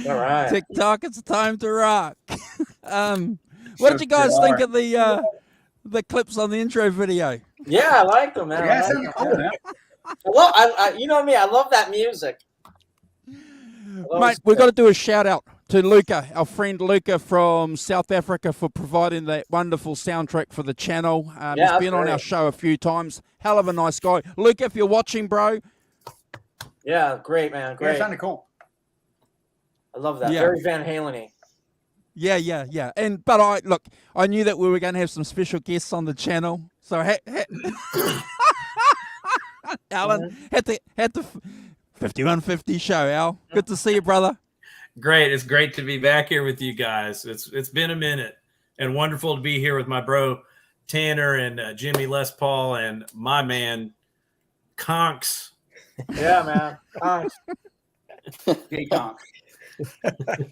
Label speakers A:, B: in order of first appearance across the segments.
A: All right.
B: TikTok, it's time to rock. What did you guys think of the clips on the intro video?
A: Yeah, I like them, man.
C: Yeah,
A: You know me. I love that music.
B: Mate, we've got to do a shout out to Luca, our friend Luca from South Africa, for providing that wonderful soundtrack for the channel. He's been on our show a few times. Hell of a nice guy. Luca, if you're watching, bro.
A: Yeah, great, man. Great.
C: Yeah, sounded cool.
A: I love that. Very Van Halen-y.
B: Yeah. But I knew that we were going to have some special guests on the channel. So Alan had the 5150 show, Al. Good to see you, brother.
D: Great. It's great to be back here with you guys. It's been a minute, and wonderful to be here with my bro Tanner and Jimmy Les Paul and my man Conks.
A: Yeah, man. Conks.
C: Hey, Conks.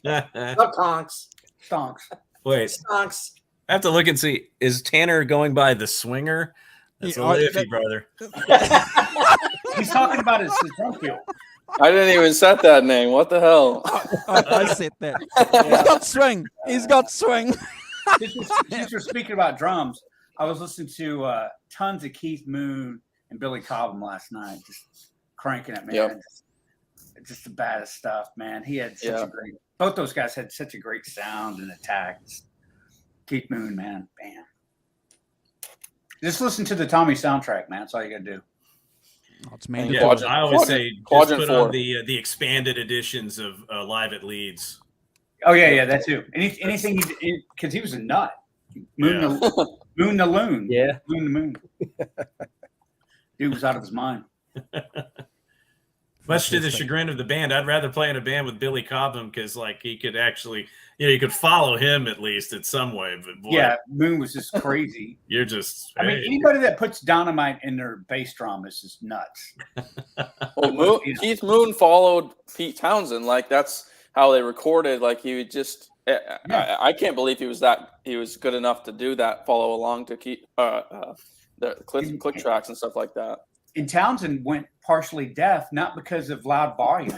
A: Not Conks.
C: Stonks.
D: Wait.
A: Stonks.
D: I have to look and see. Is Tanner going by the Swinger? That's a iffy, brother.
C: He's talking about his drunk fuel.
E: I didn't even set that name. What the hell?
B: I set that. He's got swing. He's got swing.
C: Since we're speaking about drums, I was listening to tons of Keith Moon and Billy Cobham last night, just cranking it, man.
E: Yep.
C: Just the baddest stuff, man. He had such a great. Both those guys had such a great sound and attack. Keith Moon, man, bam. Just listen to the Tommy soundtrack, man. That's all you got to do.
B: It's mandatory.
D: I always say just put on the expanded editions of Live at Leeds.
C: Oh yeah, that too. Anything because he was a nut. Moon the Loon.
F: Yeah.
C: Moon the Moon. Dude was out of his mind.
D: Much to the chagrin of the band, I'd rather play in a band with Billy Cobham because, he could actually, you could follow him at least in some way. But boy,
C: yeah, Moon was just crazy.
D: You're just.
C: I mean, anybody that puts dynamite in their bass drum is just nuts.
E: Well, Keith Moon followed Pete Townshend. That's how they recorded. He would just. I can't believe he was good enough to do that. Follow along to keep the click tracks and stuff like that.
C: And Townshend went partially deaf, not because of loud volume.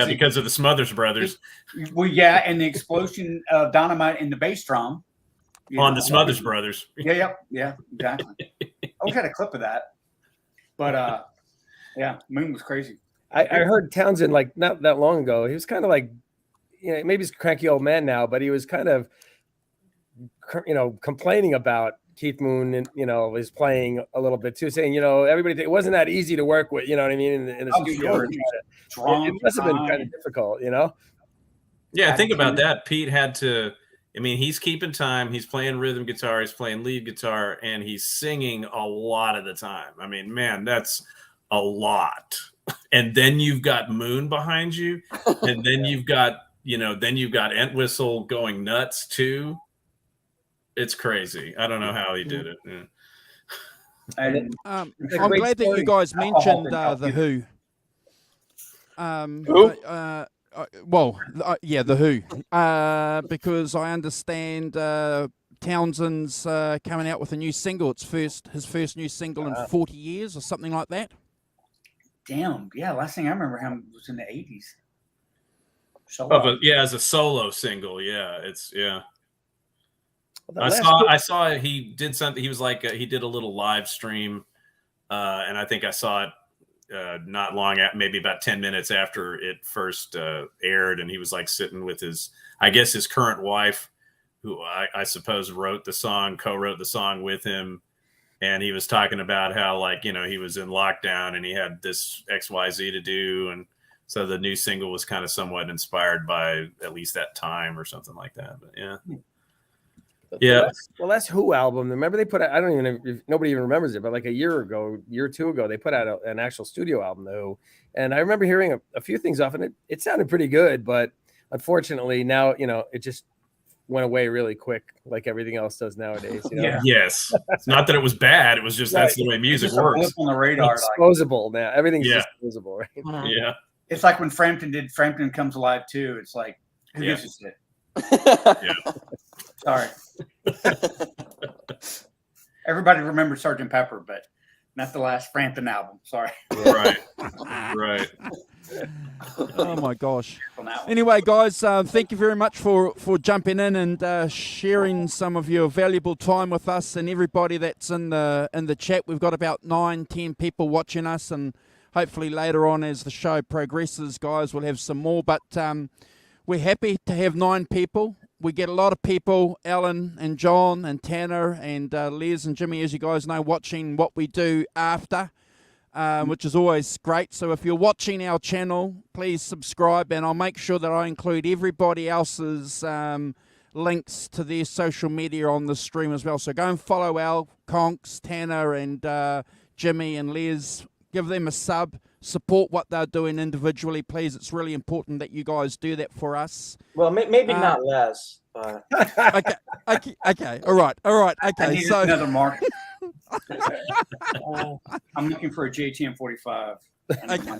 D: Because of the Smothers Brothers.
C: Well, yeah, and the explosion of dynamite in the bass drum.
D: The Smothers Brothers.
C: Yeah, exactly. I had a clip of that. But, Moon was crazy.
F: I heard Townshend, not that long ago. He was kind of maybe he's a cranky old man now, but he was kind of, complaining about Keith Moon and was playing a little bit too, saying everybody it wasn't that easy to work with, you know what I mean, in the studio. Sure. It must have been kind of difficult,
D: Yeah, think about that. Pete had to. I mean, he's keeping time. He's playing rhythm guitar. He's playing lead guitar, and he's singing a lot of the time. I mean, man, that's a lot. And then you've got Moon behind you, and then you've got Entwistle going nuts too. It's crazy. I don't know how he did it. Yeah.
B: I'm glad that you guys mentioned the Who.
E: Who?
B: Yeah, the Who, because I understand Townsend's coming out with a new single. It's his first new single in 40 years or something like that.
C: Damn, yeah. Last thing I remember him was in the 80s.
D: As a solo single, it's
F: Well,
D: I saw he did something. He was like he did a little live stream, and I think I saw it not long maybe about 10 minutes after it first aired, and he was like sitting with his current wife, who I suppose co-wrote the song with him, and he was talking about how, like, he was in lockdown and he had this XYZ to do, and so the new single was kind of somewhat inspired by at least that time or something like that. But yeah.
F: Well, that's Who album. Remember they put out, I don't even know if nobody even remembers it, but like a year or two ago, they put out an actual studio album, The Who. And I remember hearing a few things off, and it sounded pretty good, but unfortunately now, it just went away really quick, like everything else does nowadays.
C: Yeah.
D: Yes. It's not that it was bad. It was just that's the way music works.
C: On the radar,
F: disposable now. Everything's disposable, right?
D: Yeah.
C: It's like when Frampton did Frampton Comes Alive too. It's like, who gives a shit?
D: Yeah.
C: Sorry. Everybody remembers Sgt. Pepper, but not the last Frampton album. Sorry.
D: Right.
B: Oh my gosh. Anyway, guys, thank you very much for jumping in and sharing some of your valuable time with us and everybody that's in the chat. We've got about 9-10 people watching us, and hopefully later on as the show progresses, guys, we'll have some more. But we're happy to have 9 people. We get a lot of people, Alan and John and Tanner and Les and Jimmy, as you guys know, watching what we do after, which is always great. So if you're watching our channel, please subscribe, and I'll make sure that I include everybody else's links to their social media on the stream as well. So go and follow Al, Conks, Tanner and Jimmy and Les. Give them a sub. Support what they're doing individually, please. It's really important that you guys do that for us.
A: Well, maybe not Les. But...
B: Okay. All right. Okay.
C: I need another mark. I'm looking for a JTM 45.
B: Okay.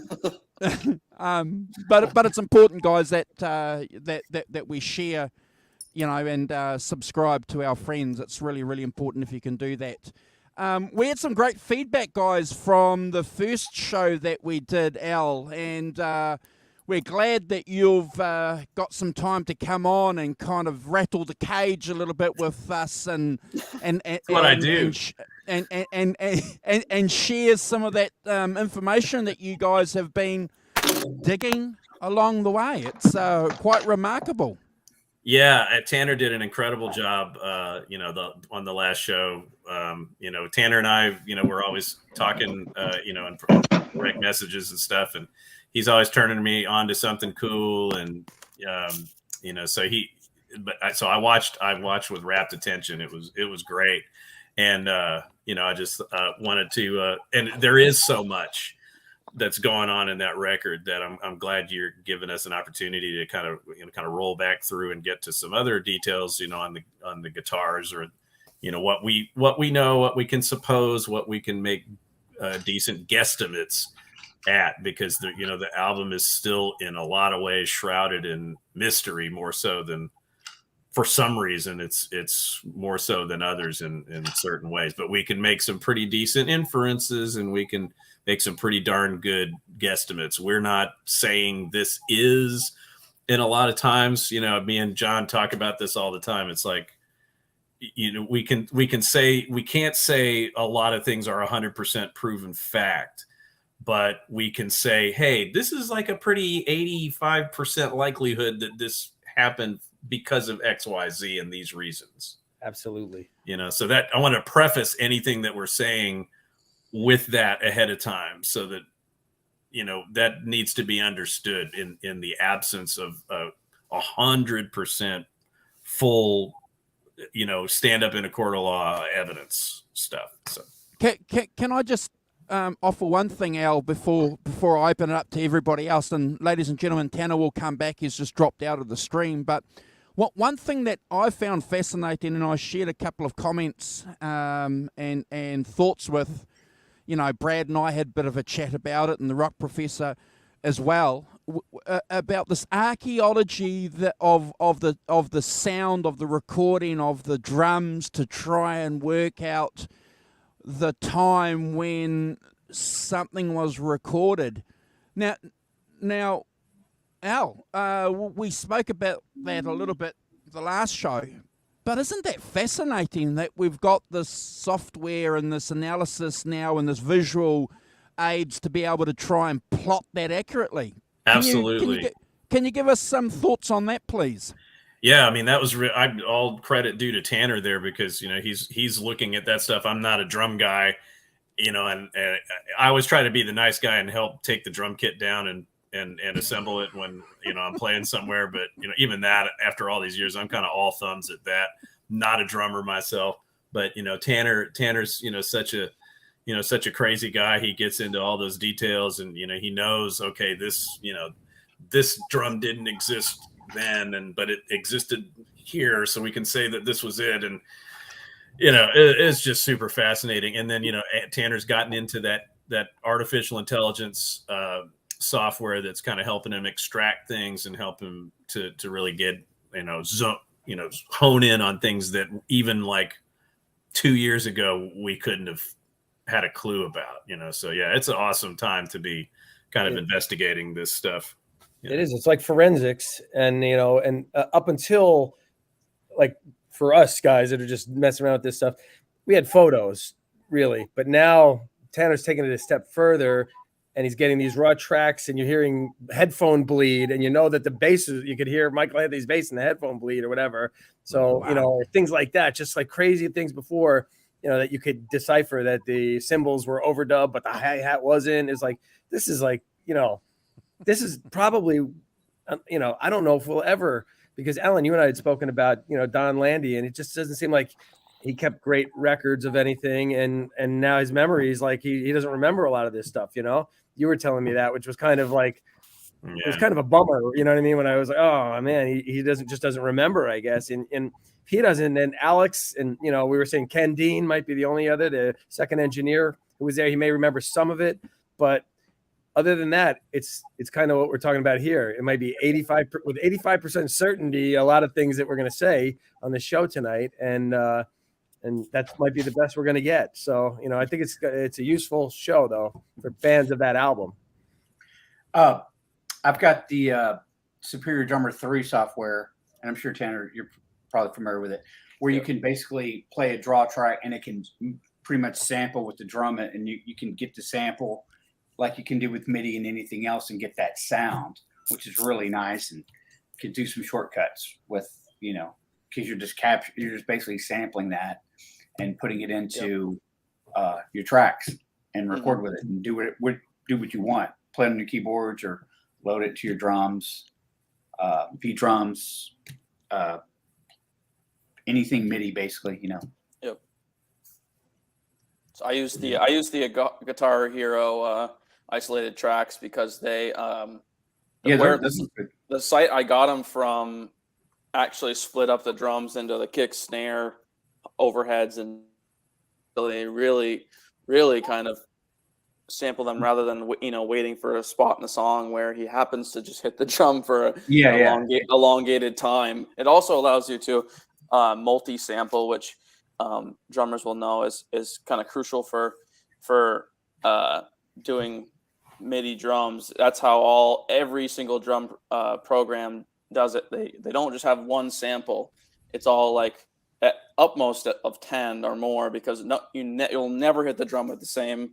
B: But it's important, guys, that we share, and subscribe to our friends. It's really, really important if you can do that. We had some great feedback, guys, from the first show that we did, Al, and we're glad that you've got some time to come on and kind of rattle the cage a little bit with us and
D: what I do.
B: And share some of that information that you guys have been digging along the way. It's quite remarkable.
D: Yeah, Tanner did an incredible job, on the last show. Tanner and I, we're always talking, and direct messages and stuff, and he's always turning me on to something cool, and so I watched with rapt attention. It was great, and I just wanted to, and there is so much that's going on in that record that I'm glad you're giving us an opportunity to kind of roll back through and get to some other details, on the guitars, or what we know, what we can suppose, what we can make decent guesstimates at, because the album is still in a lot of ways shrouded in mystery, more so than, for some reason it's more so than others in certain ways, but we can make some pretty decent inferences, and we can make some pretty darn good guesstimates. We're not saying this is, and a lot of times, me and John talk about this all the time. It's like, we can't say a lot of things are 100% proven fact, but we can say, hey, this is like a pretty 85% likelihood that this happened because of XYZ and these reasons.
F: Absolutely.
D: So that I want to preface anything that we're saying with that ahead of time, so that that needs to be understood in the absence of 100% full stand up in a court of law evidence stuff. So
B: can I just offer one thing, Al, before I open it up to everybody else? And ladies and gentlemen, Tanner will come back. He's just dropped out of the stream, but one thing that I found fascinating, and I shared a couple of comments and thoughts with, Brad and I had a bit of a chat about it, and the Rock Professor as well, about this archaeology of the sound of the recording of the drums to try and work out the time when something was recorded. Now, Al, we spoke about that a little bit the last show, but isn't that fascinating that we've got this software and this analysis now and this visual aids to be able to try and plot that accurately?
D: Absolutely.
B: Can you give us some thoughts on that, please?
D: Yeah, I mean, that was all credit due to Tanner there, because he's looking at that stuff. I'm not a drum guy, and I always try to be the nice guy and help take the drum kit down and assemble it when I'm playing somewhere. But even that, after all these years, I'm kind of all thumbs at that. Not a drummer myself, but Tanner's such a crazy guy. He gets into all those details, and he knows, okay, this drum didn't exist then, but it existed here, so we can say that this was it. And it's just super fascinating. And then Tanner's gotten into that artificial intelligence software that's kind of helping him extract things and help him to really get hone in on things that even like 2 years ago we couldn't have had a clue about. So yeah, it's an awesome time to be kind of investigating this stuff.
F: It is. It's like forensics, and up until like for us guys that are just messing around with this stuff, we had photos really, but now Tanner's taking it a step further, and he's getting these raw tracks, and you're hearing headphone bleed, and that the bass you could hear Michael Anthony's bass in the headphone bleed or whatever. So
B: wow.
F: Things like that, just like crazy things before, that you could decipher that the cymbals were overdubbed, but the hi-hat wasn't. Is like this is probably, I don't know if we'll ever, because Alan, you and I had spoken about, Don Landy, and it just doesn't seem like he kept great records of anything. And now his memory is like, he doesn't remember a lot of this stuff. You were telling me that, which was kind of like, It was kind of a bummer. You know what I mean? When I was like, oh man, he doesn't remember, I guess. And he doesn't. And Alex, and, we were saying Ken Dean might be the only other, the second engineer who was there. He may remember some of it, but other than that, it's kind of what we're talking about here. It might be 85% certainty, a lot of things that we're going to say on the show tonight, and that might be the best we're going to get. So, I think it's a useful show though for fans of that album.
C: I've got the Superior Drummer 3 software, and I'm sure Tanner, you're probably familiar with it, where you can basically play a draw track and it can pretty much sample with the drum, and you can get the sample like you can do with MIDI and anything else and get that sound, which is really nice, and can do some shortcuts with, because you're just basically sampling that and putting it into your tracks and record with it and do what you want. Play it on your keyboards or load it to your drums, beat drums, anything MIDI basically,
E: Yep. So I use the Guitar Hero isolated tracks because they the site I got them from actually split up the drums into the kick, snare, overheads, and they really kind of sample them rather than waiting for a spot in the song where he happens to just hit the drum for a elongated time. It also allows you to multi-sample, which drummers will know is kind of crucial for doing MIDI drums. That's how every single drum program does it. They don't just have one sample. It's all like at upmost of 10 or more, because you'll never hit the drum with the same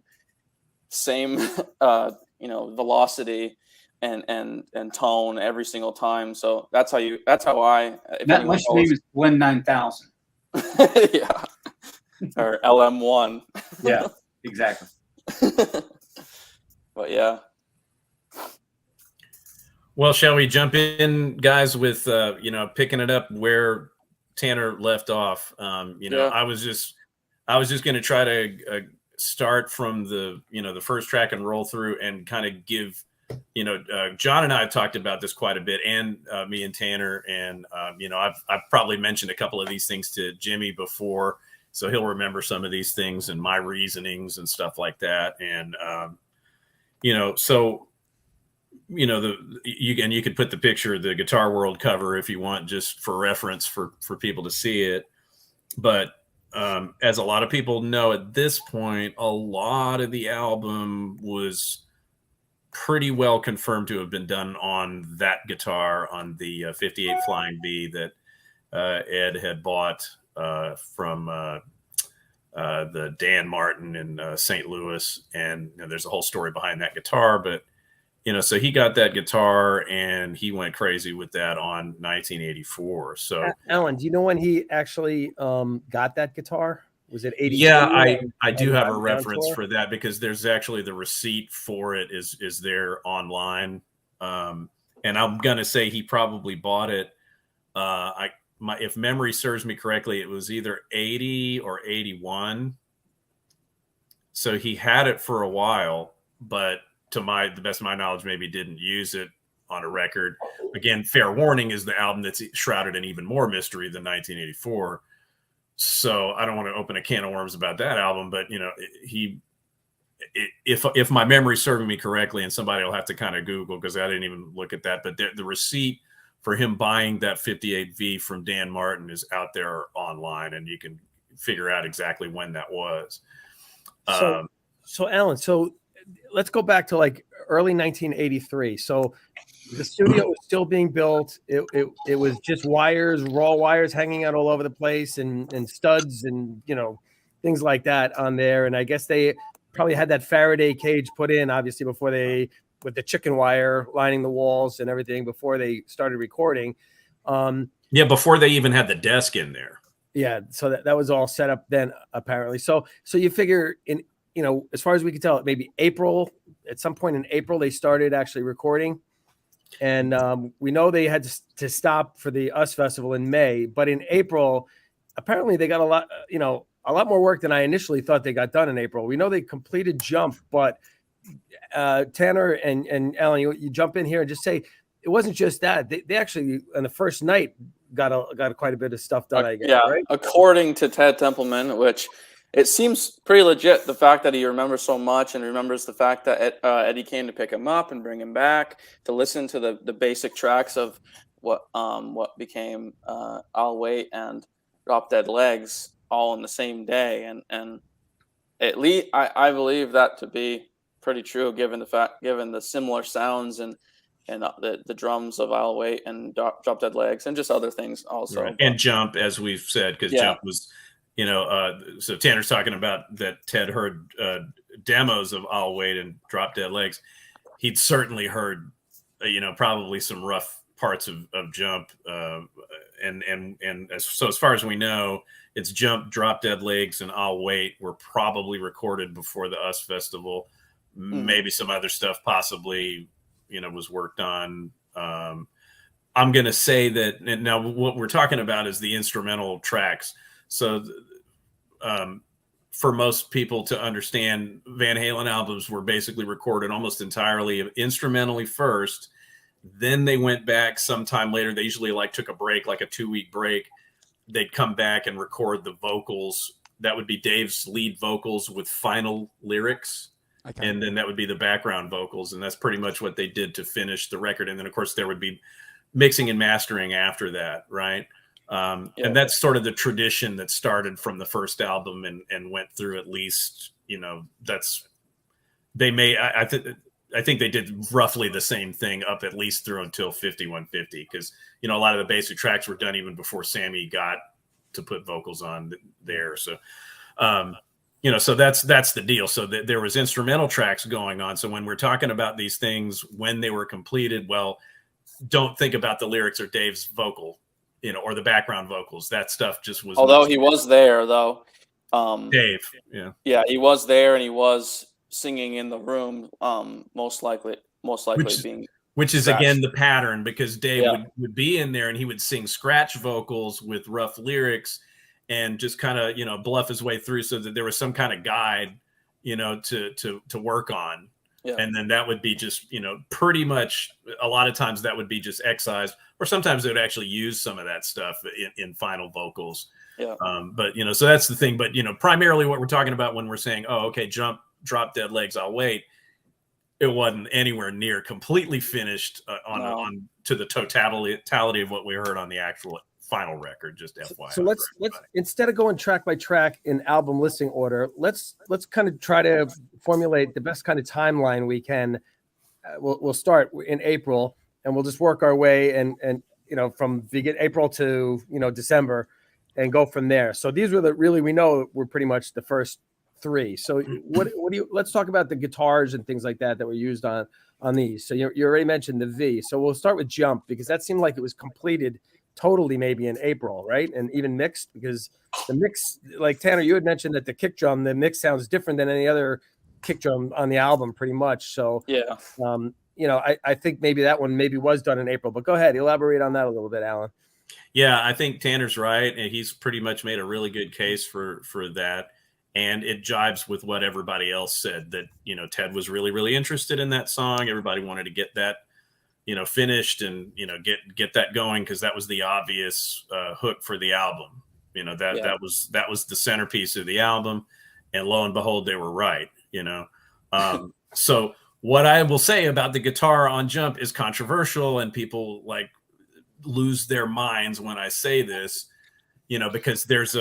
E: velocity and tone every single time. So that's how I.
C: That much name is Blend 9000.
E: Yeah, or LM1.
C: Yeah, exactly.
E: But yeah.
D: Well, shall we jump in, guys, with picking it up where Tanner left off?
E: Yeah.
D: I was just going to try to start from the first track and roll through and kind of give, John and I have talked about this quite a bit, and me and Tanner, and I've probably mentioned a couple of these things to Jimmy before, so he'll remember some of these things and my reasonings and stuff like that. And so you could put the picture of the Guitar World cover if you want, just for reference for people to see it. But as a lot of people know at this point, a lot of the album was pretty well confirmed to have been done on that guitar, on the 58 Flying V that Ed had bought from the Dan Martin in St. Louis. And there's a whole story behind that guitar, but so he got that guitar and he went crazy with that on 1984. So
F: Alan, do you know when he actually got that guitar? Was it 82?
D: Yeah, I do have a reference for that, because there's actually the receipt for it is there online. And I'm going to say he probably bought it. If memory serves me correctly, it was either 80 or 81. So he had it for a while, but to the best of my knowledge, maybe didn't use it on a record. Again, fair warning, is the album that's shrouded in even more mystery than 1984. So I don't want to open a can of worms about that album, but if my memory's serving me correctly, and somebody will have to kind of Google, because I didn't even look at that, but the receipt for him buying that 58V from Dan Martin is out there online, and you can figure out exactly when that was.
F: So Alan, let's go back to like early 1983. So the studio was still being built. It was just wires, raw wires hanging out all over the place, and studs and things like that on there. And I guess they probably had that Faraday cage put in, obviously, before with the chicken wire lining the walls and everything, before they started recording.
D: Before they even had the desk in there.
F: Yeah, so that was all set up then, apparently. So you figure as far as we can tell, maybe at some point in April, they started actually recording. And we know they had to stop for the US Festival in May, but in April, apparently they got a lot more work than I initially thought they got done in April. We know they completed Jump, but Tanner and Alan, you jump in here and just say it wasn't just that. They actually, on the first night, got quite a bit of stuff done, I guess.
E: Yeah,
F: right?
E: According to Ted Templeman, which it seems pretty legit, the fact that he remembers so much, and remembers the fact that Eddie came to pick him up and bring him back to listen to the basic tracks of what became I'll Wait and Drop Dead Legs all in the same day. And at least I believe that to be pretty true, given the similar sounds and the drums of I'll Wait and Drop Dead Legs and just other things also.
D: Right. And Jump, as we've said, because Jump was so Tanner's talking about that Ted heard demos of I'll Wait and Drop Dead Legs. He'd certainly heard, probably some rough parts of Jump. So as far as we know, it's Jump, Drop Dead Legs, and I'll Wait were probably recorded before the US Festival. Maybe some other stuff possibly, was worked on. I'm going to say that now what we're talking about is the instrumental tracks. So for most people to understand, Van Halen albums were basically recorded almost entirely instrumentally first. Then they went back sometime later. They usually took a break, like a 2-week break. They'd come back and record the vocals. That would be Dave's lead vocals with final lyrics. Okay. And then that would be the background vocals. And that's pretty much what they did to finish the record. And then, of course, there would be mixing and mastering after that, right? And that's sort of the tradition that started from the first album and went through at least, I think they did roughly the same thing up at least through until 5150, because, a lot of the basic tracks were done even before Sammy got to put vocals on there. So, so that's the deal. So there was instrumental tracks going on. So when we're talking about these things, when they were completed, well, don't think about the lyrics or Dave's vocal, or the background vocals. That stuff just was.
E: Although he was there, though.
D: Dave,
E: yeah, he was there, and he was singing in the room. Most likely
D: which is
E: scratched.
D: Again the pattern, because Dave would be in there and he would sing scratch vocals with rough lyrics and just kind of bluff his way through, so that there was some kind of guide to work on. Yeah. And then that would be just, pretty much a lot of times that would be just excised, or sometimes they would actually use some of that stuff in final vocals. Yeah. But, so that's the thing. But, primarily what we're talking about when we're saying, oh, okay, Jump, Drop Dead Legs, I'll Wait. it wasn't anywhere near completely finished on to the totality of what we heard on the actual final record. Just FYI.
F: So let's instead of going track by track in album listing order, let's kind of try to formulate the best kind of timeline we can. We'll start in April, and we'll just work our way and from April to December, and go from there. So these were we know were pretty much the first three. So let's talk about the guitars and things like that were used on these. So you already mentioned the V. So we'll start with Jump, because that seemed like it was completed totally maybe in April, right? And even mixed, because the mix, like Tanner, you had mentioned that the kick drum, the mix sounds different than any other kick drum on the album pretty much. So
E: yeah,
F: I think maybe that one was done in April, but go ahead, elaborate on that a little bit, Alan.
D: Yeah, I think Tanner's right, and he's pretty much made a really good case for that. And it jives with what everybody else said, that, Ted was really, really interested in that song. Everybody wanted to get that, finished and, get that going, because that was the obvious hook for the album. That was the centerpiece of the album. And lo and behold, they were right, So what I will say about the guitar on Jump is controversial, and people lose their minds when I say this, because there's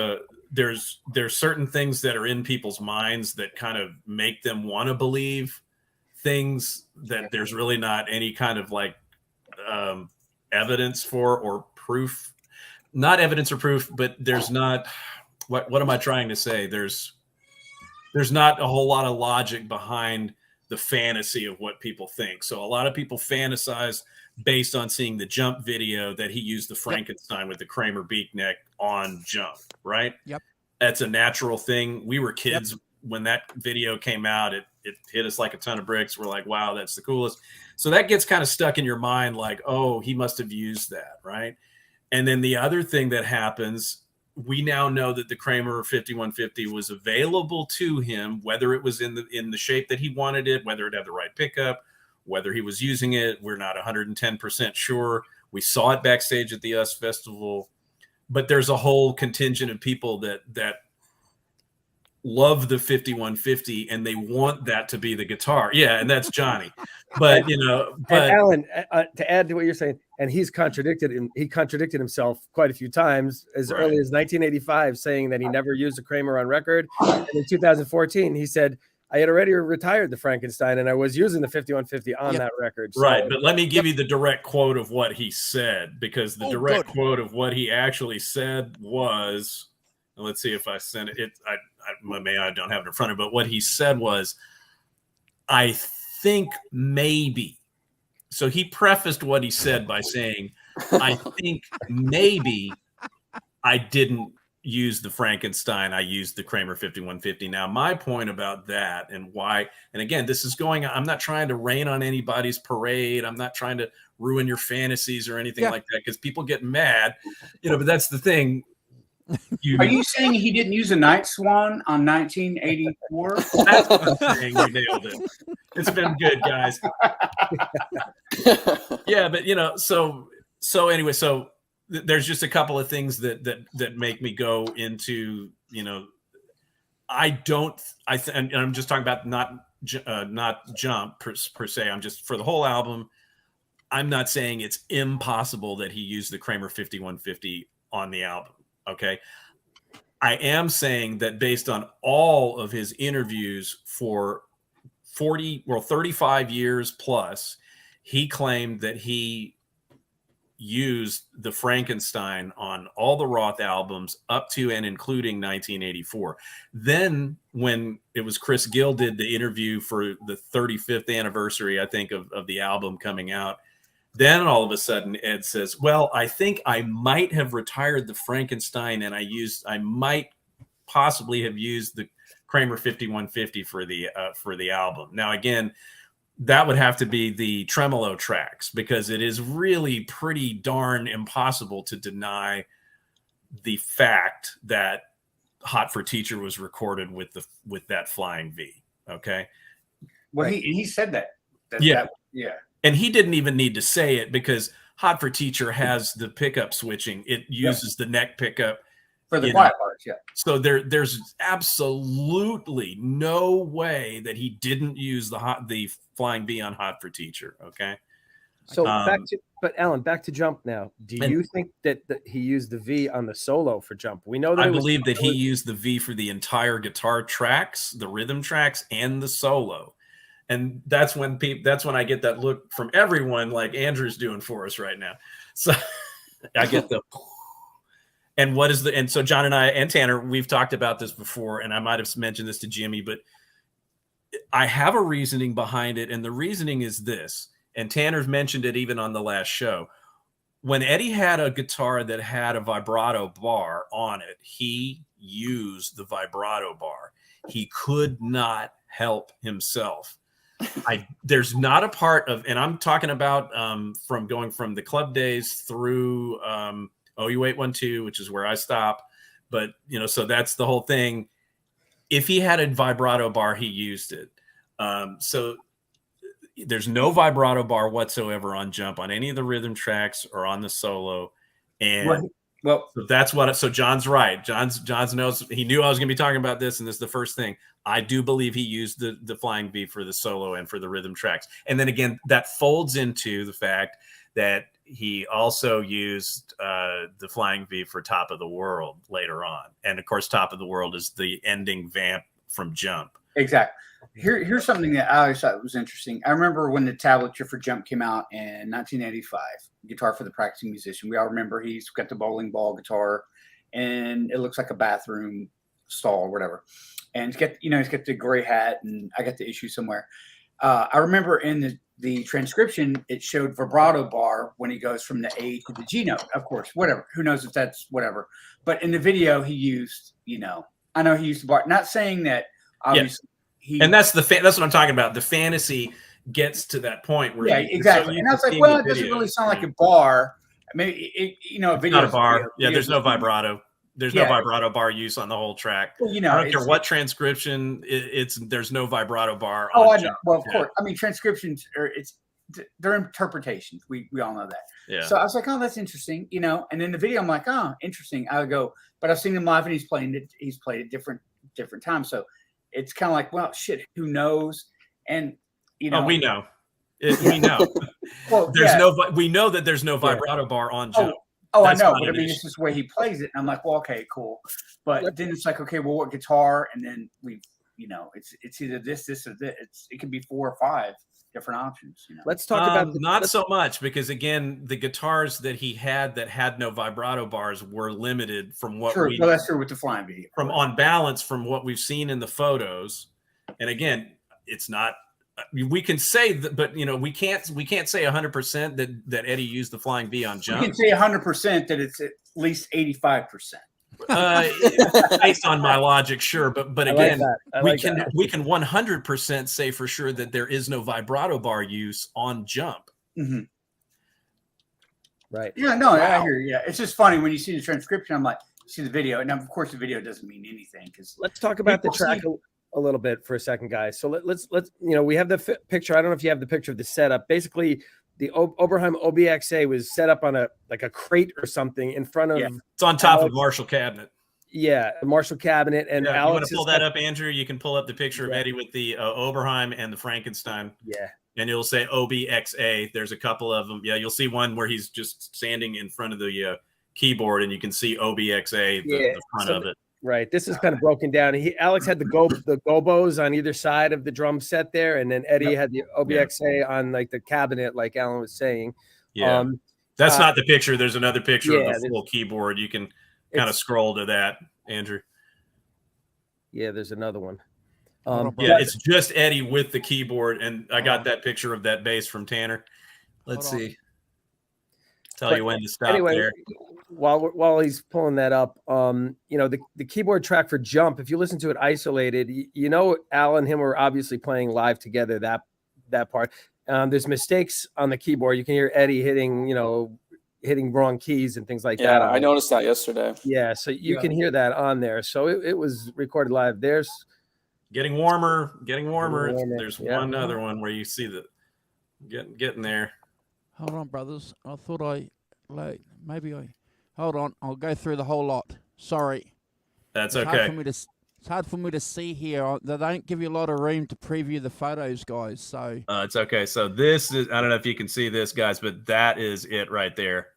D: certain things that are in people's minds that kind of make them want to believe things that there's really not any kind of evidence for or proof. Not evidence or proof, but there's not, what am I trying to say? There's not a whole lot of logic behind the fantasy of what people think. So a lot of people fantasize based on seeing the Jump video that he used the Frankenstein with the Kramer beak neck on Jump, right?
B: Yep.
D: That's a natural thing. We were kids when that video came out. It hit us like a ton of bricks. We're like, wow, that's the coolest. So that gets kind of stuck in your mind, like, oh, he must have used that, right? And then the other thing that happens, we now know that the Kramer 5150 was available to him, whether it was in the shape that he wanted it, whether it had the right pickup, whether he was using it, we're not 110% sure. We saw it backstage at the US Festival, but there's a whole contingent of people that love the 5150 and they want that to be the guitar. Yeah, and that's Johnny. But but
F: Alan, to add to what you're saying, and he contradicted himself quite a few times as early as 1985, saying that he never used a Kramer on record. And in 2014, he said, I had already retired the Frankenstein and I was using the 5150 on that record. So.
D: Right. But let me give you the direct quote of what he said, because the direct quote of what he actually said was, let's see if I sent it. I don't have it in front of me, but what he said was, I think maybe. So he prefaced what he said by saying, I think maybe I didn't use the Frankenstein, I used the Kramer 5150. Now, my point about that and why, and again, this is I'm not trying to rain on anybody's parade. I'm not trying to ruin your fantasies or anything like that, because people get mad, but that's the thing.
C: Are you saying he didn't use a Night Swan on 1984?
D: That's what I'm saying. You nailed it. It's been good, guys. Yeah, but so anyway, so there's just a couple of things that make me go into, and I'm just talking about not Jump per se. I'm just, for the whole album, I'm not saying it's impossible that he used the Kramer 5150 on the album. Okay. I am saying that based on all of his interviews for 35 years plus, he claimed that he used the Frankenstein on all the Roth albums up to and including 1984. Then when it was Chris Gill did the interview for the 35th anniversary, I think, of the album coming out, then all of a sudden Ed says, well, I think I might have retired the Frankenstein and I might possibly have used the Kramer 5150 for the album. Now, again, that would have to be the tremolo tracks, because it is really pretty darn impossible to deny the fact that Hot for Teacher was recorded with that flying V. Okay.
C: Well, he said that.
D: Yeah.
C: Yeah.
D: And he didn't even need to say it, because Hot for Teacher has the pickup switching. It uses the neck pickup
C: For the quiet parts, yeah.
D: So there's absolutely no way that he didn't use the flying V on Hot for Teacher. Okay.
F: So Alan, back to Jump now. Do you think that he used the V on the solo for Jump? We know that
D: I believe that he used the V for the entire guitar tracks, the rhythm tracks, and the solo. And that's when I get that look from everyone, like Andrew's doing for us right now. So I get the. And so John and I and Tanner, we've talked about this before, and I might have mentioned this to Jimmy, but I have a reasoning behind it. And the reasoning is this, and Tanner's mentioned it even on the last show. When Eddie had a guitar that had a vibrato bar on it, he used the vibrato bar. He could not help himself. There's not a part of, and I'm talking about from going from the club days through OU812, which is where I stop. But, so that's the whole thing. If he had a vibrato bar, he used it. So there's no vibrato bar whatsoever on Jump on any of the rhythm tracks or on the solo. And so John's right. John's knows, he knew I was going to be talking about this. And this is the first thing. I do believe he used the flying V for the solo and for the rhythm tracks. And then again, that folds into the fact that he also used the flying V for Top of the World later on. And of course, Top of the World is the ending vamp from Jump.
C: Exactly. Here's something that I always thought was interesting. I remember when the tablature for Jump came out in 1985, Guitar for the Practicing Musician. We all remember he's got the bowling ball guitar, and it looks like a bathroom stall or whatever. And he's got the gray hat, and I got the issue somewhere. I remember in the transcription, it showed vibrato bar when he goes from the A to the G note, of course, whatever. Who knows if that's whatever. But in the video, he used, I know he used the bar. Not saying that, obviously.
D: And that's what I'm talking about. The fantasy gets to that point where
C: exactly. And I was like, well, it doesn't really sound like a bar. Maybe a video.
D: Not a bar. There's no vibrato. There's no vibrato bar use on the whole track. Well, I don't care what transcription. There's no vibrato bar.
C: Oh, I know. Well, of course. I mean, transcriptions they're interpretations. We all know that.
D: Yeah.
C: So I was like, oh, that's interesting. And in the video, I'm like, oh, interesting. I would go, but I've seen him live, and he's played it different times. So it's kind of like, well, shit, who knows? And
D: we know. We know. Well, we know that there's no vibrato bar on Jump.
C: I know, but I mean, it's just the way he plays it, and I'm like, well, okay, cool. But then it's like, okay, well, what guitar? And then it's either this or this. It could be 4 or 5 different options.
F: Let's talk about
D: not so much, because again, the guitars that he had that had no vibrato bars were limited from what
C: that's true with the flying V.
D: From on balance, from what we've seen in the photos, and again, it's not. We can say that, but we can't say 100% that Eddie used the flying V on Jump.
C: We can say 100% that it's at least 85%.
D: Based on my logic, sure, but again, we can 100% say for sure that there is no vibrato bar use on Jump.
C: Mm-hmm.
F: Right.
C: Yeah. No, I hear you. Yeah, it's just funny when you see the transcription. I'm like, see the video, and of course the video doesn't mean anything. Because
F: let's talk about the track a little bit for a second, guys. So let's we have the picture. I don't know if you have the picture of the setup. Basically, the Oberheim OBXA was set up on a crate or something in front of.
D: Yeah. It's on top of Marshall cabinet.
F: Yeah, the Marshall cabinet. And Alex,
D: you want to pull that up, Andrew? You can pull up the picture of Eddie with the Oberheim and the Frankenstein.
F: Yeah.
D: And it'll say OBXA. There's a couple of them. Yeah, you'll see one where he's just standing in front of the keyboard, and you can see OBXA, the front of it.
F: Right. This is kind of broken down. Alex had the gobos on either side of the drum set there, and then Eddie had the OBXA on like the cabinet, like Alan was saying.
D: Yeah. That's not the picture. There's another picture of the full keyboard. You can kind of scroll to that, Andrew.
F: Yeah, there's another one.
D: It's just Eddie with the keyboard, and I got that picture of that bass from Tanner. Let's see. Tell you when to stop there.
F: While he's pulling that up, the keyboard track for Jump, if you listen to it isolated, Al and him were obviously playing live together, that part. There's mistakes on the keyboard. You can hear Eddie hitting wrong keys and things like that.
E: Yeah, I noticed that yesterday.
F: Yeah, so you can hear that on there. So it was recorded live. There's
D: getting warmer. There's one other one where you see the getting there.
B: Hold on, brothers. I thought hold on. I'll go through the whole lot. Sorry.
D: That's
B: It's
D: okay.
B: hard for me to, it's hard for me to see here. They don't give you a lot of room to preview the photos, guys. So
D: It's okay. So this is, I don't know if you can see this, guys, but that is it right there.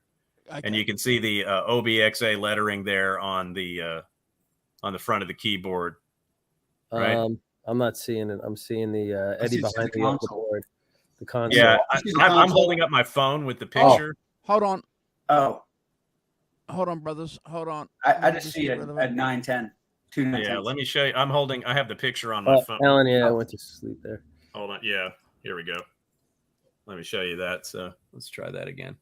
B: okay.
D: And you can see the OBXA lettering there on the front of the keyboard. Right?
F: I'm not seeing it. I'm seeing the Eddie behind the board. The console.
D: Yeah, I'm holding up my phone with the picture.
B: Hold on.
C: Oh,
B: Hold on, brothers. Hold on.
C: I just see it at 9:10. 2:10.
D: Yeah, let me show you. I have the picture on my phone.
F: Alan, I went to sleep there.
D: Hold on. Yeah, here we go. Let me show you that. So let's try that again.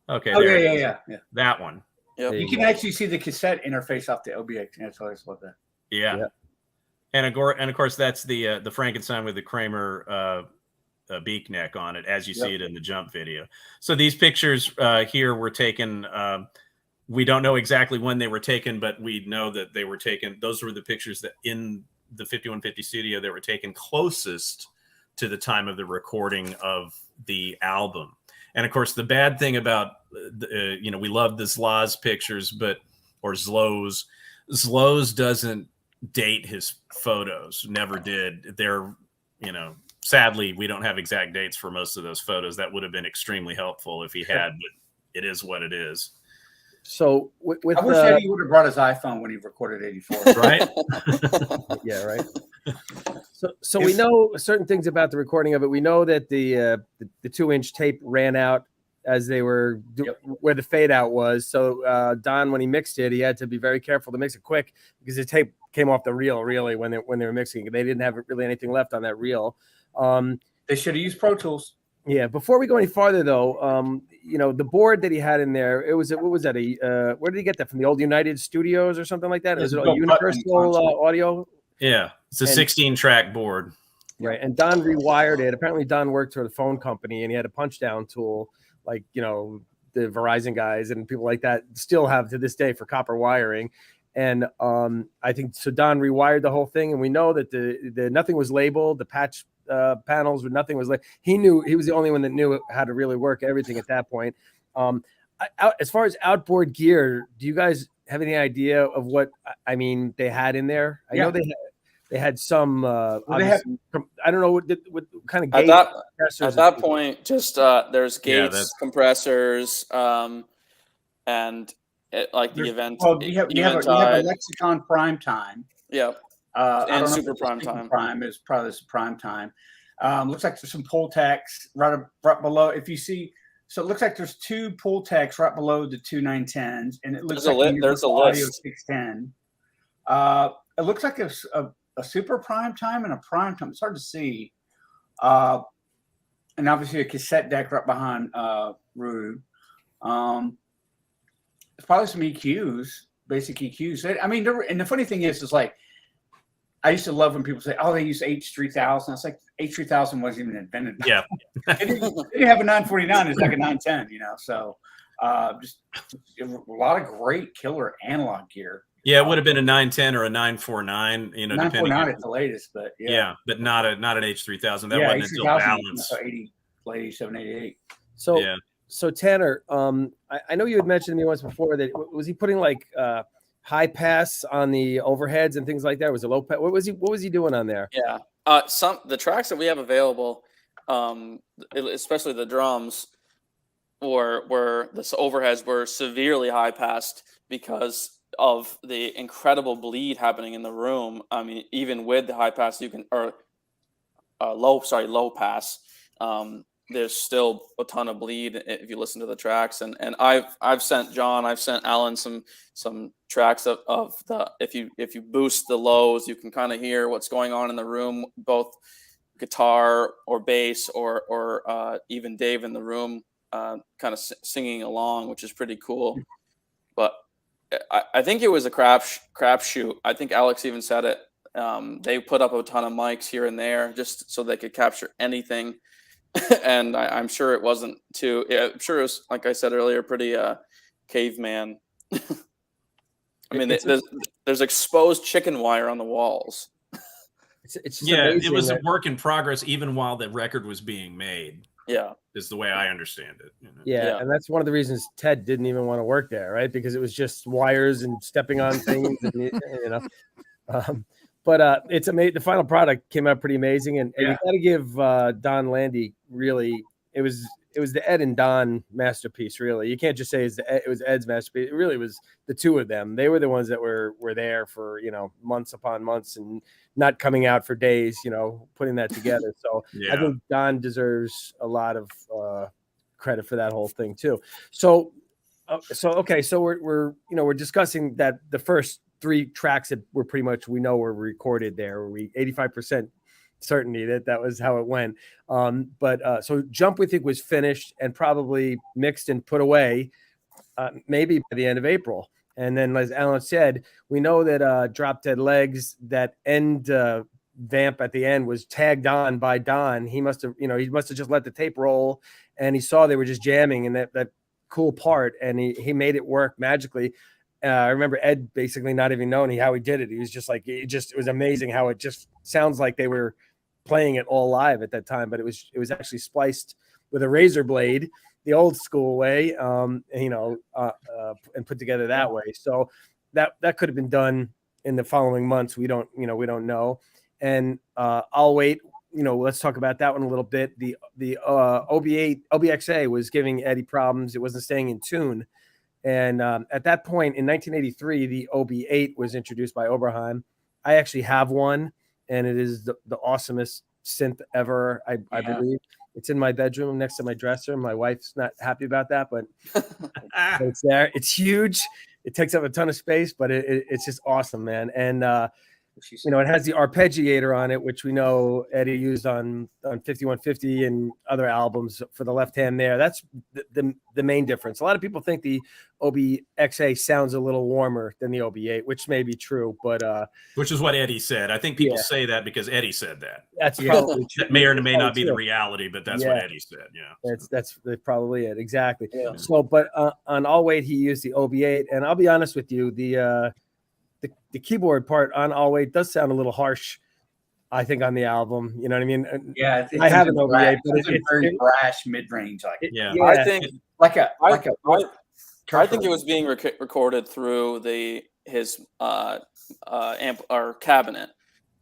D: Okay.
C: Oh,
D: there
C: yeah.
D: That one.
E: Yep.
C: You can actually see the cassette interface off the OBX. That's why I just love that.
D: Yeah.
F: Yep.
D: And of course, that's the Frankenstein with the Kramer beak neck on it, as you see it in the jump video. So these pictures here were taken. We don't know exactly when they were taken, but we know that they were taken. Those were the pictures that in the 5150 studio that were taken closest to the time of the recording of the album. And of course, the bad thing about, we love the Zlaz pictures, or Zloz. Zloz doesn't date his photos, never did. They're, sadly, we don't have exact dates for most of those photos. That would have been extremely helpful if he had, but it is what it is.
F: So
C: I wish Eddie would have brought his iPhone when he recorded 84.
D: Right?
F: Yeah, right. So we know certain things about the recording of it. We know that the 2-inch tape ran out as they were where the fade out was. So Don, when he mixed it, he had to be very careful to mix it quick because the tape came off the reel really when they were mixing it. They didn't have really anything left on that reel.
C: They should have used Pro Tools.
F: Yeah. Before we go any farther, though, the board that he had in there, what was that? Where did he get that from? The old United Studios or something like that? Is it a Universal Audio?
D: Yeah, it's a 16-track board.
F: Right. And Don rewired it. Apparently, Don worked for the phone company, and he had a punch down tool, like the Verizon guys and people like that still have to this day for copper wiring. And I think so. Don rewired the whole thing, and we know that the nothing was labeled. The patch panels, with nothing was like he was the only one that knew how to really work everything at that point. As far as outboard gear, do you guys have any idea of what they had in there? I know they had some. I don't know what kind of gauge
E: at that point. Just there's gates, compressors, and the event.
C: Well, you have a Lexicon Prime Time.
E: Yeah. And Super Prime Time.
C: Prime is probably this prime time. Looks like there's some pull tacks right below. If you see, so it looks like there's two pull tacks right below the two 910s, and it looks
E: there's a
C: audio
E: list.
C: 610. It looks like a Super Prime Time and a Prime Time. It's hard to see. And obviously a cassette deck right behind Rude. It's probably some EQs, basic EQs. And the funny thing is like, I used to love when people say, "Oh, they use H3000." It's like H3000 wasn't even invented.
D: Yeah,
C: they didn't have a 949. It's like a 910, So just a lot of great killer analog gear.
D: Yeah, it would have been a 910 or a 949.
C: 949 at the latest, but
D: but not an H3000. That wasn't until Balance.
C: 87, 88.
F: So Tanner, I know you had mentioned to me once before that was he putting like high pass on the overheads and things like that? Was it low pass? What was he doing on there?
E: Yeah. The tracks that we have available, especially the drums, were the overheads were severely high passed because of the incredible bleed happening in the room. I mean, even with the high pass, low pass. There's still a ton of bleed if you listen to the tracks, and I've sent Alan some tracks of the if you boost the lows, you can kind of hear what's going on in the room, both guitar or bass or even Dave in the room kind of singing along, which is pretty cool. But I think it was a crapshoot. I think Alex even said it. They put up a ton of mics here and there just so they could capture anything. And I'm sure it wasn't too. I'm sure it was, like I said earlier, pretty caveman. I mean, there's exposed chicken wire on the walls.
F: It's
D: it was a work in progress even while the record was being made.
E: Yeah.
D: Is the way I understand it. You know?
F: Yeah, and that's one of the reasons Ted didn't even want to work there, right? Because it was just wires and stepping on things, and you know. But it's amazing. The final product came out pretty amazing, and you got to give Don Landy really. It was the Ed and Don masterpiece. Really, you can't just say it was Ed's masterpiece. It really was the two of them. They were the ones that were there for months upon months and not coming out for days. Putting that together. So I think Don deserves a lot of credit for that whole thing too. So okay, so we're discussing that the first 3 tracks that were pretty much were recorded there. We 85% certainty that was how it went. But so Jump, we think, was finished and probably mixed and put away maybe by the end of April. And then, as Alan said, we know that Drop Dead Legs, that end vamp at the end, was tagged on by Don. He must have just let the tape roll, and he saw they were just jamming and that cool part, and he made it work magically. I remember Ed basically not even knowing how he did it. He was just like, it was amazing how it just sounds like they were playing it all live at that time, but it was actually spliced with a razor blade, the old school way, and put together that way. So that could have been done in the following months. We don't know. And I'll Wait. Let's talk about that one a little bit. The OBXA was giving Eddie problems. It wasn't staying in tune. And at that point in 1983, the OB8 was introduced by Oberheim. I actually have one, and it is the awesomest synth ever, I believe. It's in my bedroom next to my dresser. My wife's not happy about that, but it's there. It's huge. It takes up a ton of space, but it's just awesome, man. And it has the arpeggiator on it, which we know Eddie used on 5150 and other albums for the left hand there. That's the main difference. A lot of people think the OBXA sounds a little warmer than the OB8, which may be true, but
D: which is what Eddie said. I think people say that because Eddie said that.
F: That's probably true.
D: That may or may not be the reality, but that's what Eddie said. Yeah,
F: that's probably it. Exactly.
A: Yeah.
F: So, but on All Wait, he used the OB8, and I'll be honest with you, the keyboard part on All Wait does sound a little harsh, I think, on the album. You know what I mean?
C: Yeah,
F: I have an OB8, but
C: it's very brash mid-range.
E: I think
C: I
E: think it was being recorded through his amp or cabinet,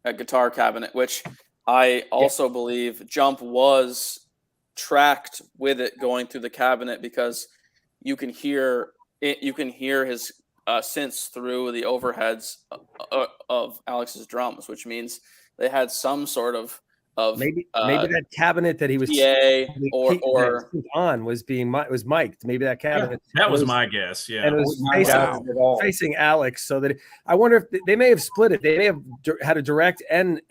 E: a guitar cabinet, which I also believe Jump was tracked with it going through the cabinet, because you can hear his synths through the overheads of Alex's drums, which means they had some sort of
F: maybe that cabinet that he was
E: PA or
F: on was mic'd. Maybe that cabinet.
D: That was my guess. Yeah,
F: and it was facing Alex, so that I wonder if they may have split it. They may have had a direct and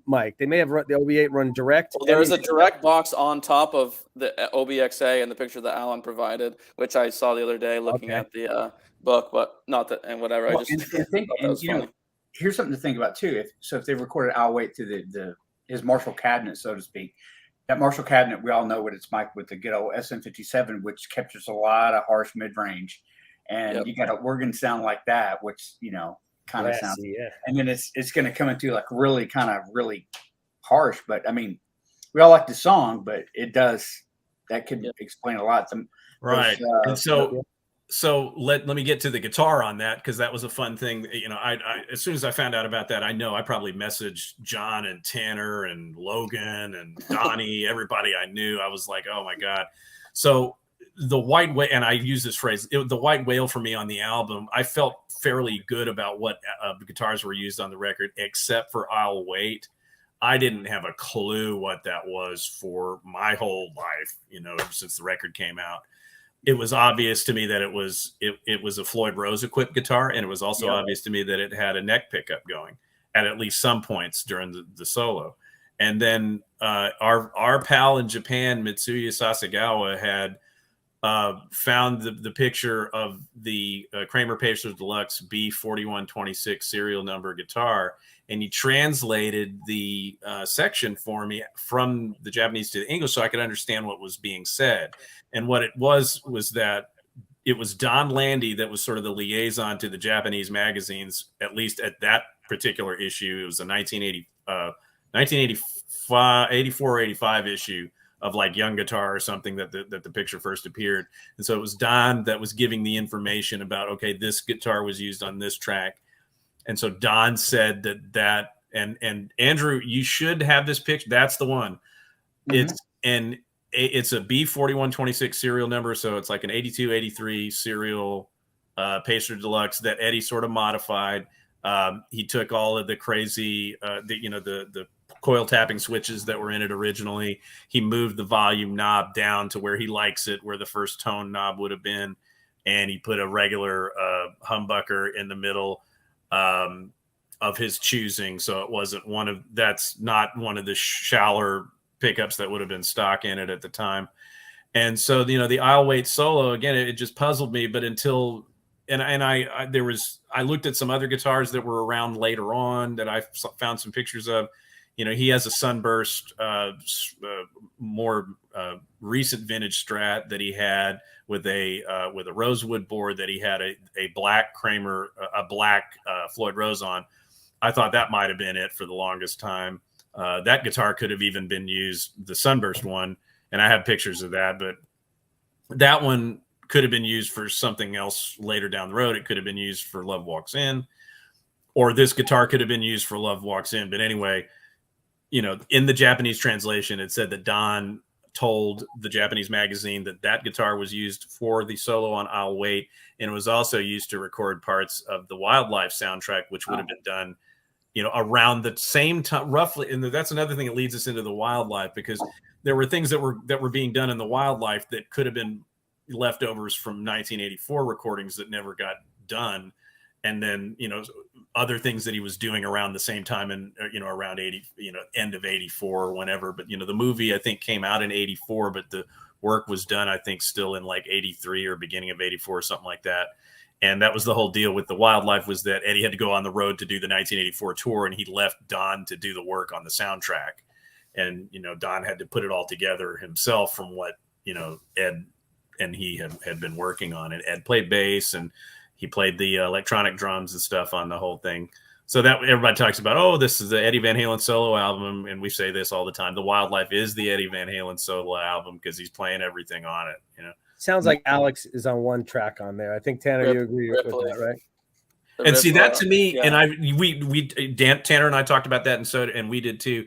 F: mic. They may have run the OB8 run direct.
E: Well, there is a direct box on top of the OBXA and the picture that Alan provided, which I saw the other day looking at the book, but not that and whatever.
C: Well,
E: I just
C: think here's something to think about too. If they recorded I'll Wait through his Marshall cabinet, so to speak, that Marshall cabinet, we all know what it's like with the good old SM57, which captures a lot of harsh mid range, and you got an organ sound like that, which kind of sounds, and then it's going to come into like really kind of really harsh. But I mean, we all like the song, but that could explain a lot.
D: Right, and so let me get to the guitar on that, because that was a fun thing. I as soon as I found out about that, I know I probably messaged John and Tanner and Logan and Donnie, everybody I knew. I was like, oh my God. So the white whale, and I use this phrase, the white whale for me on the album, I felt fairly good about what guitars were used on the record, except for I'll Wait. I didn't have a clue what that was for my whole life, ever since the record came out. It was obvious to me that it was a Floyd Rose equipped guitar, and it was also obvious to me that it had a neck pickup going at least some points during the solo. And then our pal in Japan, Mitsuya Sasagawa, had found the picture of the Kramer Pacer Deluxe B4126 serial number guitar, and he translated the section for me from the Japanese to the English so I could understand what was being said. And what it was that it was Don Landy that was sort of the liaison to the Japanese magazines, at least at that particular issue. It was a 1984 or 85 issue of like Young Guitar or something that the picture first appeared. And so it was Don that was giving the information about, okay, this guitar was used on this track. And so Don said that and Andrew, you should have this picture. That's the one. Mm-hmm. It's a B4126 serial number. So it's like an 82, 83 serial Pacer Deluxe that Eddie sort of modified. He took all of the crazy, the coil tapping switches that were in it originally. He moved the volume knob down to where he likes it, where the first tone knob would have been. And he put a regular humbucker in the middle of his choosing. So it wasn't that's not one of the shallower pickups that would have been stock in it at the time. And so, the aisle weight solo, again, it just puzzled me, but until, I looked at some other guitars that were around later on that I found some pictures of. He has a Sunburst, more recent vintage Strat that he had with a rosewood board that he had a black Kramer, a black Floyd Rose on. I thought that might have been it for the longest time. That guitar could have even been used, the Sunburst one, and I have pictures of that, but that one could have been used for something else later down the road. It could have been used for Love Walks In, or this guitar could have been used for Love Walks In. But anyway, in the Japanese translation, it said that Don told the Japanese magazine that guitar was used for the solo on I'll Wait, and it was also used to record parts of the Wildlife soundtrack, which would have been done, around the same time, roughly. And that's another thing that leads us into the Wildlife, because there were things that were being done in the Wildlife that could have been leftovers from 1984 recordings that never got done. And then, other things that he was doing around the same time, and, around 80, end of 84 or whenever. But, the movie, I think, came out in 84, but the work was done, I think, still in like 83 or beginning of 84 or something like that. And that was the whole deal with the Wildlife, was that Eddie had to go on the road to do the 1984 tour, and he left Don to do the work on the soundtrack. And, Don had to put it all together himself from what, Ed and he had been working on it. Ed played bass, and he played the electronic drums and stuff on the whole thing. So that everybody talks about, oh, this is the Eddie Van Halen solo album. And we say this all the time. The Wildlife is the Eddie Van Halen solo album because he's playing everything on it.
F: Sounds like Alex is on one track on there. I think, Tanner, you agree with that, right?
D: And see, that to me, yeah. And Tanner and I talked about that, and we did too.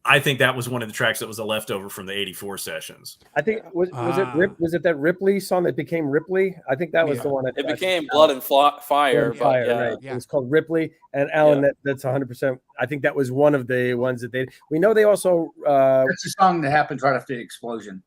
D: I think that was one of the tracks that was a leftover from the 84 sessions.
F: I think was it that Ripley song that became Ripley? I think that was the one.
E: It became Blood and Fire.
F: Right? Yeah. It was called Ripley. And Alan, that's 100%. I think that was one of the ones that we know they also.
C: It's a song that happens right after the explosion.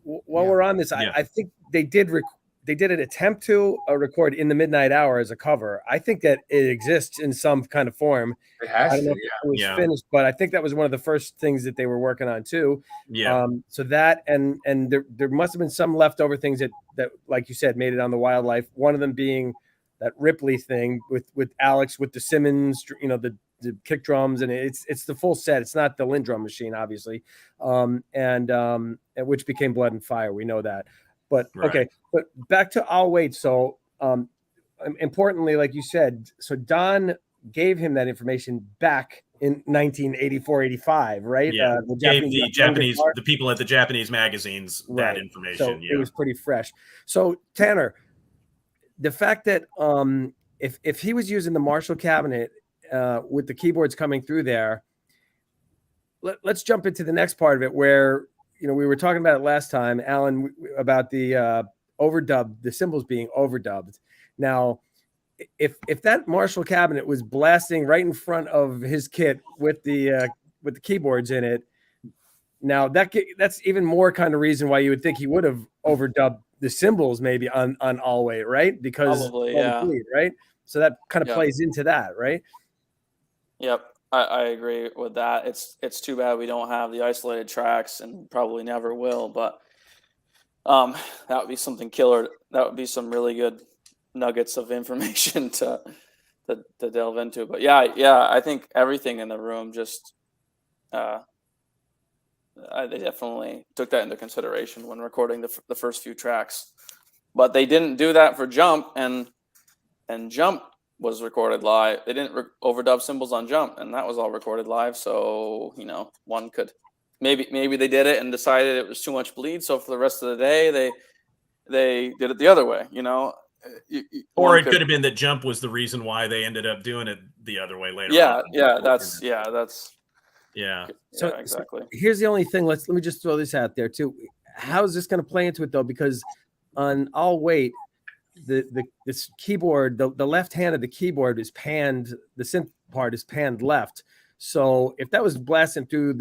F: While we're on this, I think they did an attempt to record In the Midnight Hour as a cover. I think that it exists in some kind of form.
C: It has
F: I don't know if it was finished, but I think that was one of the first things that they were working on too.
D: Yeah.
F: So that and there must have been some leftover things that like you said made it on the Wildlife. One of them being that Ripley thing with Alex with the Simmons, the kick drums, and it's the full set. It's not the Lindrum machine, obviously, and which became Blood and Fire. We know that. But okay, but back to I'll Wait. So importantly, like you said, so Don gave him that information back in 1984-85, right?
D: Yeah, the people at the Japanese magazines that information.
F: So it was pretty fresh. So Tanner, the fact that if he was using the Marshall cabinet with the keyboards coming through there, let's jump into the next part of it where. We were talking about it last time, Alan, about the overdub, the cymbals being overdubbed. Now, if that Marshall cabinet was blasting right in front of his kit with the keyboards in it, now that's even more kind of reason why you would think he would have overdubbed the cymbals maybe on I'll Wait, right? Because
E: probably,
F: right? So that kind of plays into that, right?
E: Yep. I agree with that. It's too bad we don't have the isolated tracks, and probably never will. But that would be something killer. That would be some really good nuggets of information to delve into. But yeah, I think everything in the room just they definitely took that into consideration when recording the first few tracks. But they didn't do that for Jump, and Jump was recorded live. They didn't overdub cymbals on Jump, and that was all recorded live. So one could maybe they did it and decided it was too much bleed. So for the rest of the day, they did it the other way, you know.
D: Or it could have been that jump was the reason why they ended up doing it the other way later.
F: So
E: exactly.
F: So here's the only thing. Let me just throw this out there too. How is this going to play into it though? Because on I'll Wait, this keyboard, the left hand of the keyboard is panned. The synth part is panned left. So if that was blasting through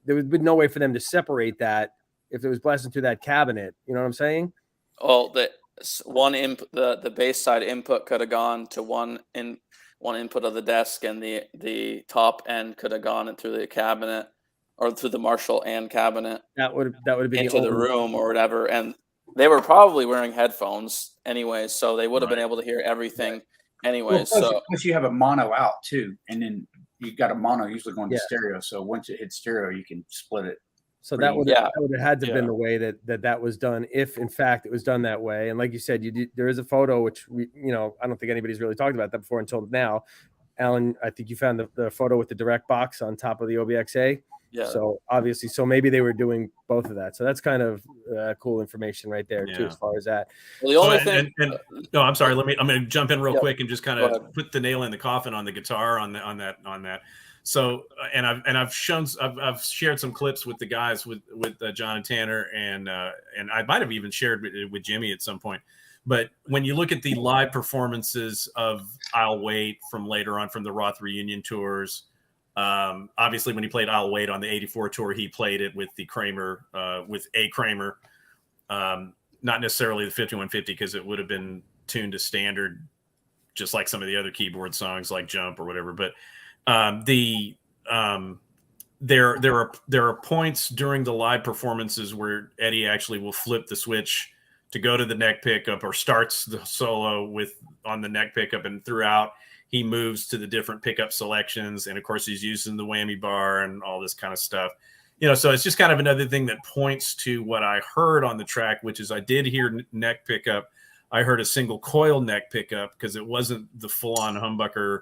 F: there would be no way for them to separate that if it was blasting through that cabinet. You know what I'm saying?
E: Well, the bass side input could have gone to one input of the desk, and the top end could have gone through the cabinet or through the Marshall and cabinet.
F: That would have been
E: into the room or whatever. And they were probably wearing headphones anyway, so they would have been able to hear everything anyway.
C: Well, plus you have a mono out too, and then you got a mono usually going to stereo. So once it hits stereo, you can split it.
F: So that would have had to have been the way that was done, if in fact it was done that way. And like you said, there is a photo which I don't think anybody's really talked about that before until now. Alan, I think you found the photo with the direct box on top of the OBXA. Yeah. So obviously, maybe they were doing both of that. So that's kind of cool information right there too, as far as that.
E: Well, the only thing.
D: No, I'm sorry. I'm going to jump in real quick and just kind of put the nail in the coffin on the guitar on that. So, and I've shared some clips with the guys with John and Tanner, and I might have even shared it with Jimmy at some point. But when you look at the live performances of I'll Wait from later on from the Roth reunion tours, obviously when he played I'll Wait on the '84 tour, he played it with the Kramer, with a Kramer, not necessarily the 5150 because it would have been tuned to standard, just like some of the other keyboard songs like Jump or whatever. But there are points during the live performances where Eddie actually will flip the switch to go to the neck pickup, or starts the solo on the neck pickup, and throughout he moves to the different pickup selections. And of course he's using the whammy bar and all this kind of stuff, so it's just kind of another thing that points to what I heard on the track, which is I did hear neck pickup. I heard a single coil neck pickup because it wasn't the full on humbucker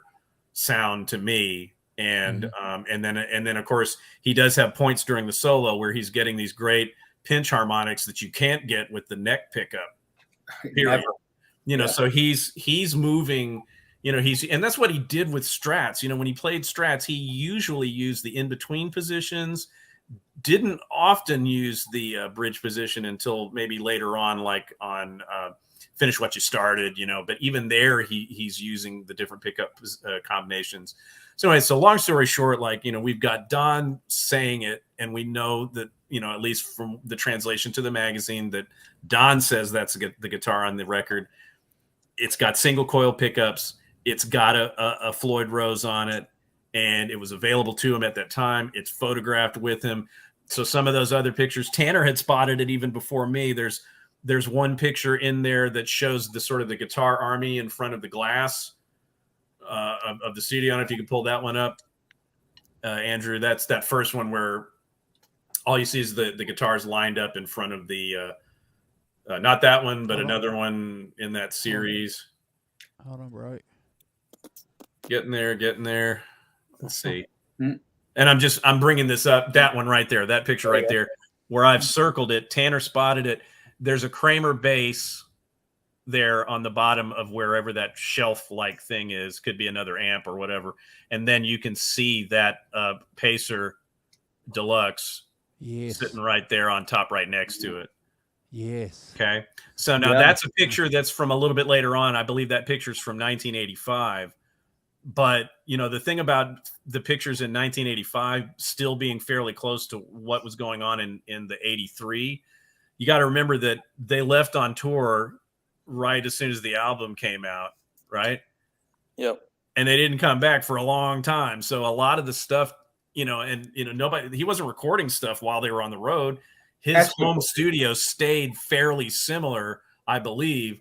D: sound to me. And and then of course he does have points during the solo where he's getting these great pinch harmonics that you can't get with the neck pickup. Period. So he's moving, and that's what he did with Strats. When he played Strats, he usually used the in-between positions, didn't often use the bridge position until maybe later on, like on Finish What You Started, but even there he's using the different pickup combinations. So anyway, so long story short, we've got Don saying it, and we know that, at least from the translation to the magazine, that Don says that's the guitar on the record. It's got single coil pickups. It's got a Floyd Rose on it, and it was available to him at that time. It's photographed with him. So some of those other pictures, Tanner had spotted it even before me. There's one picture in there that shows the sort of the guitar army in front of the glass of the studio. I don't know if you can pull that one up, Andrew. That's that first one where all you see is the guitars lined up in front of the not that one, but another one in that series.
B: Hold on, right.
D: Getting there. Let's see. And I'm bringing this up. That one right there, that picture right there, where I've circled it. Tanner spotted it. There's a Kramer bass there on the bottom of wherever that shelf-like thing is. Could be another amp or whatever. And then you can see that Pacer Deluxe sitting right there on top, right next to it.
B: Yes.
D: Okay. So now that's a picture that's from a little bit later on. I believe that picture's from 1985. But, the thing about the pictures in 1985 still being fairly close to what was going on in the 83, you got to remember that they left on tour right as soon as the album came out, right?
E: Yep.
D: And they didn't come back for a long time. So a lot of the stuff, nobody, he wasn't recording stuff while they were on the road. His home studio stayed fairly similar, I believe,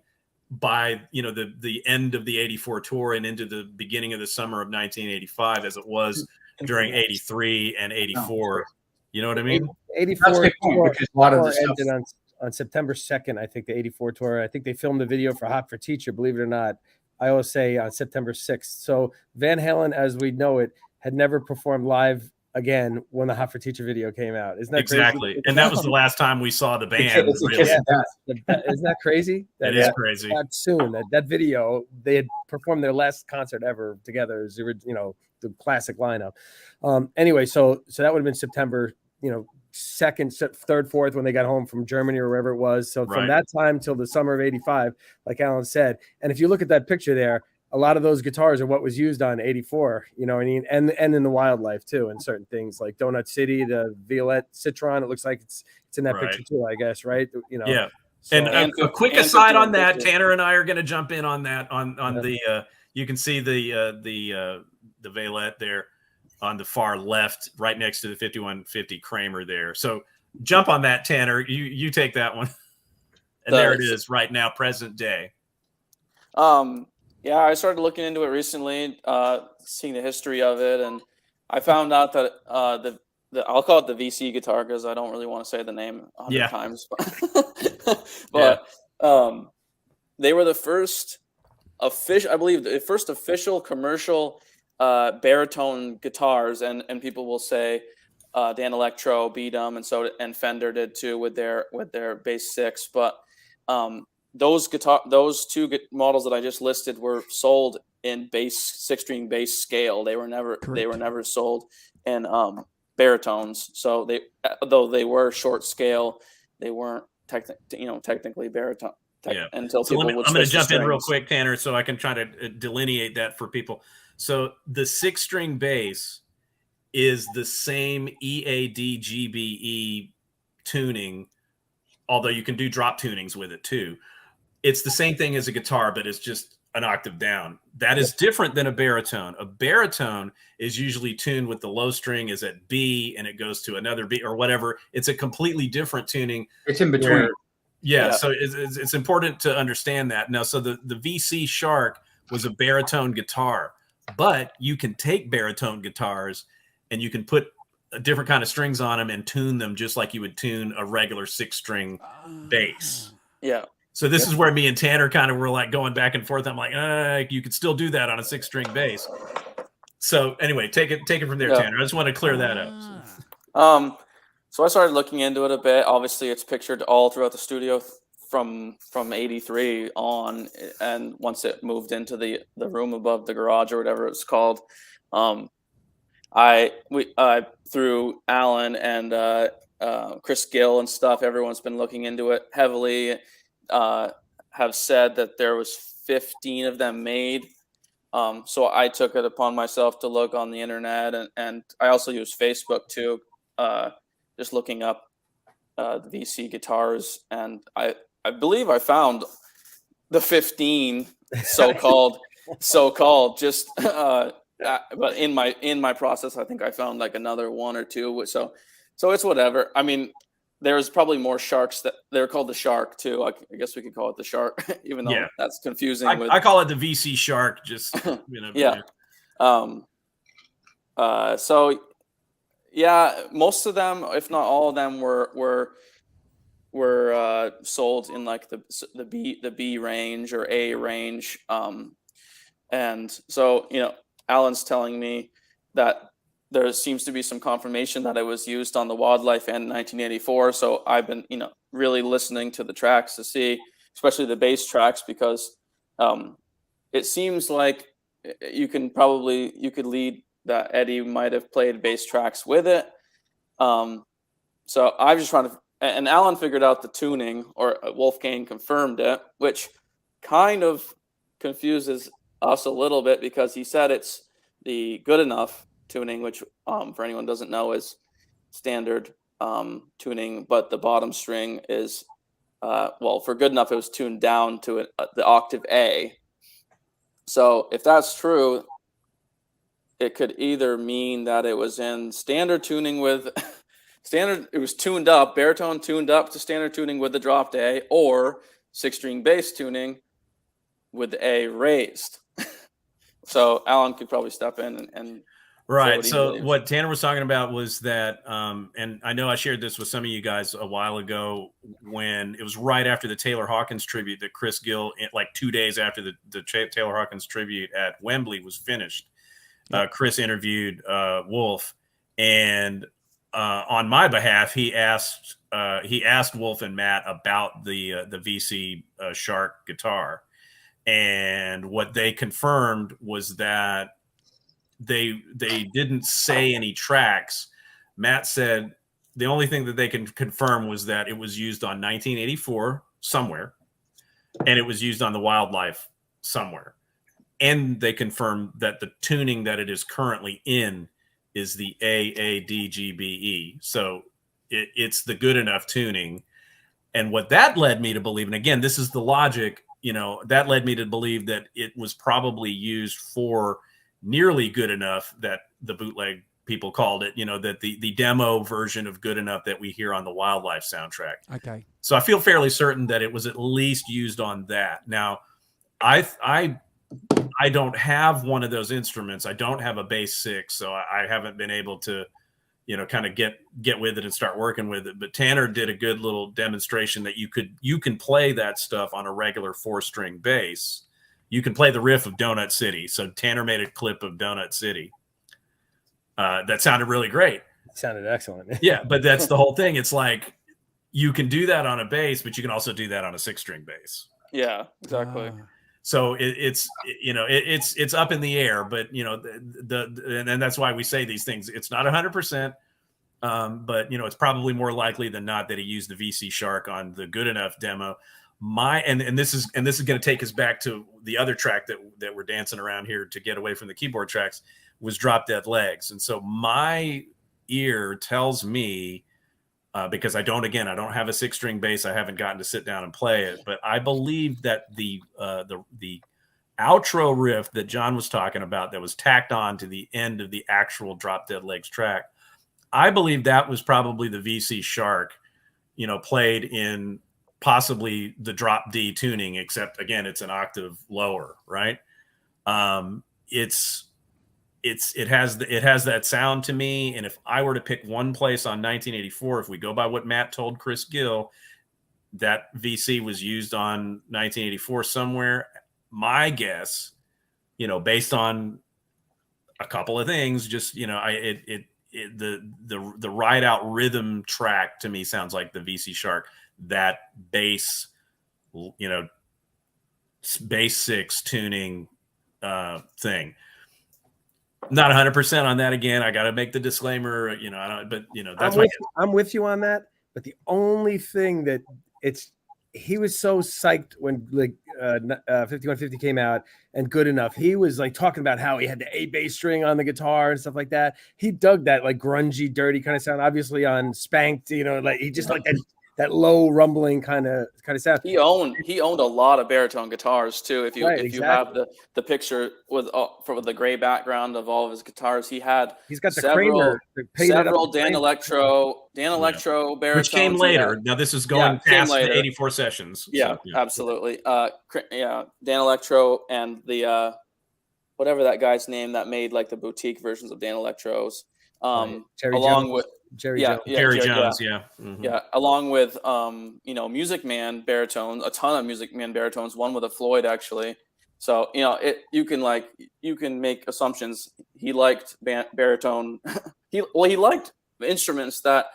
D: by, the end of the 84 tour and into the beginning of the summer of 1985 as it was during 83 and 84. You know what I mean?
F: 84 tour,
C: because a lot of the stuff
F: ended on September 2nd, I think, the 84 tour. I think they filmed the video for Hot for Teacher, believe it or not. I always say on September 6th. So Van Halen, as we know it, had never performed live again when the Hot for Teacher video came out. Isn't that
D: exactly?
F: Crazy?
D: And that was the last time we saw the band.
A: It's a kiss of death.
F: Isn't that crazy?
D: It is crazy.
F: That soon that video, they had performed their last concert ever together. As the classic lineup. Anyway, so that would have been September, 2nd, 3rd, 4th when they got home from Germany or wherever it was. So from that time till the summer of '85, like Alan said, and if you look at that picture there, a lot of those guitars are what was used on '84. You know what I mean? And in the Wildlife too, and certain things like Donut City, the Violette Citron. It looks like it's in that picture too, I guess, right?
D: Yeah.
F: So,
D: and a quick aside on that, Tanner and I are going to jump in on that on the you can see the Violette there on the far left, right next to the 5150 Kramer there. So jump on that, Tanner. You take that one. And there it is right now, present day.
E: Yeah, I started looking into it recently, seeing the history of it, and I found out that I'll call it the VC guitar because I don't really want to say the name 100 times. But they were the first official commercial baritone guitars, and people will say Dan Electro beat them, and Fender did too with their Bass 6. But those two models that I just listed were sold in bass 6-string bass scale. They were never sold in baritones. So though they were short scale, they weren't technically baritone. Until
D: so
E: I'm
D: going to jump in real quick, Tanner, so I can try to delineate that for people. So the 6-string bass is the same EAD GBE tuning, although you can do drop tunings with it too. It's the same thing as a guitar, but it's just an octave down. That is different than a baritone. A baritone is usually tuned with the low string is at B and it goes to another B or whatever. It's a completely different tuning.
C: It's in between.
D: So it's important to understand that. Now, so the VC Shark was a baritone guitar, but you can take baritone guitars and you can put a different kind of strings on them and tune them just like you would tune a regular 6-string bass.
E: Yeah.
D: So this is where me and Tanner kind of were like going back and forth. I'm like, you could still do that on a 6-string bass. So anyway, take it from there, Tanner. I just want to clear that up.
E: So I started looking into it a bit. Obviously, it's pictured all throughout the studio from '83 on, and once it moved into the room above the garage or whatever it's called, I through Alan and Chris Gill and stuff. Everyone's been looking into it heavily. Have said that there was 15 of them made. So I took it upon myself to look on the internet, and I also use Facebook too. Just looking up the VC guitars, and I believe I found the 15 so-called just but in my process I think I found like another one or two, so it's whatever. I mean, there's probably more Sharks that they're called the Shark too. I guess we could call it the Shark, even though that's confusing.
D: I call it the VC Shark, just
E: so yeah, most of them, if not all of them, were sold in like the B range or A range, and so Alan's telling me that there seems to be some confirmation that it was used on the Wildlife in 1984. So I've been really listening to the tracks to see, especially the bass tracks, because it seems like you could lead that Eddie might have played bass tracks with it. So I'm just trying to, and Alan figured out the tuning, or Wolfgang confirmed it, which kind of confuses us a little bit because he said it's the good enough tuning, which for anyone who doesn't know is standard tuning, but the bottom string is, for good enough, it was tuned down to the octave A. So if that's true, it could either mean that it was in standard tuning with it was tuned up, baritone tuned up to standard tuning with the dropped A, or 6-string bass tuning with the A raised. So Alan could probably step in and
D: right. So what Tanner was talking about was that, and I know I shared this with some of you guys a while ago when it was right after the Taylor Hawkins tribute that Chris Gill, like 2 days after the Taylor Hawkins tribute at Wembley was finished. Chris interviewed Wolf, And on my behalf, he asked Wolf and Matt about the VC Shark guitar, and what they confirmed was that they didn't say any tracks. Matt said the only thing that they can confirm was that it was used on 1984 somewhere, and it was used on the Wildlife somewhere. And they confirmed that the tuning that it is currently in is the AADGBE. So it's the good enough tuning. And what that led me to believe, and again, this is the logic, that led me to believe that it was probably used for nearly good enough, that the bootleg people called it, that the demo version of good enough that we hear on the Wildlife soundtrack.
B: Okay.
D: So I feel fairly certain that it was at least used on that. Now, I don't have one of those instruments. I don't have a bass 6, so I haven't been able to, kind of get with it and start working with it. But Tanner did a good little demonstration that you can play that stuff on a regular 4-string bass. You can play the riff of Donut City. So Tanner made a clip of Donut City. That sounded really great.
F: It sounded excellent.
D: Yeah, but that's the whole thing. It's like you can do that on a bass, but you can also do that on a 6-string bass.
E: Yeah, exactly.
D: So it's up in the air, but and that's why we say these things. It's not 100%, but it's probably more likely than not that he used the VC Shark on the Good Enough demo. And this is going to take us back to the other track that we're dancing around here to get away from the keyboard tracks, was Drop Dead Legs. And so my ear tells me, because I don't have a 6-string bass. I haven't gotten to sit down and play it, but I believe that the outro riff that John was talking about, that was tacked on to the end of the actual Drop Dead Legs track, I believe that was probably the VC Shark, played in possibly the drop D tuning, except again, it's an octave lower, right? It has that sound to me. And if I were to pick one place on 1984, if we go by what Matt told Chris Gill, that VC was used on 1984 somewhere, my guess, based on a couple of things, just, the ride out rhythm track to me sounds like the VC Shark, that bass, bass 6 tuning thing. Not 100% on that. Again, I got to make the disclaimer, that's
F: I'm with you on that. But the only thing that he was so psyched when 5150 came out and Good Enough. He was like talking about how he had the A bass string on the guitar and stuff like that. He dug that like grungy, dirty kind of sound. Obviously on Spanked, like he just like that low rumbling kind of sound.
E: He owned a lot of baritone guitars too. If you have the picture with the gray background of all of his guitars, he's got the
F: several
E: Dan Electro baritones.
D: Which came later. Now this is going past the 84 sessions.
E: Yeah, so, absolutely. Dan Electro and the whatever that guy's name that made like the boutique versions of Dan Electros. Along with Jerry Jones, along with Music Man baritones, a ton of Music Man baritones, one with a Floyd actually. So you can make assumptions. He liked baritone. he liked instruments that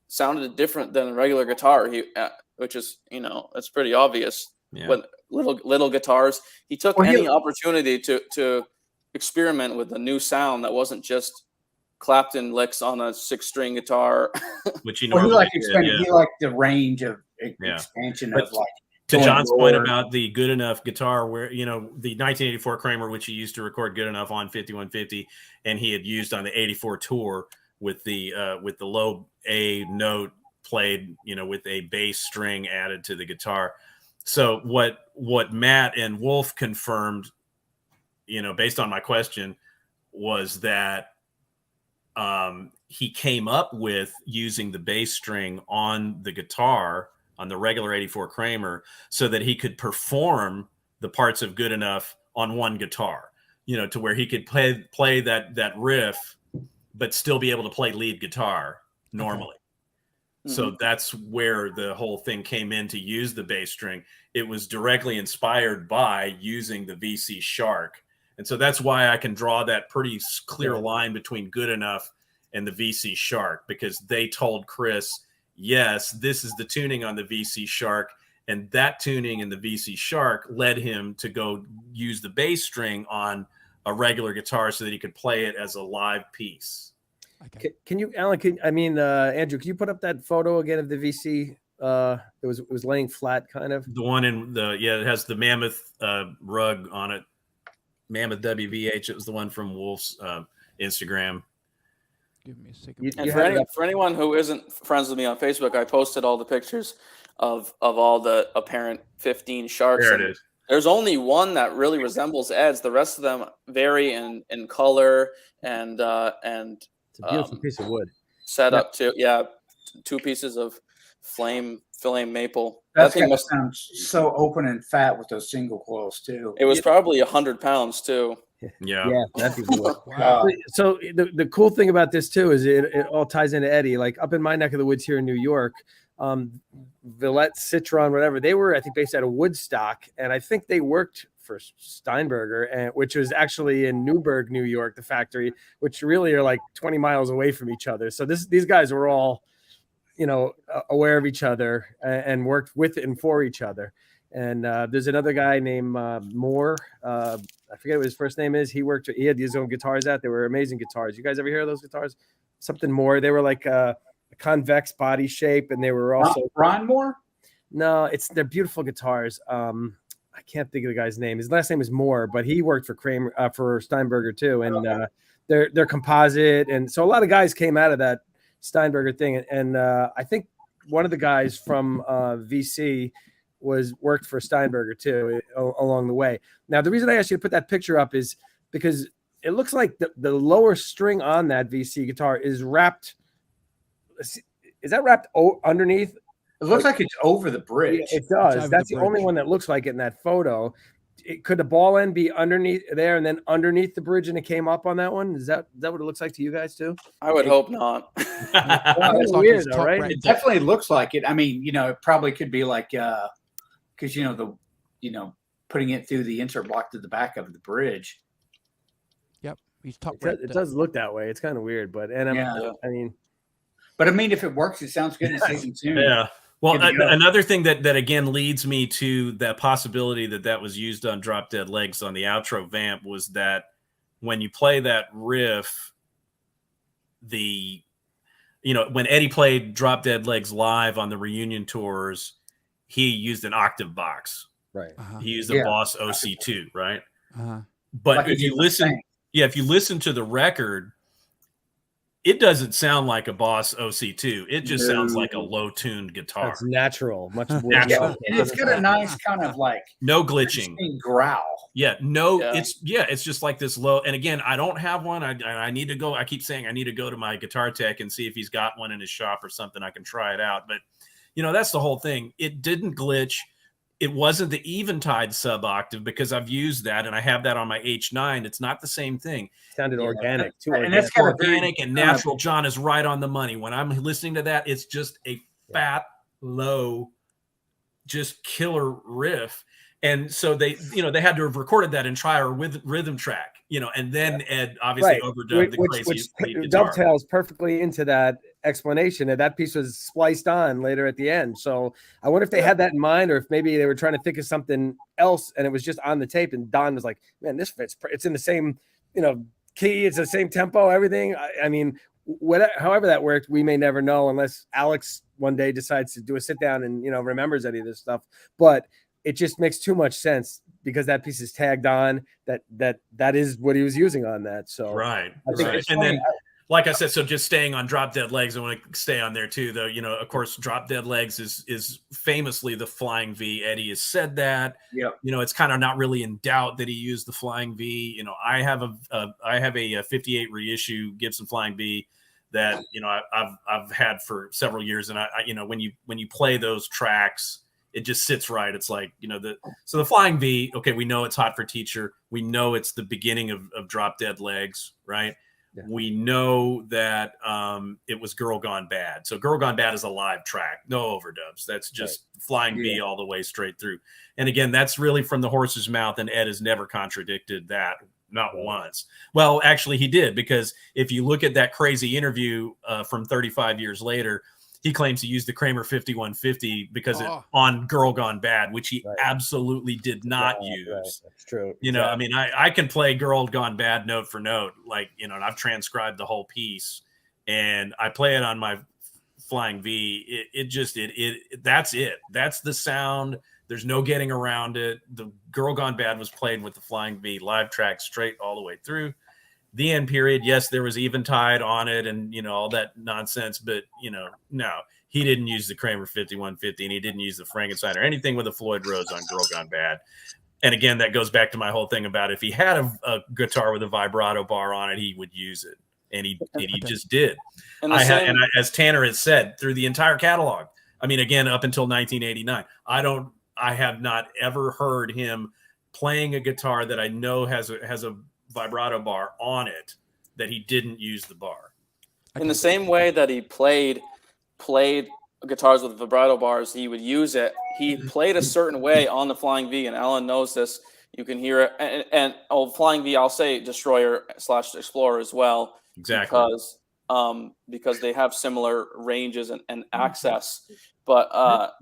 E: sounded different than a regular guitar. Which is it's pretty obvious. Yeah. With little guitars, he took any opportunity to experiment with a new sound that wasn't just Clapton licks on a 6-string guitar.
D: Which
C: he liked the range of expansion of like.
D: To John's point about the Good Enough guitar, where the 1984 Kramer, which he used to record Good Enough on 5150, and he had used on the 84 tour with the low A note played, with a bass string added to the guitar. So what Matt and Wolf confirmed, based on my question, was that he came up with using the bass string on the guitar on the regular 84 Kramer so that he could perform the parts of Good Enough on one guitar, to where he could play that riff, but still be able to play lead guitar normally. Mm-hmm. So that's where the whole thing came in, to use the bass string. It was directly inspired by using the VC Shark. And so that's why I can draw that pretty clear line between Good Enough and the VC Shark, because they told Chris, yes, this is the tuning on the VC Shark. And that tuning in the VC Shark led him to go use the bass string on a regular guitar so that he could play it as a live piece.
F: Okay. Can you, Alan? Andrew, can you put up that photo again of the VC? It was laying flat, kind of.
D: The one in it has the mammoth rug on it. Mammoth WVH. It was the one from Wolf's Instagram.
B: Give me a second.
E: For anyone who isn't friends with me on Facebook, I posted all the pictures of all the apparent 15 sharks.
D: There it is.
E: There's only one that really resembles Ed's. The rest of them vary in color and
F: it's a beautiful piece of wood.
E: Set up to 2 pieces of flame maple.
C: That thing must sound so open and fat with those single coils too.
E: It was probably 100 pounds too.
D: Yeah.
F: That'd be cool. Wow. So the cool thing about this too is it all ties into Eddie. Like up in my neck of the woods here in New York, Villette, Citron, whatever, they were, I think, based out of Woodstock, and I think they worked for Steinberger, which was actually in Newburgh, New York, the factory, which really are like 20 miles away from each other. So these guys were all, aware of each other and worked with and for each other. And there's another guy named Moore. I forget what his first name is. He had his own guitars out. They were amazing guitars. You guys ever hear of those guitars? Something Moore. They were like a convex body shape, and they were also
C: Ron Moore.
F: No, they're beautiful guitars. I can't think of the guy's name. His last name is Moore, but he worked for for Steinberger too, and they're composite, and so a lot of guys came out of that Steinberger thing, and I think one of the guys from VC worked for Steinberger too along the way. Now, the reason I asked you to put that picture up is because it looks like the lower string on that VC guitar is wrapped. Is that wrapped underneath?
C: It looks like it's over the bridge.
F: It does. That's the only one that looks like it in that photo. Could the ball end be underneath there and then underneath the bridge and it came up on that one? Is that what it looks like to you guys too?
E: I would hope not.
F: That's weird, though, right?
C: It definitely looks like it. I mean, it probably could be like because putting it through the insert block to the back of the bridge.
B: Yep, he's top.
F: It does look that way. It's kind of weird, but
C: But I mean, if it works, it sounds good.
D: Yeah. Well, another thing that again leads me to that possibility that was used on Drop Dead Legs on the outro vamp was that when you play that riff, when Eddie played Drop Dead Legs live on the reunion tours, he used an octave box.
F: Right.
D: He used a Boss OC2, right? But
C: like
D: if you listen to the record, it doesn't sound like a Boss OC2. It just sounds like a low-tuned guitar.
F: It's natural, much more
D: natural.
C: And it's got a nice kind of like
D: no glitching
C: growl.
D: It's just like this low. And again, I don't have one. I need to go. I keep saying I need to go to my guitar tech and see if he's got one in his shop or something. I can try it out. But that's the whole thing. It didn't glitch. It wasn't the Eventide sub-octave because I've used that and I have that on my H9. It's not the same thing.
F: It sounded organic too.
C: And that's kind of
D: organic and natural. John is right on the money. When I'm listening to that, it's just a fat, low, just killer riff. And so they had to have recorded that and try a rhythm track, and then Ed obviously overdubbed the crazy lead guitar.
F: Dovetails perfectly into that explanation, and that piece was spliced on later at the end. So I wonder if they had that in mind, or if maybe they were trying to think of something else and it was just on the tape. And Don was like, "Man, this fits. It's in the same, key. It's the same tempo. Everything. I mean, however that worked, we may never know unless Alex one day decides to do a sit down and remembers any of this stuff. But it just makes too much sense because that piece is tagged on. That is what he was using on that. So
D: right. And then, like I said, so just staying on Drop Dead Legs, I want to stay on there too, though. Of course, Drop Dead Legs is famously the Flying V. Eddie has said that.
C: Yeah.
D: It's kind of not really in doubt that he used the Flying V. I have a 58 reissue Gibson Flying V that I've had for several years, and I when you play those tracks, it just sits right. It's like, so the Flying V, okay, we know it's Hot for Teacher. We know it's the beginning of Drop Dead Legs, right? Yeah. We know that it was Girl Gone Bad. So Girl Gone Bad is a live track, no overdubs. That's just Flying V all the way straight through. And again, that's really from the horse's mouth, and Ed has never contradicted that not once. Well, actually, he did, because if you look at that crazy interview from 35 years later, he claims he used the Kramer 5150 because on Girl Gone Bad, which he absolutely did not use.
F: Right. That's true.
D: You know, I mean, I can play Girl Gone Bad note for note, like, you know, and I've transcribed the whole piece, and I play it on my Flying V. That's it. That's the sound. There's no getting around it. The Girl Gone Bad was played with the Flying V live track straight all the way through. The end period, yes, there was Eventide on it and, you know, all that nonsense, but, you know, no, he didn't use the Kramer 5150, and he didn't use the Frankenstein or anything with a Floyd Rose on Girl Gone Bad. And again, that goes back to my whole thing about if he had a guitar with a vibrato bar on it, he would use it, and he just did. And as Tanner has said, through the entire catalog, I mean, again, up until 1989, I have not ever heard him playing a guitar that I know has a vibrato bar on it that he didn't use the bar.
E: In the same way that he played guitars with vibrato bars, he would use it. He played a certain way on the Flying V, and Alan knows this. You can hear it. And Flying V, I'll say Destroyer / Explorer as well.
D: Exactly.
E: Because they have similar ranges and access. But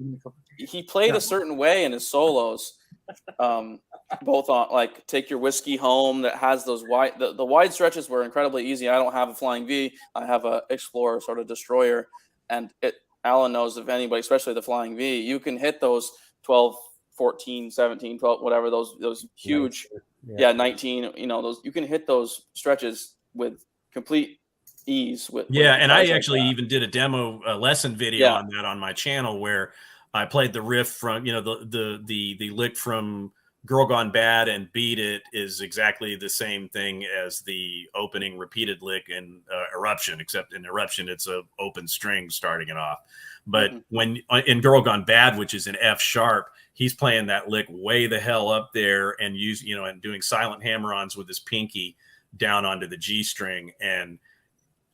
E: he played a certain way in his solos. Both on like Take Your Whiskey Home, that has those wide, the wide stretches were incredibly easy. I don't have a Flying V. I have a Explorer, sort of Destroyer, and Alan knows, if anybody, especially the Flying V, you can hit those 12, 14, 17, 12, whatever, those huge, 19, you know, those, you can hit those stretches with complete ease.
D: And I actually even did a demo lesson video on that on my channel, where I played the riff from, you know, the lick from Girl Gone Bad and Beat It is exactly the same thing as the opening repeated lick in Eruption, except in Eruption it's a open string starting it off. But when in Girl Gone Bad, which is an F sharp, he's playing that lick way the hell up there and and doing silent hammer-ons with his pinky down onto the G string. And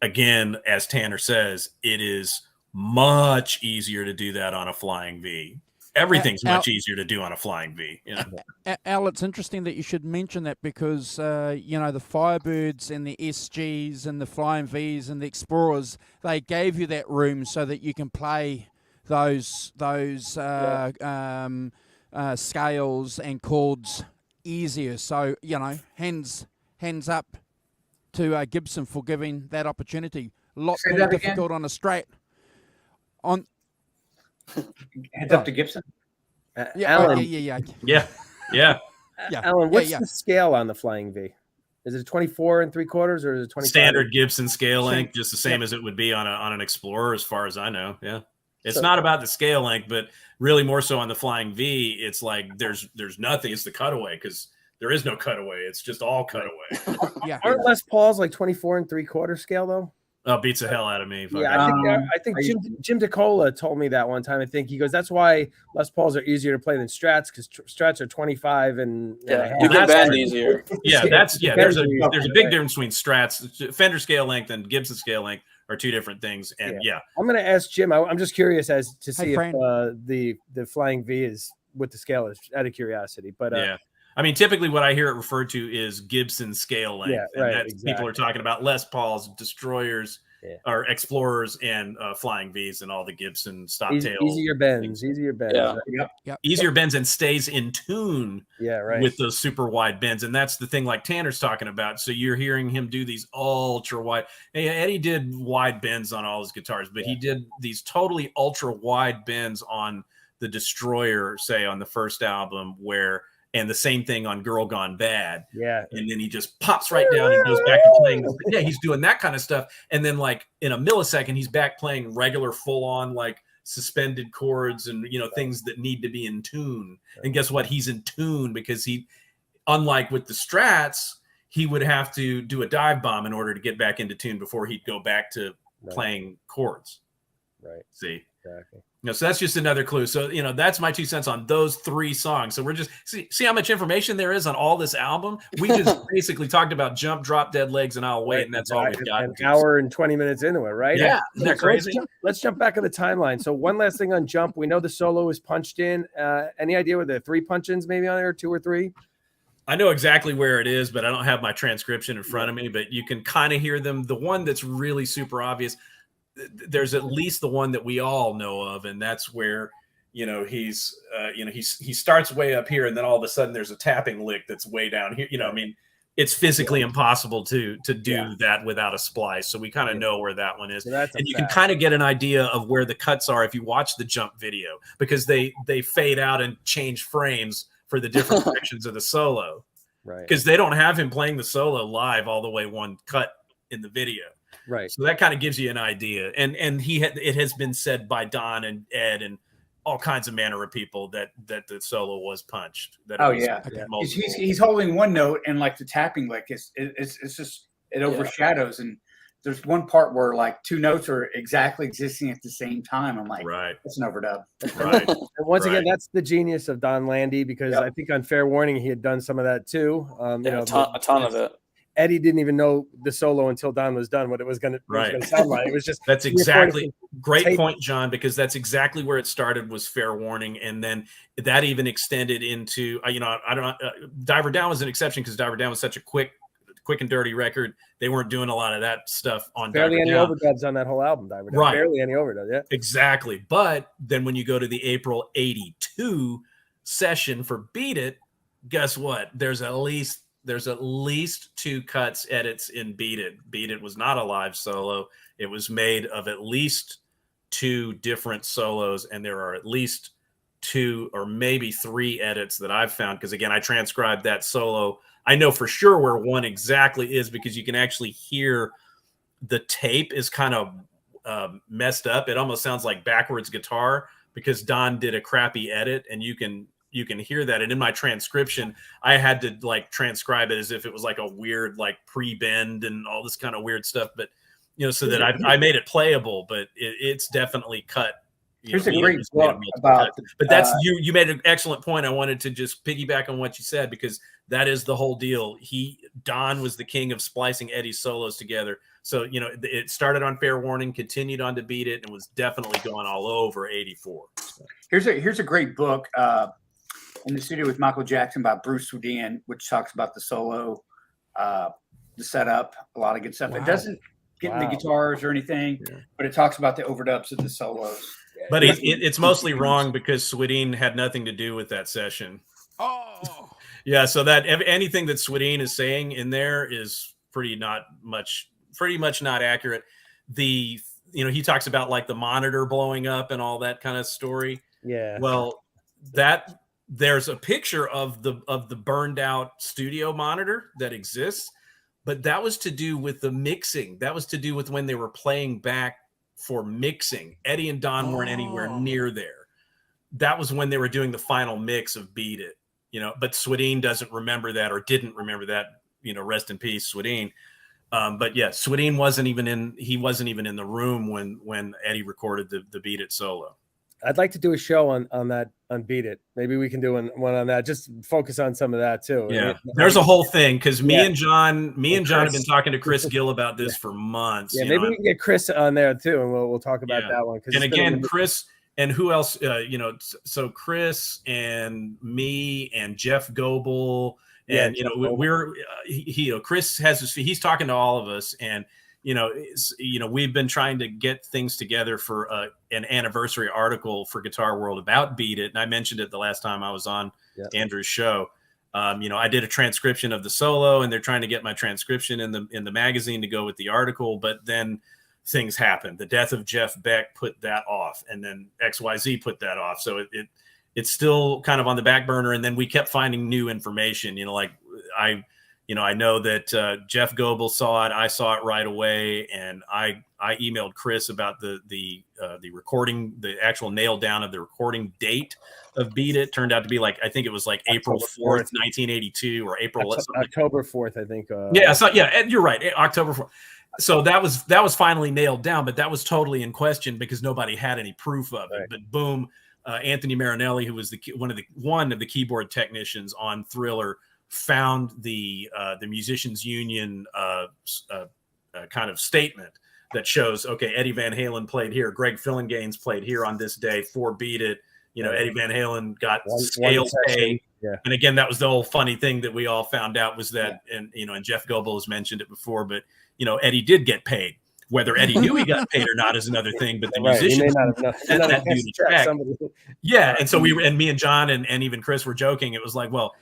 D: again, as Tanner says, it is much easier to do that on a Flying V. Everything's much easier to do on a Flying V. You know?
B: Al, it's interesting that you should mention that, because you know, the Firebirds and the SGs and the Flying Vs and the Explorers, they gave you that room so that you can play those scales and chords easier. So, you know, hands up to Gibson for giving that opportunity. A lot more difficult on a Strat.
C: Heads up to Gibson.
F: Alan.
D: Yeah.
F: Alan, what's the scale on the Flying V? Is it 24 3/4 or is it 25?
D: Standard Gibson scale length, just the same as it would be on an Explorer, as far as I know. Yeah. It's not about the scale length, but really more so on the Flying V. It's like there's nothing. It's the cutaway, because there is no cutaway. It's just all cutaway.
F: Aren't Les Paul's like 24 3/4 scale though?
D: Oh, beats the hell out of me.
F: Yeah, I think Jim DeCola told me that one time. I think he goes, that's why Les Pauls are easier to play than Strats, because Strats are 25 and
E: you can bend easier.
D: There's a big difference between Strats. Fender scale length and Gibson scale length are two different things. And
F: I'm going to ask Jim. I'm just curious as to see if the Flying V is what the scale is, out of curiosity. But
D: I mean, typically what I hear it referred to is Gibson scale length.
F: Yeah, right.
D: And people are talking about Les Pauls, Destroyers, or Explorers, and Flying Vs, and all the Gibson stop tails.
F: Easier bends.
D: Easier bends, and stays in tune with those super wide bends. And that's the thing, like Tanner's talking about. So you're hearing him do these ultra wide. Eddie did wide bends on all his guitars, but he did these totally ultra wide bends on the Destroyer, say on the first album, and the same thing on Girl Gone Bad.
F: Yeah.
D: And then he just pops right down and goes back to playing. Yeah, he's doing that kind of stuff. And then like in a millisecond, he's back playing regular full on like suspended chords and, you know, things that need to be in tune. And guess what? He's in tune because he, unlike with the Strats, he would have to do a dive bomb in order to get back into tune before he'd go back to playing chords.
F: Right.
D: See?
F: Exactly.
D: So that's just another clue. So, you know, that's my 2 cents on those 3 songs. So we're just see how much information there is on all this album. We just basically talked about Jump, Drop Dead Legs, and I'll Wait, and that's all we've got.
F: An hour and 20 minutes into it, right?
D: Yeah, isn't that crazy?
F: Let's jump back in the timeline. So one last thing on Jump. We know the solo is punched in. Any idea what the 3 punch-ins maybe on there, 2 or 3?
D: I know exactly where it is, but I don't have my transcription in front of me. But you can kind of hear them. The one that's really super obvious, there's at least the one that we all know of, and that's where he starts way up here, and then all of a sudden there's a tapping lick that's way down here. I mean, it's physically impossible to do that without a splice. So we kind of know where that one is, so and you can kind of get an idea of where the cuts are if you watch the jump video, because they fade out and change frames for the different sections of the solo, right? Because they don't have him playing the solo live all the way one cut in the video, right? So that kind of gives you an idea. And it has been said by Don and Ed and all kinds of manner of people that the solo was punched.
C: He's holding one note, and like the tapping lick it's just it overshadows, and there's one part where like two notes are exactly existing at the same time. I'm like, right, it's an overdub.
F: Right. And once again, that's the genius of Don Landy, because I think on Fair Warning he had done some of that too.
E: A ton of it.
F: Eddie didn't even know the solo until Don was done what it was going to sound like. It was just
D: that's exactly great point, John, because that's exactly where it started, was Fair Warning, and then that even extended into I don't know. Diver Down was an exception because Diver Down was such a quick and dirty record. They weren't doing a lot of that stuff on
F: barely
D: Diver
F: any
D: Down.
F: overdubs on that whole album. Diver Down.
D: Right,
F: barely any overdubs. Yeah,
D: exactly. But then when you go to the April '82 session for Beat It, guess what? There's at least 2 cuts edits in Beat It. Beat It was not a live solo. It was made of at least 2 different solos, and there are at least 2 or maybe 3 edits that I've found, because again, I transcribed that solo. I know for sure where one exactly is, because you can actually hear the tape is kind of messed up. It almost sounds like backwards guitar, because Don did a crappy edit, and you can hear that. And in my transcription, I had to like transcribe it as if it was like a weird like pre-bend and all this kind of weird stuff, but so that I made it playable, but it's definitely cut.
C: Here's a great book about,
D: but that's you made an excellent point. I wanted to just piggyback on what you said, because that is the whole deal. Don was the king of splicing Eddie's solos together. So, it started on Fair Warning, continued on to Beat It, and was definitely going all over '84.
C: Here's a great book, in the studio with Michael Jackson by Bruce Swedien, which talks about the solo, the setup, a lot of good stuff. Wow. It doesn't get into guitars or anything, but it talks about the overdubs of the solos.
D: But it's mostly wrong, because Swedien had nothing to do with that session.
B: Oh,
D: yeah. So that anything that Swedien is saying in there is pretty much not accurate. He talks about like the monitor blowing up and all that kind of story.
F: Yeah.
D: Well, there's a picture of the burned out studio monitor that exists, but that was to do with the mixing. That was to do with when they were playing back for mixing. Eddie and Don weren't anywhere near there. That was when they were doing the final mix of Beat It, but Swedien doesn't remember that, or didn't remember that, rest in peace, Swedien. But yeah, Swedien wasn't even in the room when Eddie recorded the Beat It solo.
F: I'd like to do a show on Beat It. Maybe we can do one on that. Just focus on some of that too.
D: Yeah, there's a whole thing, because me and John have been talking to Chris Gill about this for months.
F: Yeah, maybe we can get Chris on there too, and we'll talk about that one.
D: And again, Chris and who else? So Chris and me and Jeff Goebel, and Chris he's talking to all of us, and we've been trying to get things together for an anniversary article for Guitar World about Beat It. And I mentioned it the last time I was on Andrew's show. I did a transcription of the solo, and they're trying to get my transcription in the magazine to go with the article. But then things happened. The death of Jeff Beck put that off, and then XYZ put that off. So it's still kind of on the back burner. And then we kept finding new information, I know that Jeff Goebel saw it. I saw it right away, and I emailed Chris about the recording, the actual nail down of the recording date of Beat It. Turned out to be I think it was April 4th, 1982, or
F: October 4th, I think.
D: You're right, October 4th. So that was finally nailed down, but that was totally in question because nobody had any proof of it. Right. But boom, Anthony Marinelli, who was one of the keyboard technicians on Thriller, found the Musicians Union kind of statement that shows, okay, Eddie Van Halen played here, Greg Fillinganes played here on this day for Beat It. Eddie Van Halen got scale pay And again, that was the whole funny thing that we all found out was that, and Jeff Goebel has mentioned it before, but Eddie did get paid. Whether Eddie knew he got paid or not is another thing, but the musicians sent that dude a check. Yeah, and so me and John and even Chris were joking. It was like, well,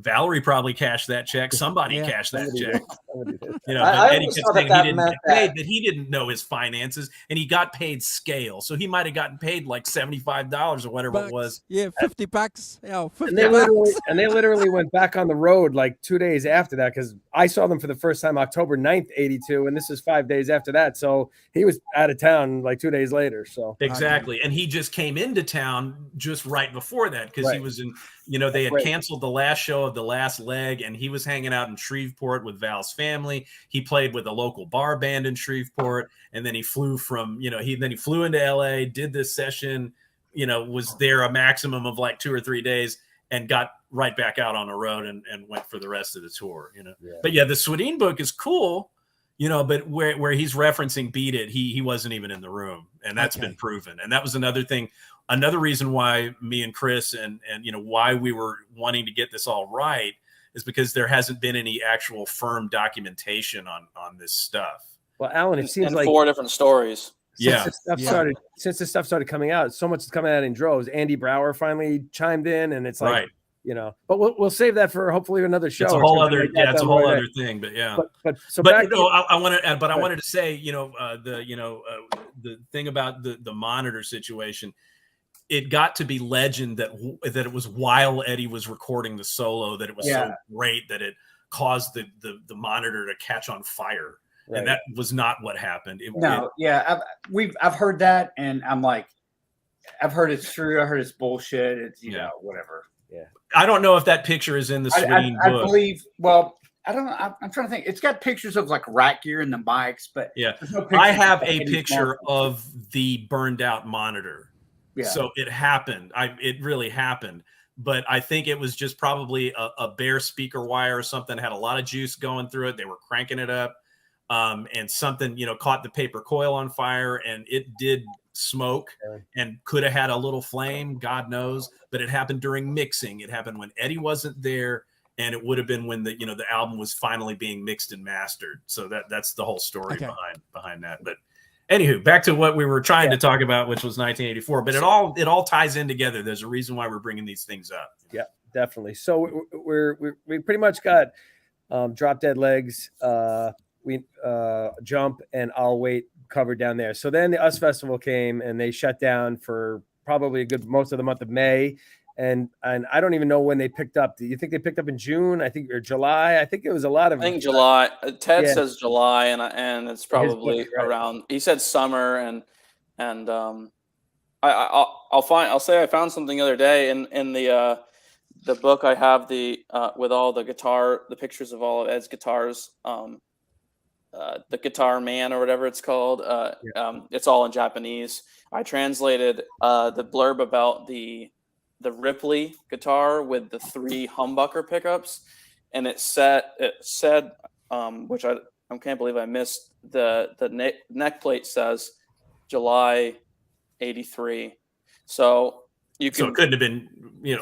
D: Valerie probably cashed that check. Somebody cashed that check. But Eddie kept saying he didn't get paid, that he didn't know his finances, and he got paid scale. So he might have gotten paid like $75 or whatever it was.
B: Yeah, $50. Yeah, $50.
F: And they literally went back on the road like 2 days after that, because I saw them for the first time October 9th, 82, and this is 5 days after that. So he was out of town like 2 days later. So
D: exactly. And he just came into town just right before that, because he was in, they had canceled the last show of the last leg, and he was hanging out in Shreveport with Val's family. He played with a local bar band in Shreveport, and then he flew from, he flew into LA, did this session, was there a maximum of like 2 or 3 days, and got right back out on the road and went for the rest of the tour, But the Swedin book is cool. But where he's referencing Beat It, he wasn't even in the room, and that's been proven. And that was another thing, another reason why me and Chris and why we were wanting to get this all right is because there hasn't been any actual firm documentation on this stuff.
F: Well, Alan, it seems like
E: 4 different stories.
F: Since this stuff started coming out, so much is coming out in droves. Andy Brower finally chimed in, and it's like, but we'll save that for hopefully another show.
D: It's a whole other, it's a whole other thing. But I wanted to say, the thing about the monitor situation, it got to be legend that it was while Eddie was recording the solo that it was so great that it caused the monitor to catch on fire. Right. And that was not what happened.
C: I've heard that, and I'm like, I've heard it's true. I heard it's bullshit. It's whatever.
F: Yeah,
D: I don't know if that picture is in the Swedin book.
C: I believe. Well, I don't know. I'm trying to think. It's got pictures of like rack gear and the mics, but no
D: I have a picture of the burned out monitor. Yeah. So it happened. It really happened. But I think it was just probably a bare speaker wire or something. Had a lot of juice going through it. They were cranking it up. And something, caught the paper coil on fire, and it did smoke and could have had a little flame, God knows, but it happened during mixing. It happened when Eddie wasn't there, and it would have been when the album was finally being mixed and mastered. So that's the whole story behind that. But anywho, back to what we were trying to talk about, which was 1984, but it all ties in together. There's a reason why we're bringing these things up.
F: Yeah, definitely. So we pretty much got Drop Dead Legs, we Jump, and I'll Wait covered down there. So then the US Festival came, and they shut down for probably most of the month of May, and I don't even know when they picked up. Do you think they picked up in June? I think, or July. I think it was a lot of.
E: I think July. Ted says July, and it's probably around. He said summer, and I'll say I found something the other day in the book. I have with all the pictures of all of Ed's guitars. The Guitar Man or whatever it's called. It's all in Japanese. I translated the blurb about the Ripley guitar with the 3 humbucker pickups, and it said, which I can't believe I missed, the neck plate says July 83. So it
D: couldn't have been,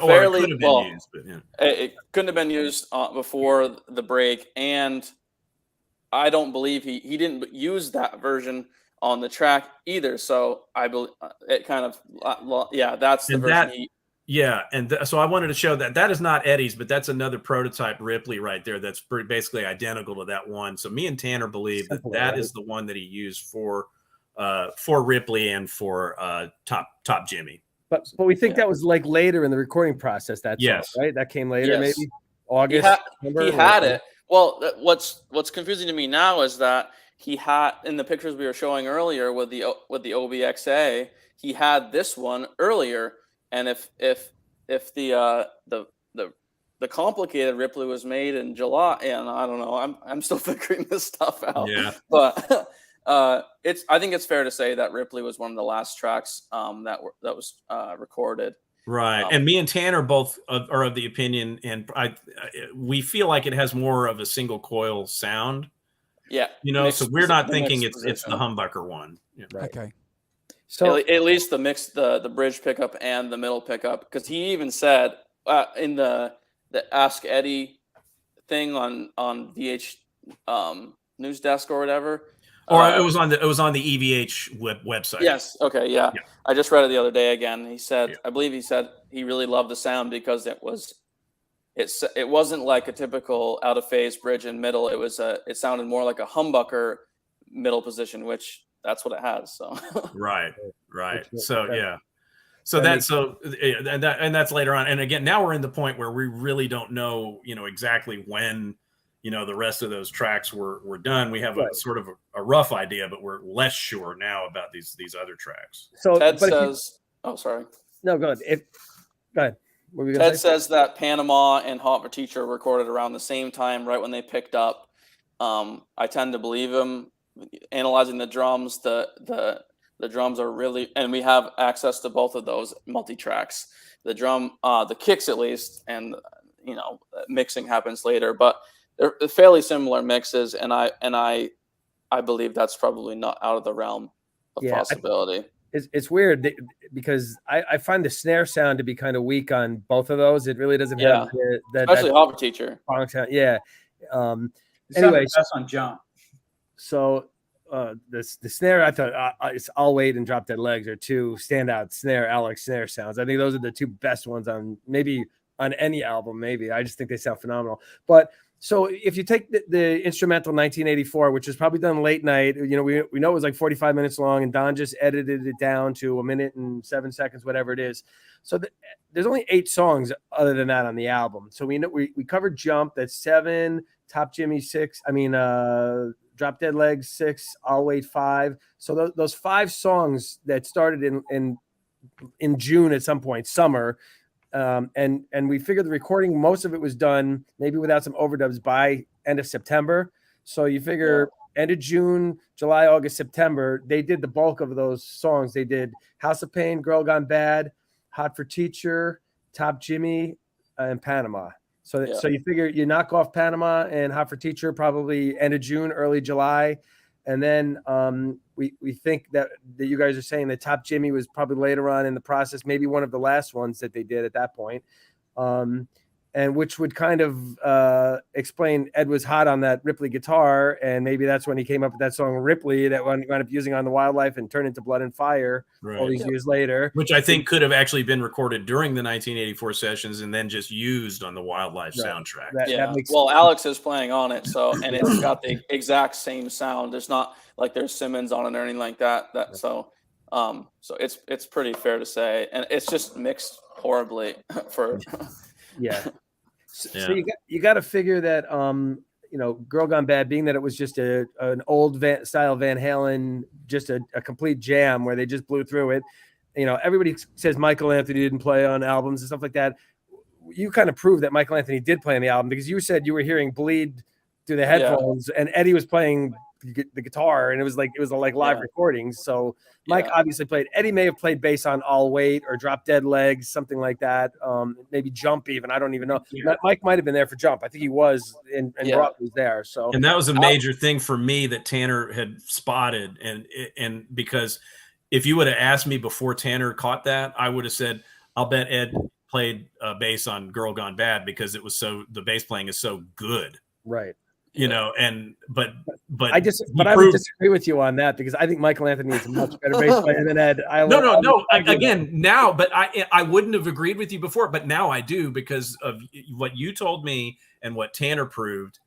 E: or
D: it could have been used, but
E: it couldn't have been used before the break, and I don't believe he didn't use that version on the track either. So I believe it kind of, that's the version.
D: So I wanted to show that is not Eddie's, but that's another prototype Ripley right there. That's basically identical to that one. So me and Tanner believe that is the one that he used for Ripley and for Top Jimmy.
F: But we think that was like later in the recording process. That's right. That came later, maybe August.
E: He had it. Well, what's confusing to me now is that he had, in the pictures we were showing earlier with the OBXA, he had this one earlier, and if the complicated Ripley was made in July, and I don't know, I'm still figuring this stuff out.
D: Yeah.
E: But I think it's fair to say that Ripley was one of the last tracks that was recorded.
D: Right. And me and Tanner both are of the opinion, and we feel like it has more of a single coil sound.
E: Yeah.
D: So we're not thinking it's the humbucker one. Yeah.
F: Right.
B: Okay.
E: So at least the bridge pickup and the middle pickup, because he even said in the Ask Eddie thing on VH News Desk or whatever.
D: Or it was on the EVH website.
E: Yes. Okay. Yeah. I just read it the other day again. He said, I believe he said he really loved the sound because it wasn't like a typical out of phase bridge and middle. It sounded more like a humbucker middle position, which that's what it has. So
D: right. So that's later on. And again, now we're in the point where we really don't know, exactly when, the rest of those tracks were done. We have a sort of a rough idea, but we're less sure now about these other tracks.
E: So Ted says, sorry.
F: No, go ahead. Go ahead.
E: Ted says that Panama and Hot for Teacher recorded around the same time, right when they picked up. I tend to believe him. Analyzing the drums, the drums are really, and we have access to both of those multi-tracks. The drum, the kicks at least, and mixing happens later, but they're fairly similar mixes, and I believe that's probably not out of the realm of possibility.
F: It's weird because I find the snare sound to be kind of weak on both of those. It really doesn't have
E: especially Hot for Teacher.
F: Yeah.
C: Anyway, that's on Jump.
F: So the snare, I thought it's I'll Wait and Drop Dead Legs are two standout Alex snare sounds. I think those are the two best ones on any album. Maybe I just think they sound phenomenal. But so if you take the instrumental 1984, which is probably done late night, we know it was like 45 minutes long, and Don just edited it down to 1 minute and 7 seconds, whatever it is. So there's only 8 songs other than that on the album. So we covered Jump, that's 7, Top Jimmy 6. Drop Dead Legs 6, I'll Wait 5. So those 5 songs that started in June at some point, summer. And we figured the recording, most of it was done maybe without some overdubs by end of September. So you figure end of June, July, August, September, they did the bulk of those songs. They did House of Pain, Girl Gone Bad, Hot for Teacher, Top Jimmy, and Panama. So you figure you knock off Panama and Hot for Teacher probably end of June, early July. And then we think that you guys are saying that Top Jimmy was probably later on in the process, maybe one of the last ones that they did at that point, and which would kind of explain Ed was hot on that Ripley guitar, and maybe that's when he came up with that song Ripley that wound up using on the Wildlife and turned into Blood and Fire all these years later.
D: Which I think could have actually been recorded during the 1984 sessions and then just used on the Wildlife soundtrack.
E: That makes sense. Alex is playing on it, and it's got the exact same sound. There's not like there's Simmons on it or anything like that. So it's pretty fair to say, and it's just mixed horribly for.
F: So you got to figure that Girl Gone Bad, being that it was just an old style Van Halen, just a complete jam where they just blew through it. Everybody says Michael Anthony didn't play on albums and stuff like that. You kind of proved that Michael Anthony did play on the album because you said you were hearing Bleed through the headphones and Eddie was playing the guitar, and it was like live recordings. So Mike obviously played. Eddie may have played bass on I'll Wait or Drop Dead Legs, something like that. Maybe Jump even. I don't even know. Mike might have been there for Jump. I think he was, and Rock was there. So
D: and that was a major thing for me that Tanner had spotted, and because if you would have asked me before Tanner caught that, I would have said I'll bet Ed played bass on Girl Gone Bad because the bass playing is so good.
F: Right.
D: But
F: I would disagree with you on that because I think Michael Anthony is a much better bass player than Ed.
D: Now, but I wouldn't have agreed with you before, but now I do because of what you told me and what Tanner proved.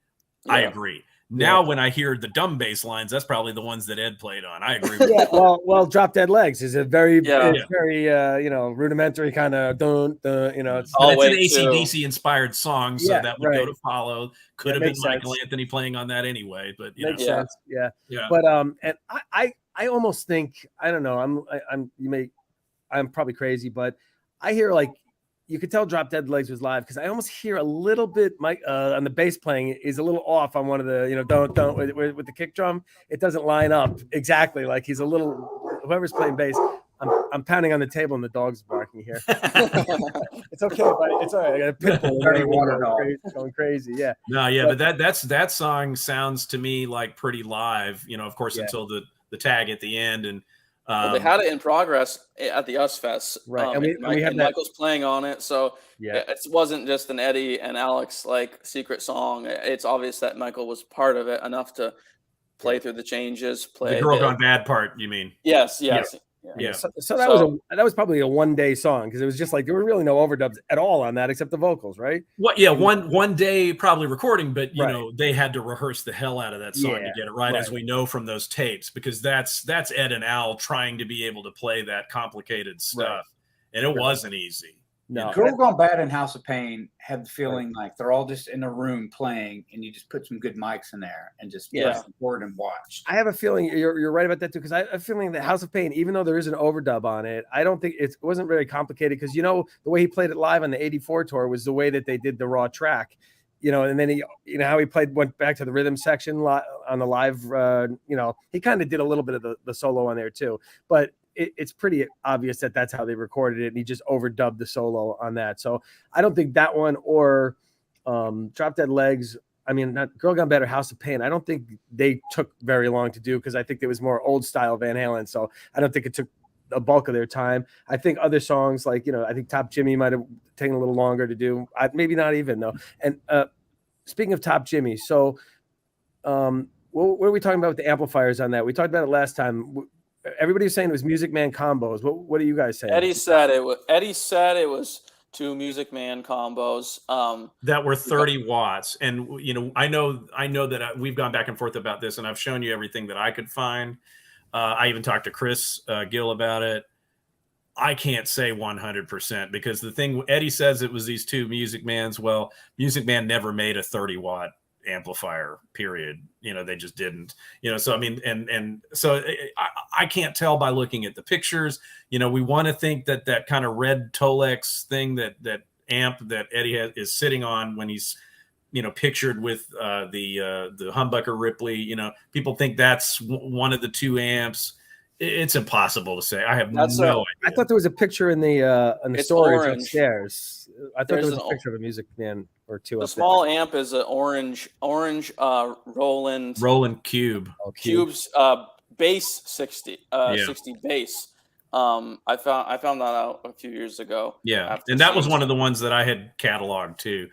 D: I agree. Now, when I hear the dumb bass lines, that's probably the ones that Ed played on. I agree with you.
F: Well, Drop Dead Legs is a very, very, rudimentary kind of, it's
D: an AC/DC inspired song, so that would go to follow. Could have been Michael Anthony playing on that anyway, but
F: makes sense. Yeah. But and I almost think, I don't know, I'm probably crazy, but I hear like. You could tell Drop Dead Legs was live because I almost hear a little bit Mike on the bass playing is a little off on one of the don't with the kick drum. It doesn't line up exactly, like he's a little whoever's playing bass. I'm pounding on the table and the dog's barking here. It's okay, buddy. It's all right. I got a pit bull going crazy. Yeah.
D: No, yeah, but that song sounds to me like pretty live. Of course, until the tag at the end, and
E: Well, they had it in progress at the US Fest,
F: right? And
E: Michael's playing on it, so
F: yeah,
E: it wasn't just an Eddie and Alex like secret song. It's obvious that Michael was part of it enough to play through the changes.
D: The Girl Gone Bad part, you mean?
E: Yes.
F: Yeah. So that was probably a one-day song because it was just like there were really no overdubs at all on that except the vocals, right?
D: What? Yeah, one day probably recording, but you know they had to rehearse the hell out of that song to get it right, as we know from those tapes, because that's Ed and Al trying to be able to play that complicated stuff, and it wasn't easy.
F: No,
C: Girl Gone Bad and House of Pain have the feeling like they're all just in a room playing, and you just put some good mics in there and just press record and watch.
F: I have a feeling you're right about that too, because I have a feeling that House of Pain, even though there is an overdub on it, I don't think it wasn't very complicated, because the way he played it live on the '84 tour was the way that they did the raw track, and then how he went back to the rhythm section on the live, he kind of did a little bit of the solo on there too, but it's pretty obvious that that's how they recorded it, and he just overdubbed the solo on that. So I don't think that one or Drop Dead Legs, not Girl Gone Bad or House of Pain, I don't think they took very long to do, because I think it was more old style Van Halen. So I don't think it took a bulk of their time. I think other songs like, I think Top Jimmy might have taken a little longer to do. Maybe not even though. And speaking of Top Jimmy, so what are we talking about with the amplifiers on that? We talked about it last time. Everybody was saying it was Music Man combos. What are you guys saying?
E: Eddie said it was 2 Music Man combos
D: that were 30 watts. And I know that we've gone back and forth about this, and I've shown you everything that I could find. I even talked to Chris Gill about it. I can't say 100%, because the thing Eddie says it was these 2 Music Mans. Well, Music Man never made a 30 watt amplifier, period. They just didn't, so so I can't tell by looking at the pictures. We want to think that kind of red Tolex thing, that amp that Eddie is sitting on when he's pictured with the humbucker Ripley, people think that's one of the 2 amps. It's impossible to say. I have no idea.
F: I thought there was a picture in the storage upstairs. I thought there was a picture of a Music Man or 2.
E: The small amp is an orange Roland
D: Cube.
E: Cube's bass 60 bass. I found that out a few years ago.
D: Yeah, and that was one of the ones that I had cataloged too.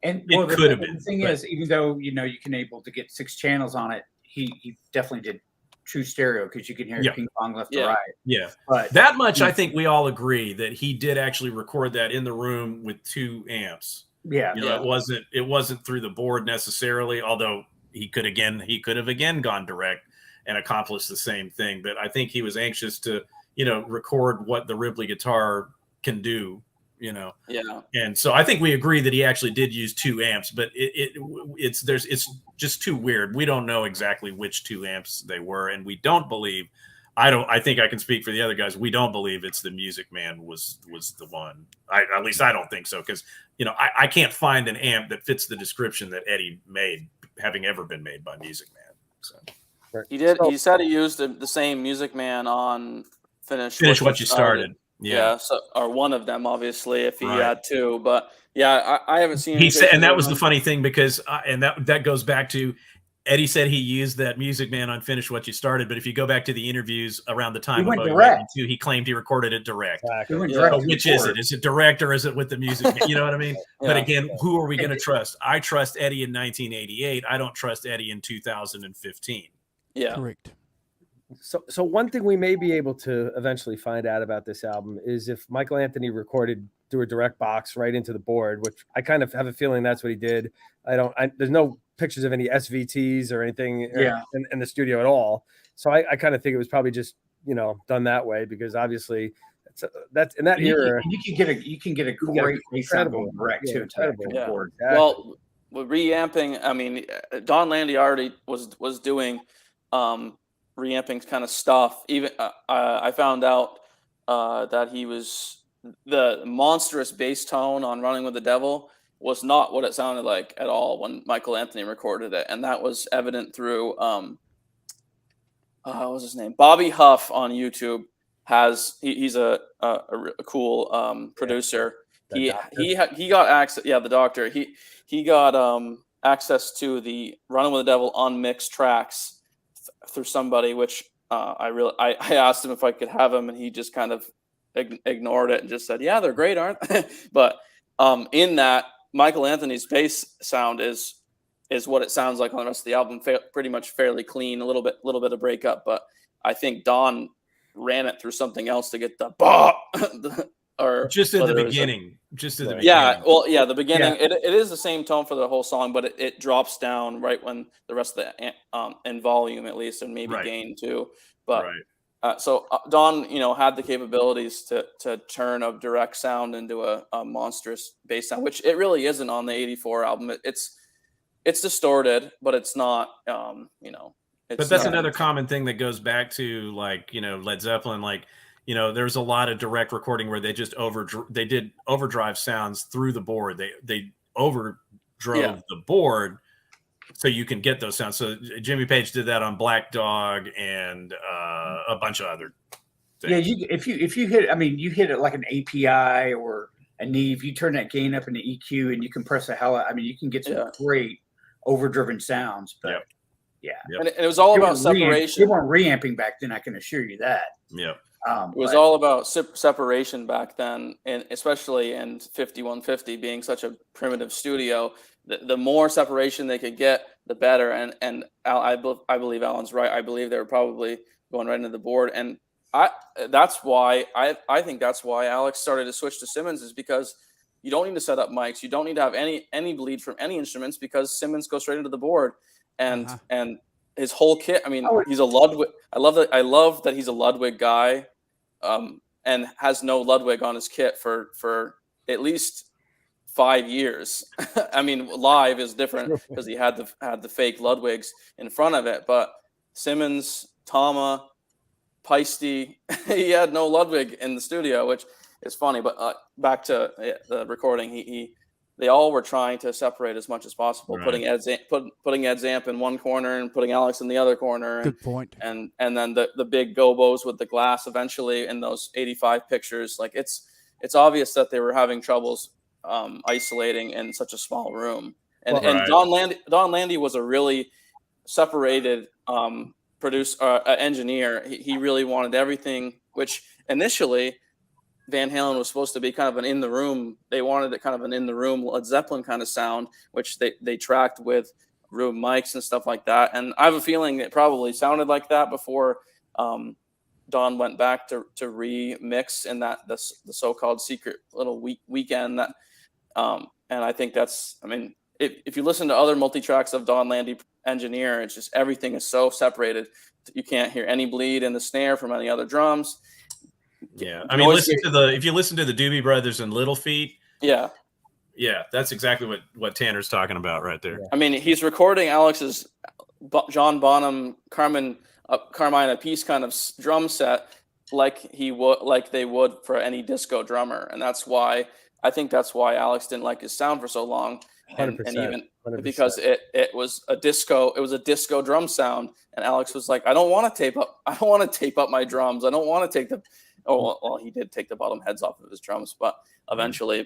C: And it could have been. The thing is, even though you can able to get 6 channels on it, he definitely did true stereo, because you can hear ping pong left to right.
D: Yeah,
C: but
D: that much I think we all agree that he did actually record that in the room with 2 amps.
C: Yeah,
D: it wasn't through the board necessarily, although he could have again gone direct and accomplished the same thing. But I think he was anxious to record what the Ripley guitar can do. And so I think we agree that he actually did use 2 amps, but it's just too weird. We don't know exactly which 2 amps they were, and we don't believe. I think I can speak for the other guys. We don't believe it's the Music Man was the one. At least I don't think so, because I can't find an amp that fits the description that Eddie made, having ever been made by Music Man. So
E: he did. He said he used the same Music Man on Finish
D: What You Started.
E: Yeah. So, or one of them, obviously, if he had 2. But yeah, I haven't seen.
D: He said, and that was the funny thing, because and that goes back to Eddie said he used that Music Man on Finish What You Started, but if you go back to the interviews around the time of
C: direct.
D: he claimed he recorded it direct.
C: Exactly.
D: So which is it? Is it direct or is it with the Music Man? You know what I mean? But again, who are we going to trust? I trust Eddie in 1988. I don't trust Eddie in 2015.
E: Yeah,
B: correct.
F: So one thing we may be able to eventually find out about this album is if Michael Anthony recorded through a direct box right into the board, which I kind of have a feeling that's what he did. There's no pictures of any SVTs or anything in the studio at all. So I kind of think it was probably just, done that way, because obviously that's in that era.
C: You can get a great incredible direct too.
E: Yeah. Well, with reamping, Don Landy already was doing reamping kind of stuff. Even I found out that he was the monstrous bass tone on Running with the Devil was not what it sounded like at all when Michael Anthony recorded it, and that was evident through what was his name? Bobby Huff on YouTube he's a cool producer. He got access. Yeah, the doctor. He got access to the Running with the Devil unmixed tracks through somebody, which I asked him if I could have him, and he just kind of ignored it and just said, "Yeah, they're great, aren't they?" But in that, Michael Anthony's bass sound is what it sounds like on the rest of the album. Pretty much fairly clean, a little bit of breakup, but I think Don ran it through something else to get the bop. Or
D: just in the beginning,
E: yeah, well, yeah, the beginning. Yeah. It is the same tone for the whole song, but it drops down right when the rest of the in volume at least, and maybe gain too. But so Don, had the capabilities to turn a direct sound into a monstrous bass sound, which it really isn't on the '84 album. It's distorted, but it's not.
D: But that's another common thing that goes back to Led Zeppelin, there's a lot of direct recording where they just did overdrive sounds through the board. They overdrove the board so you can get those sounds. So Jimmy Page did that on Black Dog and a bunch of other things.
C: Yeah, if you hit, you hit it like an API or a Neve. You turn that gain up into EQ and you compress the hell out. You can get some great overdriven sounds. But
E: and it was all about separation.
C: They weren't reamping back then. I can assure you that.
D: Yeah.
E: It was all about separation back then, and especially in 5150 being such a primitive studio. The more separation they could get, the better. And I believe Alan's right. I believe they were probably going right into the board, and I think that's why Alex started to switch to Simmons, is because you don't need to set up mics, you don't need to have any bleed from any instruments, because Simmons goes straight into the board, and his whole kit. He's a Ludwig. I love that he's a Ludwig guy. And has no Ludwig on his kit for at least 5 years. Live is different because he had the fake Ludwigs in front of it, but Simmons, Tama, Peisty, he had no Ludwig in the studio, which is funny. But back to the recording, they all were trying to separate as much as possible, putting Ed Zamp in one corner and putting Alex in the other corner.
B: Good point.
E: And then the big gobos with the glass eventually in those 85 pictures. It's obvious that they were having troubles isolating in such a small room. And Don Landy was a really separated engineer. He really wanted everything, which initially Van Halen was supposed to be kind of an in the room. They wanted it kind of an in the room Led Zeppelin kind of sound, which they tracked with room mics and stuff like that. And I have a feeling it probably sounded like that before Don went back to remix in the so-called secret little weekend that. And I think that's, if you listen to other multi-tracks of Don Landy engineer, it's just everything is so separated. You can't hear any bleed in the snare from any other drums.
D: Yeah, if you listen to the Doobie Brothers and Little Feat,
E: yeah,
D: that's exactly what Tanner's talking about right there.
E: He's recording Alex's John Bonham Carmine a piece kind of drum set like they would for any disco drummer, and that's why Alex didn't like his sound for so long, and even 100%. Because it was a disco drum sound, and Alex was like, I don't want to tape up my drums. I don't want to take the. Oh, well, he did take the bottom heads off of his drums, but eventually, he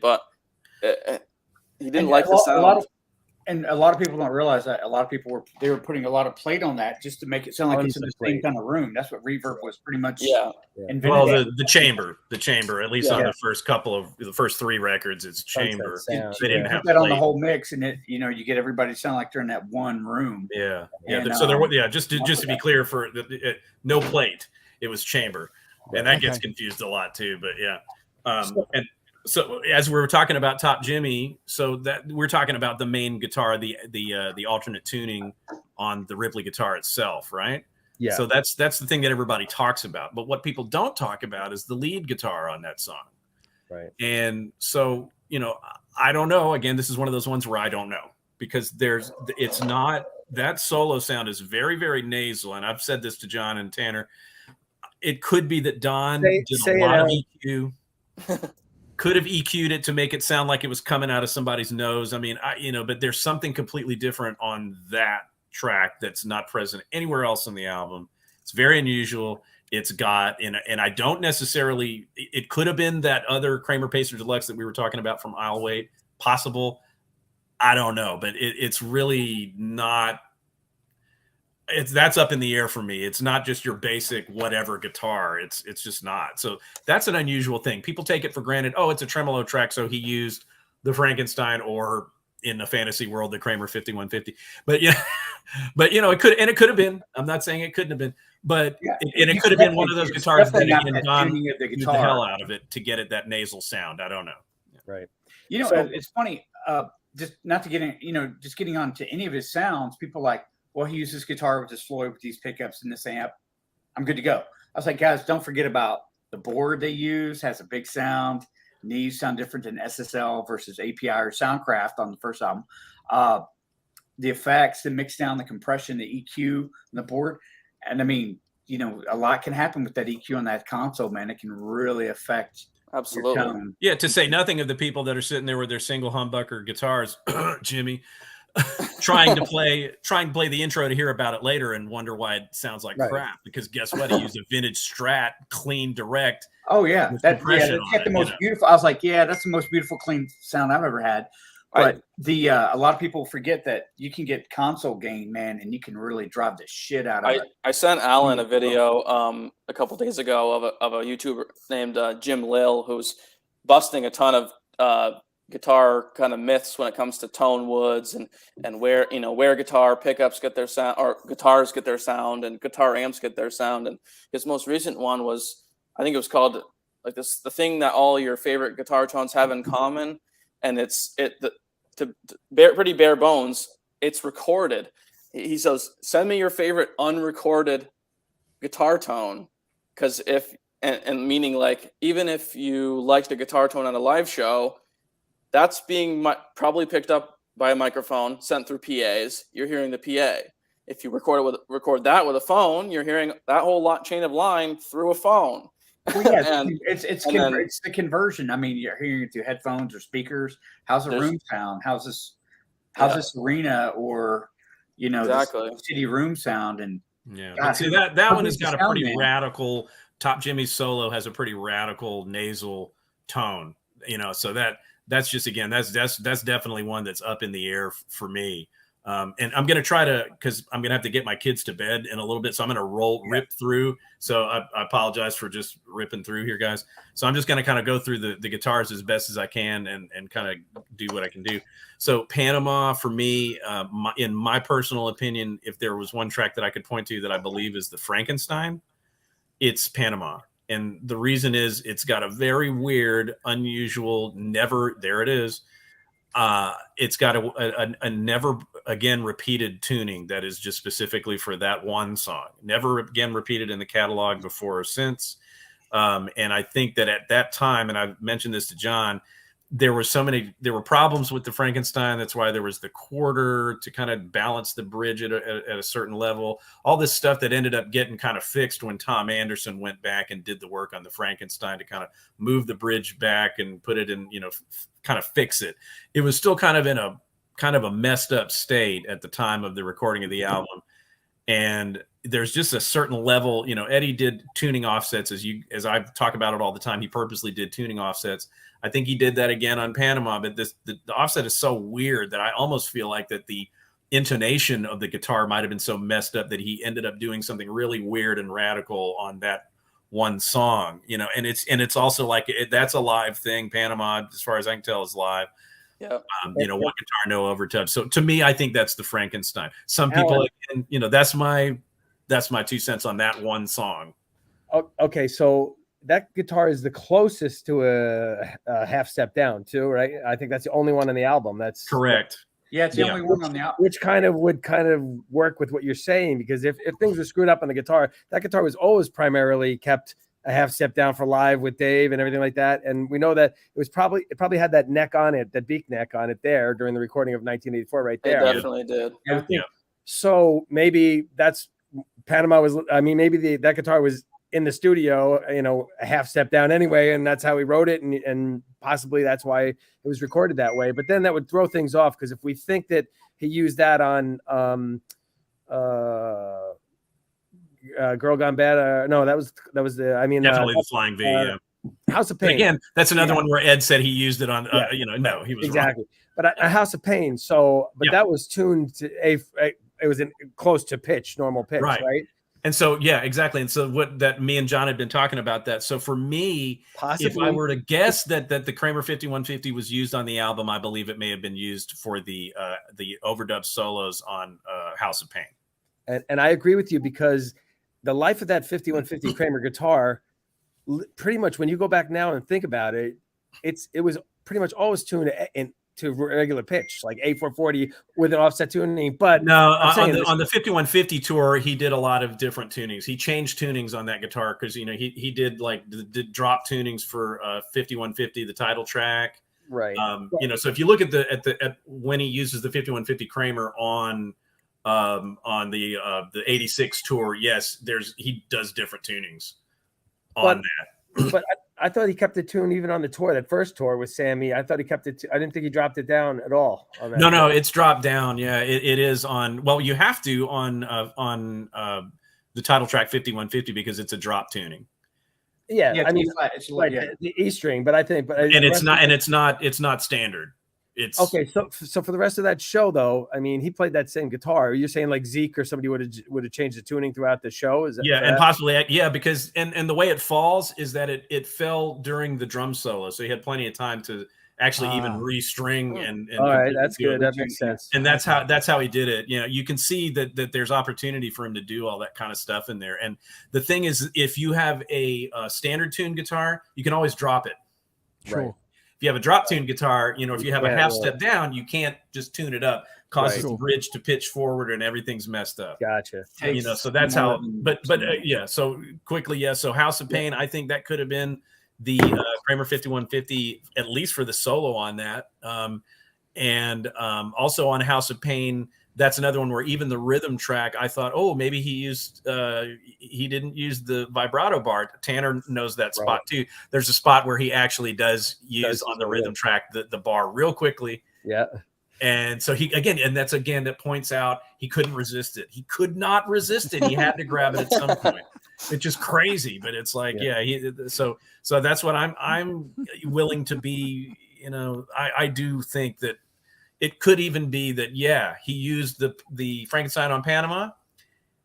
E: didn't like the sound.
C: A lot of people don't realize that. A lot of people were putting a lot of plate on that just to make it sound like it's in the same kind of room. That's what reverb was pretty much. Invented.
D: Well, the chamber, at least on the first 3 records, it's chamber. They didn't have
C: that on the whole mix, and you get everybody to sound like they're in that one room.
D: Yeah. So there was just to be clear, for no plate, it was chamber. And that gets confused a lot too, but and so as we were talking about Top Jimmy, so that we're talking about the main guitar, the alternate tuning on the Ripley guitar itself, right? Yeah. So that's the thing that everybody talks about, but what people don't talk about is the lead guitar on that song,
F: right?
D: And so I don't know. Again, this is one of those ones where I don't know, because it's not, that solo sound is very, very nasal, and I've said this to John and Tanner. It could be that Don did a lot of EQ, could have EQ'd it to make it sound like it was coming out of somebody's nose. But there's something completely different on that track that's not present anywhere else on the album. It's very unusual. It's got, and I don't necessarily, it could have been that other Kramer Pacer Deluxe that we were talking about from Isle Wait, possible. I don't know, but it's really not. that's up in the air for me. It's not just your basic whatever guitar. It's just not. So that's an unusual thing. People take it for granted. Oh, it's a tremolo track, so he used the Frankenstein, or in a fantasy world, the Kramer 5150. But yeah, but it could have been. I'm not saying it couldn't have been, but it could have been one of those guitars that Don used the hell out of it to get it that nasal sound. I don't know.
F: Right.
C: It's funny. Just not to get in, just getting on to any of his sounds. People like, well, he uses guitar with this Floyd with these pickups and this amp. I'm good to go. I was like, guys, don't forget about the board they use. Has a big sound. Needs sound different than SSL versus API or Soundcraft on the first album. The effects, the mix down, the compression, the EQ, and the board. And I mean, a lot can happen with that EQ on that console, man. It can really affect.
E: Absolutely.
D: Yeah, to say nothing of the people that are sitting there with their single humbucker guitars, Jimmy, trying to play the intro to hear about it later and wonder why it sounds like crap. Because guess what? He used a vintage Strat, clean, direct.
C: Oh yeah, that's the most beautiful. I was like, yeah, that's the most beautiful clean sound I've ever had. But a lot of people forget that you can get console gain, man, and you can really drive the shit out of it.
E: I sent Alan a video a couple days ago of a YouTuber named Jim Lill, who's busting a ton of guitar kind of myths when it comes to tone woods and where guitar pickups get their sound, or guitars get their sound, and guitar amps get their sound. And his most recent one was, I think it was called like the thing that all your favorite guitar tones have in common. And pretty bare bones, it's recorded. He says, send me your favorite unrecorded guitar tone. Because and meaning like, even if you liked a guitar tone on a live show, that's being probably picked up by a microphone, sent through PAs. You're hearing the PA. If you record that with a phone, you're hearing that whole chain of line through a phone.
C: Well, yeah, it's the conversion. I mean, you're hearing it through headphones or speakers. How's the room sound? How's this arena or
E: exactly
C: this city room sound? And
D: but see that one has got a pretty radical. Top Jimmy's solo has a pretty radical nasal tone. So that's just, again, that's definitely one that's up in the air for me. And I'm going to try to, because I'm going to have to get my kids to bed in a little bit. So I'm going to rip through. So I apologize for just ripping through here, guys. So I'm just going to kind of go through the guitars as best as I can and kind of do what I can do. So Panama, for me, in my personal opinion, if there was one track that I could point to that I believe is the Frankenstein, it's Panama. And the reason is it's got a very weird, unusual, there it is. It's got a never again repeated tuning that is just specifically for that one song. Never again repeated in the catalog before or since. And I think that at that time, and I've mentioned this to John, there were problems with the Frankenstein. That's why there was the quarter to kind of balance the bridge at a certain level. All this stuff that ended up getting kind of fixed when Tom Anderson went back and did the work on the Frankenstein to kind of move the bridge back and put it in, kind of fix it. It was still kind of in a messed up state at the time of the recording of the album. And there's just a certain level, Eddie did tuning offsets as I talk about it all the time. He purposely did tuning offsets. I think he did that again on Panama, but the offset is so weird that I almost feel like that the intonation of the guitar might have been so messed up that he ended up doing something really weird and radical on that one song, and it's also like that's a live thing. Panama, as far as I can tell, is live.
E: Yeah.
D: One guitar, no overdub. So to me, I think that's the Frankenstein. Some people, that's my 2 cents on that one song.
F: Okay, so that guitar is the closest to a half step down too, right? I think that's the only one on the album. That's
D: correct.
C: Yeah, it's the only one on the album.
F: Which would work with what you're saying, because if things were screwed up on the guitar, that guitar was always primarily kept a half step down for live with Dave and everything like that. And we know that it probably had that neck on it, that beak neck on it there during the recording of 1984 right there.
E: It definitely did.
F: Yeah. So maybe that's Panama was, maybe that guitar was in the studio, a half step down anyway, and that's how he wrote it, and possibly that's why it was recorded that way. But then that would throw things off, because if we think that he used that on Girl Gone Bad, no, that was the
D: definitely the Flying V.
F: House of Pain.
D: But again, that's another one where Ed said he used it on. No, he was
F: exactly.
D: wrong.
F: But a House of Pain. So, but that was tuned to close to pitch, normal pitch, right?
D: And so, yeah, exactly. And so me and John had been talking about that. So for me, if I were to guess that the Kramer 5150 was used on the album, I believe it may have been used for the overdub solos on House of Pain.
F: And I agree with you, because the life of that 5150 Kramer guitar, pretty much when you go back now and think about it, it was pretty much always tuned to regular pitch, like A440 with an offset tuning. But
D: no, on the 5150 tour, he did a lot of different tunings. He changed tunings on that guitar because he did like the drop tunings for 5150, the title track,
F: right?
D: So if you look at when he uses the 5150 Kramer on the 86 tour, yes, he does different tunings on that.
F: But I thought he kept it tuned even on the tour, that first tour with Sammy. I thought he kept it. I didn't think he dropped it down at all. On that
D: no, it's dropped down. Yeah, it is on. Well, you have to on the title track 5150 because it's a drop tuning.
F: Yeah, I mean, it's like the E string, but I think,
D: it's not standard. It's
F: okay. So for the rest of that show, though, I mean, he played that same guitar. You're saying like Zeke or somebody would have changed the tuning throughout the show? Is that
D: and possibly because and the way it falls is that it fell during the drum solo, so he had plenty of time to actually even restring and
F: all right, that's good. That makes sense.
D: And that's how he did it. You can see that there's opportunity for him to do all that kind of stuff in there. And the thing is, if you have a standard tune guitar, you can always drop it.
B: Sure.
F: Right.
D: If you have a drop tune guitar, if you have a half step down, you can't just tune it up. Causes the bridge to pitch forward and everything's messed up.
F: Gotcha.
D: So that's how. But So quickly, So House of Pain, I think that could have been the Kramer 5150, at least for the solo on that. And also on House of Pain, that's another one where even the rhythm track, I thought, maybe he didn't use the vibrato bar. Tanner knows that spot too. There's a spot where he actually does use on the rhythm track the bar real quickly.
F: Yeah.
D: And so that points out he couldn't resist it. He could not resist it. He had to grab it at some point. It's just crazy, but it's like, so that's what I'm willing to be, I do think that it could even be that, he used the Frankenstein on Panama,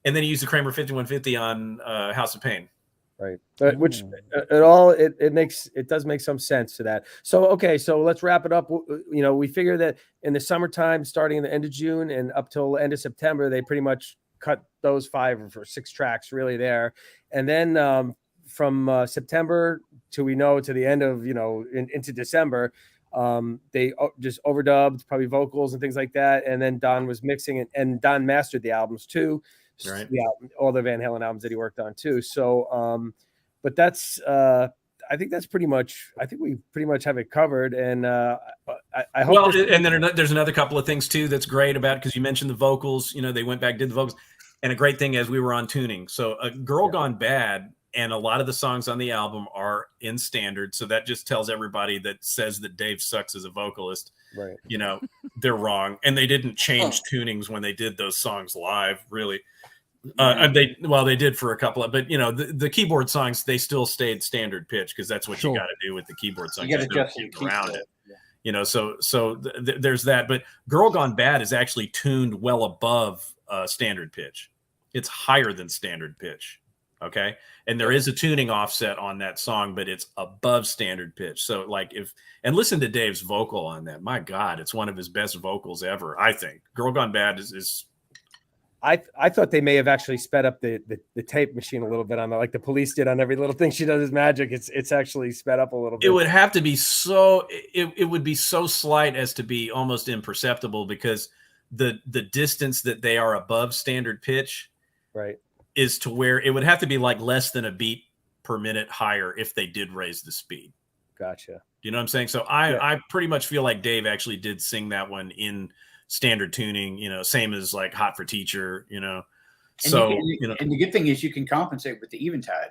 D: and then he used the Kramer 5150 on House of Pain.
F: Right. Which it does make some sense to that. So, okay. So let's wrap it up. We figure that in the summertime, starting in the end of June and up till the end of September, they pretty much cut those 5 or 6 tracks really there. And then from September to the end of, into December, they just overdubbed probably vocals and things like that. And then Don was mixing it, and Don mastered the albums too.
D: Right.
F: Yeah, all the Van Halen albums that he worked on too. So, but that's I think that's pretty much. I think we pretty much have it covered. And I hope.
D: Well, and then there's another couple of things too that's great about, because you mentioned the vocals. They went back, did the vocals, and a great thing as we were on tuning. So, Girl Gone Bad, and a lot of the songs on the album are in standard. So that just tells everybody that says that Dave sucks as a vocalist.
F: Right.
D: They're wrong, and they didn't change tunings when they did those songs live, really. They did for a couple of, but the keyboard songs, they still stayed standard pitch, because that's what you got to do with the keyboard songs.
A: You got to adjust around it.
D: So there's that. But Girl Gone Bad is actually tuned well above standard pitch. It's higher than standard pitch. Okay. And there is a tuning offset on that song, but it's above standard pitch. So and listen to Dave's vocal on that. My God, it's one of his best vocals ever, I think. Girl Gone Bad is
F: I thought they may have actually sped up the tape machine a little bit on like the Police did on every little thing she does is magic. It's actually sped up a little bit.
D: It would have to be it would be so slight as to be almost imperceptible, because the distance that they are above standard pitch,
F: right,
D: is to where it would have to be like less than a beat per minute higher if they did raise the speed.
F: Gotcha.
D: You know what I'm saying? So I pretty much feel like Dave actually did sing that one in standard tuning, same as like Hot for Teacher, So,
C: and the good thing is you can compensate with the Eventide.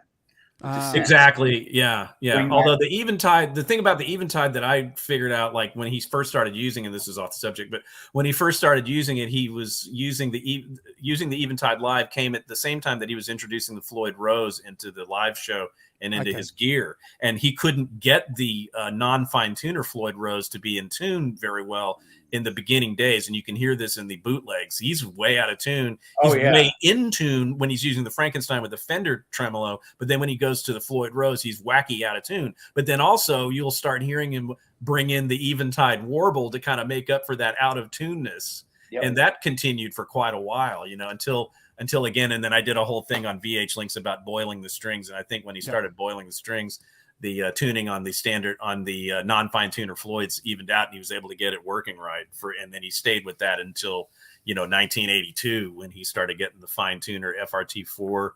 D: Exactly. Yeah. Although the Eventide, the thing about the Eventide that I figured out, like when he first started using, and this is off the subject, but when he first started using it, he was using the Eventide live came at the same time that he was introducing the Floyd Rose into the live show and into his gear. And he couldn't get the non-fine tuner Floyd Rose to be in tune very well in the beginning days. And you can hear this in the bootlegs. He's way out of tune. He's way in tune when he's using the Frankenstein with the Fender tremolo. But then when he goes to the Floyd Rose, he's wacky out of tune. But then also you'll start hearing him bring in the Eventide warble to kind of make up for that out of tuneness. Yep. And that continued for quite a while, you know, until again. And then I did a whole thing on VH Links about boiling the strings. And I think when he started boiling the strings, the tuning on the standard, on the non-fine tuner Floyd's evened out, and he was able to get it working right and then he stayed with that until, you know, 1982, when he started getting the fine tuner FRT4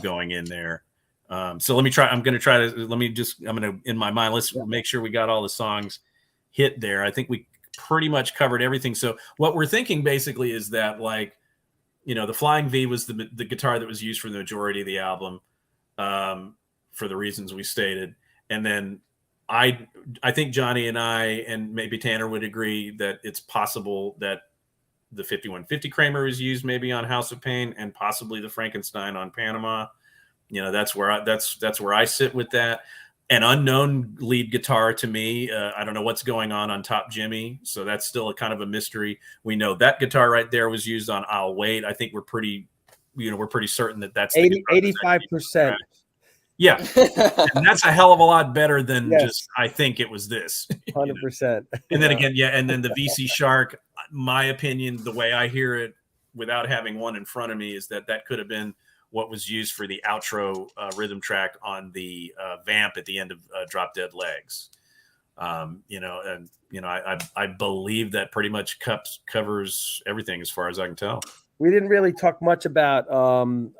D: going in there. So let me try. I'm going to, in my mind, let's make sure we got all the songs hit there. I think we pretty much covered everything. So what we're thinking basically is that, like, you know, the Flying V was the guitar that was used for the majority of the album, for the reasons we stated. And then I think Johnny and I, and maybe Tanner, would agree that it's possible that the 5150 Kramer is used maybe on House of Pain, and possibly the Frankenstein on Panama. You know, that's where I sit with that. An unknown lead guitar to me. I don't know what's going on Top Jimmy, so that's still a kind of a mystery. We know that guitar right there was used on I'll Wait. I think we're pretty certain that that's
F: 85%.
D: Yeah, and that's a hell of a lot better than just I think it was this.
F: 100%.
D: And then again, and then the VC Shark. My opinion, the way I hear it, without having one in front of me, is that could have been what was used for the outro rhythm track on the vamp at the end of Drop Dead Legs. You know, and you know, I believe that pretty much covers everything as far as I can tell.
F: We didn't really talk much about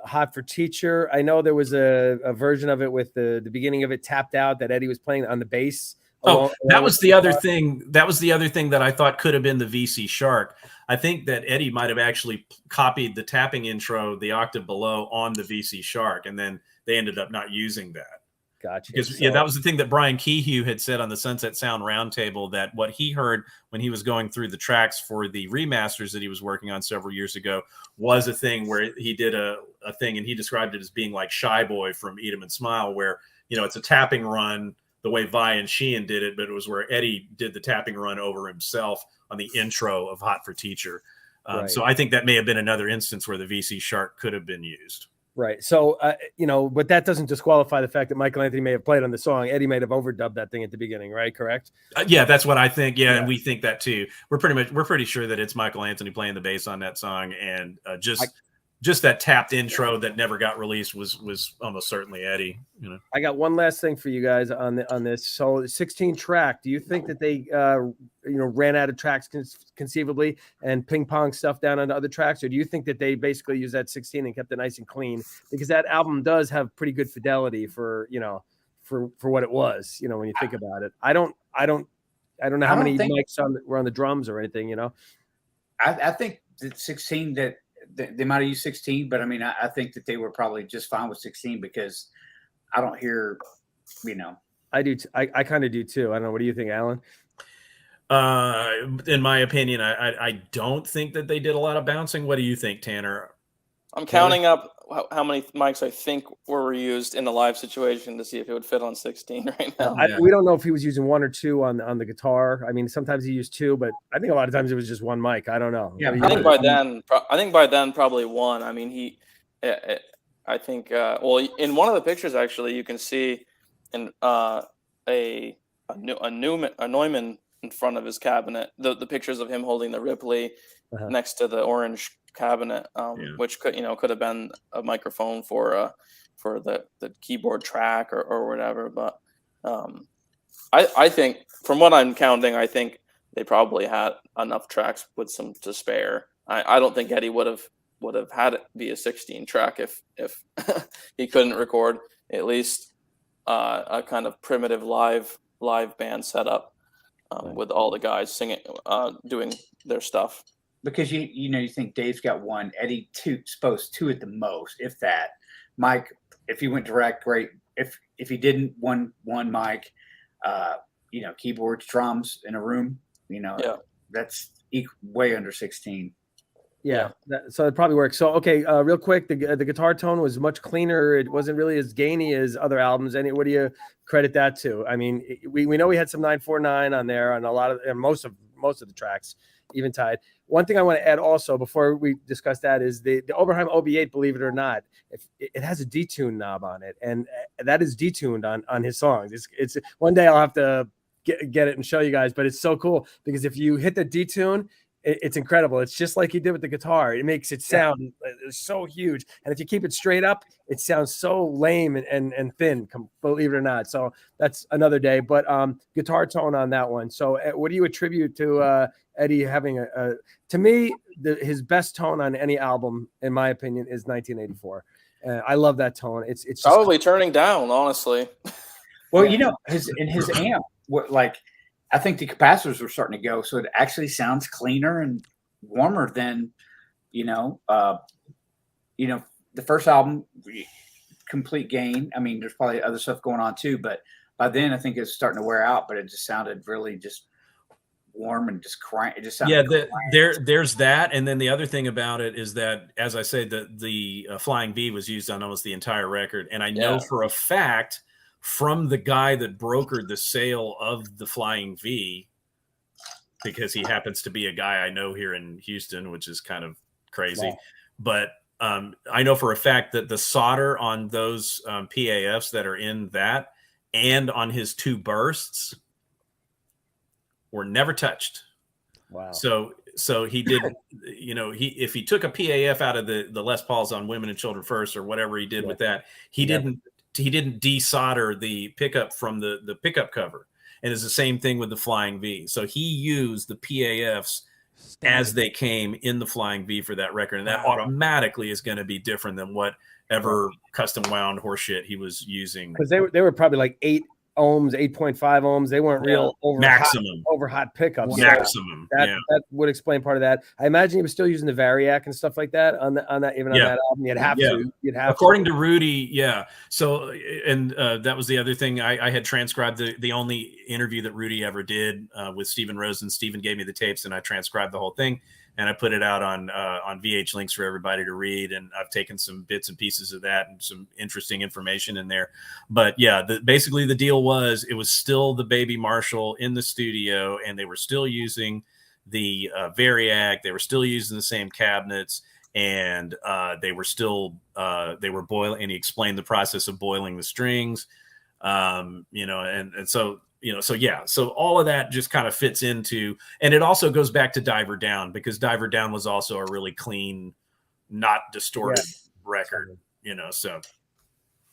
F: Hot for Teacher. I know there was a version of it with the beginning of it tapped out that Eddie was playing on the bass.
D: That was the other thing. That was the other thing that I thought could have been the VC Shark. I think that Eddie might have actually copied the tapping intro, the octave below, on the VC Shark, and then they ended up not using that.
F: Gotcha.
D: Because that was the thing that Brian Kehew had said on the Sunset Sound Roundtable, that what he heard when he was going through the tracks for the remasters that he was working on several years ago was a thing where he did a thing, and he described it as being like Shy Boy from Eat 'Em and Smile, where, you know, it's a tapping run the way Vi and Sheehan did it, but it was where Eddie did the tapping run over himself on the intro of Hot for Teacher. So I think that may have been another instance where the VC Shark could have been used.
F: Right. So, you know, but that doesn't disqualify the fact that Michael Anthony may have played on the song. Eddie may have overdubbed that thing at the beginning, right? Correct?
D: Yeah, that's what I think. Yeah, and we think that too. We're pretty sure that it's Michael Anthony playing the bass on that song, and just that tapped intro that never got released was almost certainly Eddie. You know, I
F: got one last thing for you guys on this. So 16 track. Do you think that they ran out of tracks conceivably and ping pong stuff down onto other tracks, or do you think that they basically used that 16 and kept it nice and clean? Because that album does have pretty good fidelity for what it was. You know, when you think about it, I don't know how many mics were on the drums or anything. You know,
C: I think that 16 that. They might have used 16, but I mean, I think that they were probably just fine with 16, because I don't hear, you know.
F: I do. I kind of do too. I don't know. What do you think, Alan?
D: In my opinion, I don't think that they did a lot of bouncing. What do you think, Tanner?
E: I'm counting up how many mics I think were used in the live situation to see if it would fit on 16 right now.
F: We don't know if he was using one or two on the guitar. I mean, sometimes he used two, but I think a lot of times it was just one mic. I don't know.
C: Yeah,
E: I think by then probably one. I mean, I think in one of the pictures actually you can see a Neumann in front of his cabinet. The pictures of him holding the Ripley next to the orange cabinet, which could have been a microphone for the keyboard track or whatever. But I think, from what I'm counting, I think they probably had enough tracks with some to spare. I don't think Eddie would have had it be a 16 track if he couldn't record at least a kind of primitive live band setup with all the guys singing, doing their stuff.
C: Because you think Dave's got one, Eddie supposed two at the most, if that. Mike, if he went direct, great. If he didn't, one mic, keyboards, drums in a room, that's way under 16.
F: So it probably works. So okay, real quick, the guitar tone was much cleaner. It wasn't really as gainy as other albums. What do you credit that to? I mean, we know we had some 949 on there on a lot of, and most of the tracks, Eventide. One thing I want to add also before we discuss that is the Oberheim OB8. Believe it or not, it has a detune knob on it, and that is detuned on his songs. It's one day I'll have to get it and show you guys, but it's so cool because if you hit the detune, it's incredible. It's just like he did with the guitar. It makes it sound so huge. And if you keep it straight up, it sounds so lame and thin, believe it or not. So that's another day. But guitar tone on that one. So what do you attribute to Eddie having to me, his best tone on any album, in my opinion, is 1984. I love that tone. It's just
E: probably turning down, honestly.
C: Well, his amp, I think the capacitors were starting to go, so it actually sounds cleaner and warmer than, the first album, complete gain. I mean, there's probably other stuff going on too, but by then I think it's starting to wear out. But it just sounded really just warm and just crying. It just sounded
D: there's that, and then the other thing about it is that, as I said, the Flying V was used on almost the entire record, and I know for a fact, from the guy that brokered the sale of the Flying V, because he happens to be a guy I know here in Houston, which is kind of crazy. Wow. But I know for a fact that the solder on those PAFs that are in that and on his 2 bursts were never touched.
F: Wow.
D: So he did, if he took a PAF out of the Les Pauls on Women and Children First or whatever he did with that, he didn't desolder the pickup from the pickup cover. And it's the same thing with the Flying V. So he used the PAFs as they came in the Flying V for that record. And that automatically is going to be different than whatever custom wound horseshit he was using.
F: Because they were probably like 8 ohms, 8.5 ohms. They weren't real over hot pickups.
D: Maximum.
F: That would explain part of that. I imagine he was still using the Variac and stuff like that on that on that album. You'd have to.
D: According to Rudy, So, and that was the other thing. I had transcribed the only interview that Rudy ever did with Stephen Rosen. Stephen gave me the tapes, and I transcribed the whole thing. And I put it out on VH Links for everybody to read. And I've taken some bits and pieces of that and some interesting information in there. But basically the deal was it was still the Baby Marshall in the studio, and they were still using the Variac. They were still using the same cabinets, and they were still they were boiling. And he explained the process of boiling the strings, and so. So all of that just kind of fits into, and it also goes back to Diver Down, because Diver Down was also a really clean, not distorted record, so.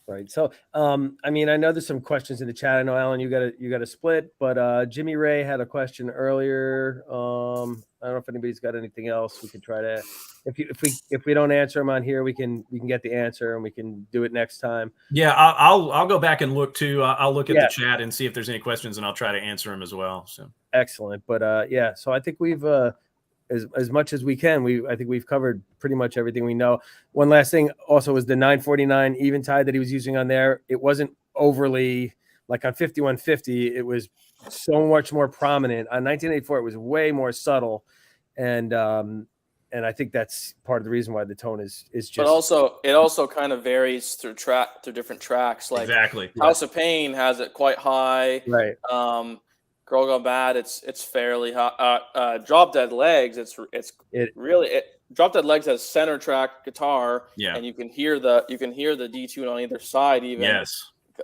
F: Right. So, I mean, I know there's some questions in the chat. I know, Alan, you got a split, but Jimmy Ray had a question earlier. I don't know if anybody's got anything else. We can try to, if we don't answer them on here, we can get the answer and we can do it next time.
D: Yeah, I'll go back and look too. I'll look at the chat and see if there's any questions, and I'll try to answer them as well. So
F: excellent. But so I think we've as much as we can. I think we've covered pretty much everything we know. One last thing also was the 949 Eventide that he was using on there. It wasn't overly like on 5150. It was so much more prominent. On 1984, it was way more subtle, and I think that's part of the reason why the tone is just.
E: But it also kind of varies through different tracks. Like
D: exactly,
E: House of Pain has it quite high.
F: Right.
E: Girl Gone Bad, it's fairly hot. Drop Dead Legs, Drop Dead Legs has center track guitar, and you can hear the detune on either side. Even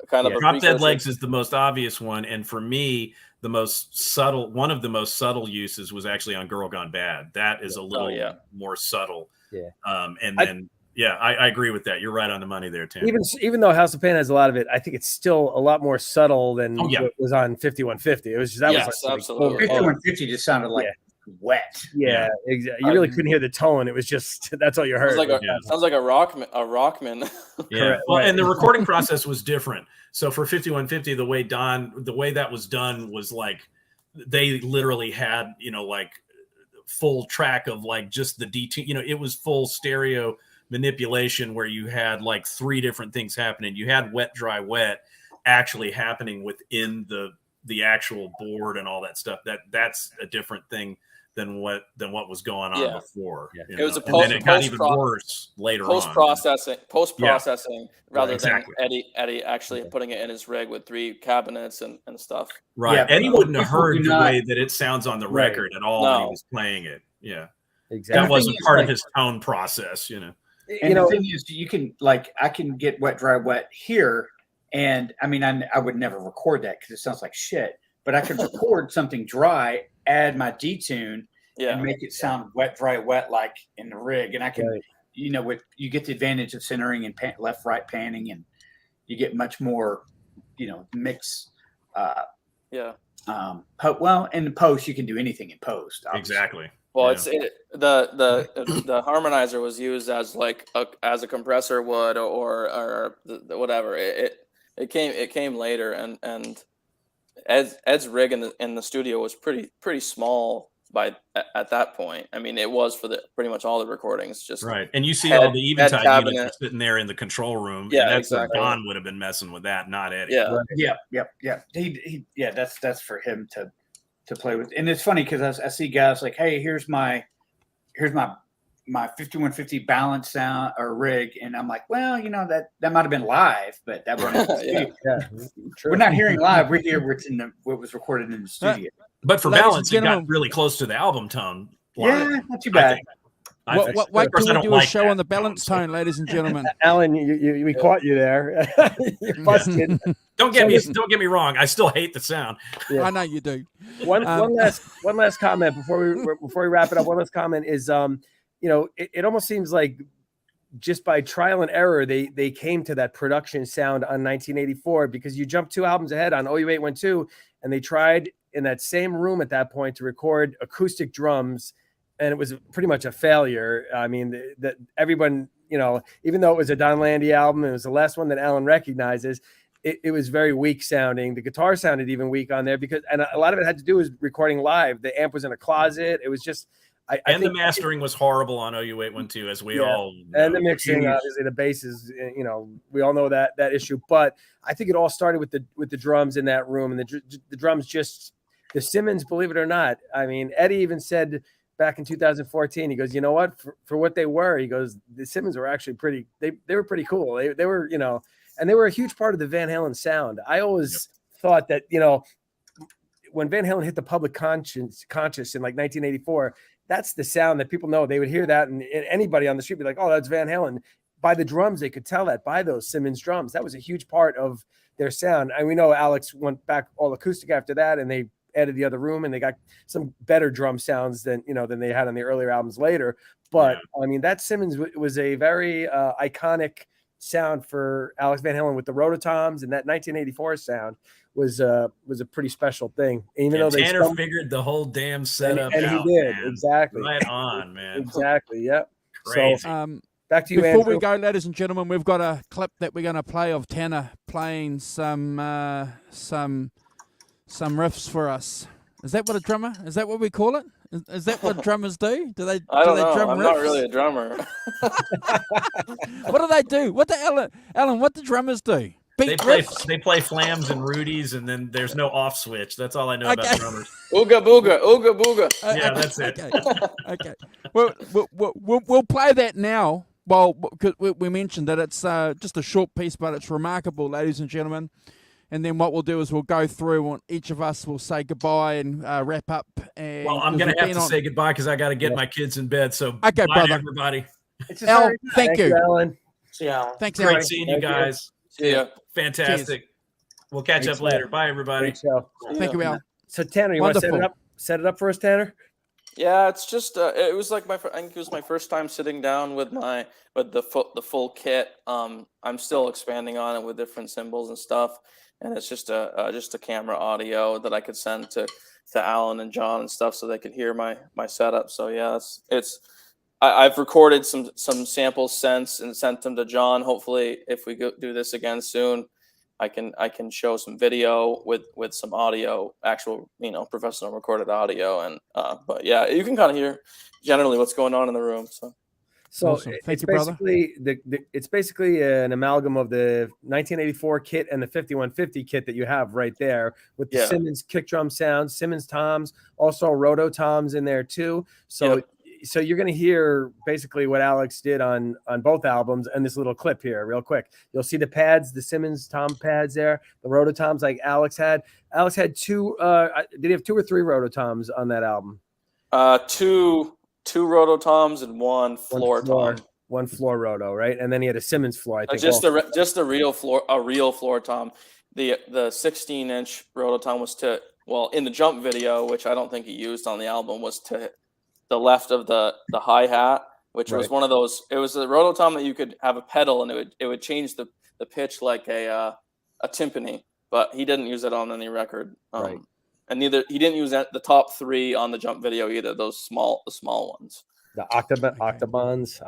E: kind of
D: Drop Dead Legs is the most obvious one, and for me, one of the most subtle uses was actually on Girl Gone Bad. That is a little more subtle. I agree with that. You're right on the money there, Tim.
F: Even though House of Pain has a lot of it, I think it's still a lot more subtle than what was on 5150. It was just
E: was absolutely.
C: 5150 just sounded like wet.
F: Yeah, exactly. You really couldn't hear the tone. It was just that's all you heard.
E: Sounds like a Rockman.
D: Yeah. Well, and the recording process was different. So for 5150, the way that was done was like they literally had like full track of like just the detune. It was full stereo manipulation where you had like 3 different things happening. You had wet, dry, wet actually happening within the actual board and all that stuff. That's a different thing than what was going on before.
E: Yeah.
D: You
E: it was
D: know?
E: a
D: And then it got even worse later
E: post processing rather
D: exactly.
E: than Eddie actually putting it in his rig with 3 cabinets and stuff.
D: Right.
C: Yeah,
D: Eddie wouldn't have heard the way that it sounds on the
F: Right.
D: record at all when he was playing it. Yeah.
F: Exactly.
D: That wasn't part of his tone process, you know.
C: And the thing is, you can I can get wet, dry, wet here, and I mean, I would never record that because it sounds like shit. But I could record something dry, add my detune, and make it sound wet, dry, wet like in the rig, and I can, you know, you get the advantage of centering and left, right panning, and you get much more, you know, mix. Well, in the post, you can do anything in post. Obviously.
D: Exactly.
E: Well, the harmonizer was used as as a compressor would or whatever. It came later, and Ed's rig in the studio was pretty small at that point. I mean, it was for pretty much all the recordings. Just
D: right, and you see all the Eventide units sitting there in the control room.
E: Yeah,
D: and that's
E: exactly.
D: where Don would have been messing with that, not Eddie.
E: Yeah,
C: Yeah. That's for him to play with. And it's funny because I see guys like, hey, here's my 5150 balance sound or rig, and I'm like, well, you know, that might have been live, but that wasn't. We're not hearing live. We're here. What was recorded in the studio.
D: But for balance, it got really close to the album tone.
C: Live. Yeah, not too bad.
B: Wait till we do a show on the balance tone, ladies and gentlemen.
F: Alan, we caught you there. You're busted.
D: Don't get me wrong. I still hate the sound.
B: Yeah. I know you do.
F: One last comment before we wrap it up. One last comment is, you know, it almost seems like just by trial and error they came to that production sound on 1984, because you jumped 2 albums ahead on OU812, and they tried in that same room at that point to record acoustic drums, and it was pretty much a failure. I mean, that everyone, you know, even though it was a Don Landy album, it was the last one that Alan recognizes, it was very weak sounding. The guitar sounded even weak on there and a lot of it had to do with recording live. The amp was in a closet. It was just, I think
D: the mastering was horrible on OU812, as we all know.
F: And the mixing, obviously the basses, you know, we all know that issue. But I think it all started with the drums in that room, and the drums the Simmons, believe it or not. I mean, Eddie even said back in 2014, he goes, you know what, for what they were, he goes, the Simmons were actually pretty, they were pretty cool. They were, you know, and they were a huge part of the Van Halen sound. I always thought that, you know, when Van Halen hit the public conscious in like 1984, that's the sound that people know. They would hear that, and anybody on the street would be like, oh, that's Van Halen. By the drums, they could tell that by those Simmons drums. That was a huge part of their sound. And we know Alex went back all acoustic after that, and they added the other room, and they got some better drum sounds than they had on the earlier albums later. But I mean, that Simmons was a very iconic sound for Alex Van Halen with the Rototoms, and that 1984 sound was a pretty special thing. Even though
D: Tanner figured the whole damn setup
F: and
D: out,
F: he did,
D: man.
F: exactly.
D: Right on, man.
F: Exactly. Yep.
D: Crazy.
F: So back to you,
B: Before
F: Andrew.
B: we go, ladies and gentlemen, we've got a clip that we're going to play of Tanner playing some riffs for us. Is that what is that what we call it? Is that what drummers do?
E: I don't know.
B: Drum
E: I'm
B: riffs?
E: not really a drummer.
B: What do they do? What the Alan? What do drummers do?
D: They play flams and Rudies, and then there's no off switch. That's all I know about drummers.
E: Ooga booga, ooga booga.
D: Yeah, that's it.
B: Okay. We'll play that now. Well, because we mentioned that it's just a short piece, but it's remarkable, ladies and gentlemen. And then what we'll do is we'll go through, and each of us will say goodbye and wrap up. And
D: well, I'm going to have to say goodbye because I got to get my kids in bed. So
B: okay,
D: bye,
B: brother.
D: everybody.
B: Al, thank you.
F: Alan.
A: See you, Alan.
B: Thanks,
D: Great
B: Alan.
D: seeing you guys.
E: See ya.
D: Fantastic.
B: Cheers.
D: We'll catch up later. Bye, everybody.
B: Thank you, Al.
F: So Tanner, you want to set it up for us, Tanner?
E: Yeah, it's just it was like I think it was my first time sitting down with the full kit. I'm still expanding on it with different cymbals and stuff, and it's just a camera audio that I could send to Alan and John and stuff so they could hear my setup. So yeah, I've recorded some samples since and sent them to John. Hopefully, if we do this again soon, I can show some video with some audio, actual professional recorded audio, and but yeah, you can kind of hear generally what's going on in the room.
F: So
B: awesome. Thank you, brother.
F: It's basically an amalgam of the 1984 kit and the 5150 kit that you have right there with the Simmons kick drum sounds, Simmons toms, also roto toms in there too. So so you're going to hear basically what Alex did on both albums and this little clip here real quick. You'll see the pads, the Simmons tom pads there, the rototoms like Alex had. Alex had two, did he have 2 or 3 rototoms on that album?
E: Two rototoms and one floor tom.
F: One floor roto, right? And then he had a Simmons floor, I think.
E: Just a real floor tom. The 16-inch rototom was in the jump video, which I don't think he used on the album, was to the left of the hi-hat, which was one of those. It was a rototom that you could have a pedal and it would change the pitch like a timpani, but he didn't use it on any record.
F: Right.
E: And he didn't use the top 3 on the jump video either. The small ones.
F: The octobans.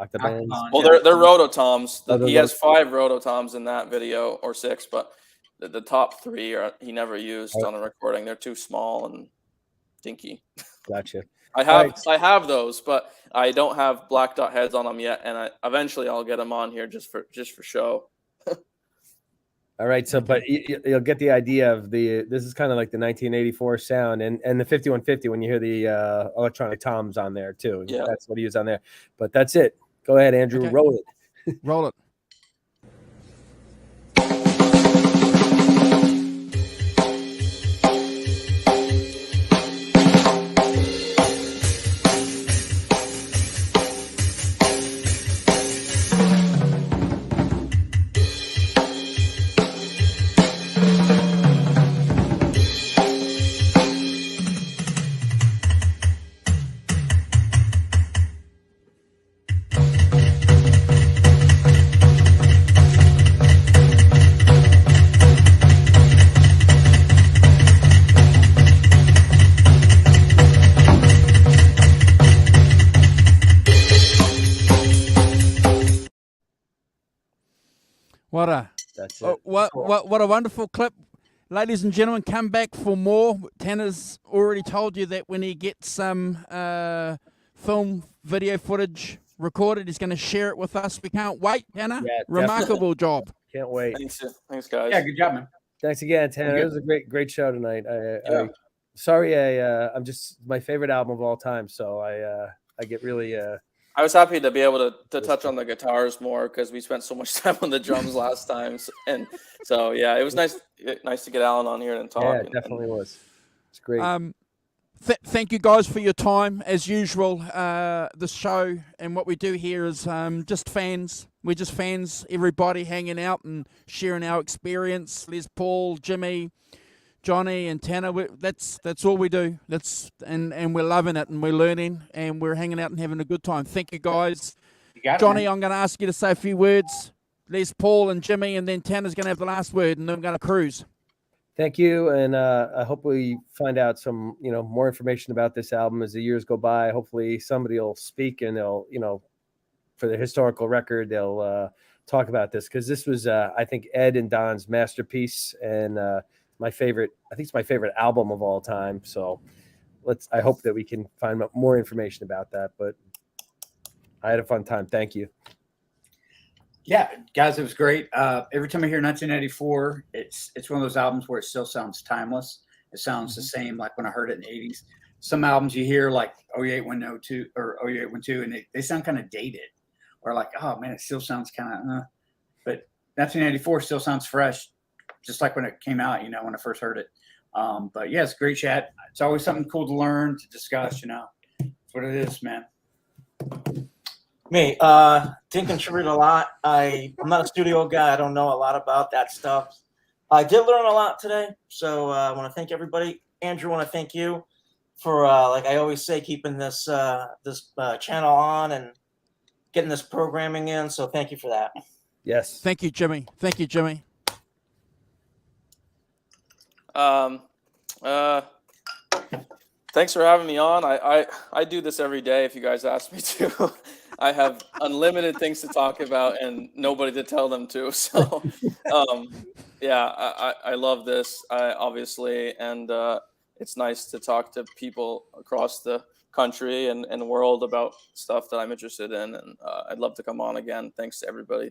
E: Well, they're rototoms. He has 5 rototoms in that video, or 6, but the top 3 he never used on a recording. They're too small and dinky.
F: Gotcha.
E: I have those, but I don't have black dot heads on them yet, and eventually I'll get them on here just for show.
F: All right, so but you'll get the idea of this is kind of like the 1984 sound and the 5150 when you hear the electronic toms on there too.
E: Yeah,
F: that's what he used on there. But that's it. Go ahead, Andrew.
B: Okay.
F: Roll it.
B: Roll it. What a wonderful clip. Ladies and gentlemen, come back for more. Tanner's already told you that when he gets some film video footage recorded, he's going to share it with us. We can't wait, Tanner.
F: Yeah,
B: remarkable job.
F: Can't wait.
E: Thanks, guys.
C: Yeah, good job, man.
F: Thanks again, Tanner. It was a great show tonight. I'm just my favorite album of all time, so I get really
E: I was happy to be able to touch on the guitars more because we spent so much time on the drums last time, and so it was nice to get Alan on here and talk.
F: Yeah, it definitely was. It's great.
B: Thank you guys for your time. As usual, the show and what we do here is just fans. We're just fans, everybody hanging out and sharing our experience. Les Paul, Jimmy, Johnny, and Tanner. That's all we do. And we're loving it, and we're learning, and we're hanging out and having a good time. Thank you, guys. Johnny, I'm going to ask you to say a few words. Les Paul and Jimmy, and then Tanner's going to have the last word, and then I'm going to cruise.
F: Thank you, and I hope we find out some, more information about this album as the years go by. Hopefully, somebody will speak, and they'll, for the historical record, they'll talk about this because this was, I think, Ed and Don's masterpiece, and my favorite. I think it's my favorite album of all time. So, I hope that we can find out more information about that. But I had a fun time. Thank you.
C: Yeah, guys, it was great. Every time I hear 1984, it's one of those albums where it still sounds timeless. It sounds the same like when I heard it in the 80s. Some albums you hear like 08102 or 08112, and they sound kind of dated, or like, oh man, it still sounds kind of. But 1984 still sounds fresh, just like when it came out. When I first heard it. But yeah, it's a great chat. It's always something cool to learn, to discuss. That's what it is, man.
A: Me, didn't contribute a lot. I'm not a studio guy. I don't know a lot about that stuff. I did learn a lot today, so I want to thank everybody. Andrew, I want to thank you for, like I always say, keeping this channel on and getting this programming in. So thank you for that.
F: Yes.
B: Thank you, Jimmy. Thank you, Jimmy.
E: Thanks for having me on. I do this every day if you guys ask me to. I have unlimited things to talk about and nobody to tell them to. So, I love this, obviously, and it's nice to talk to people across the country and world about stuff that I'm interested in. And I'd love to come on again. Thanks to everybody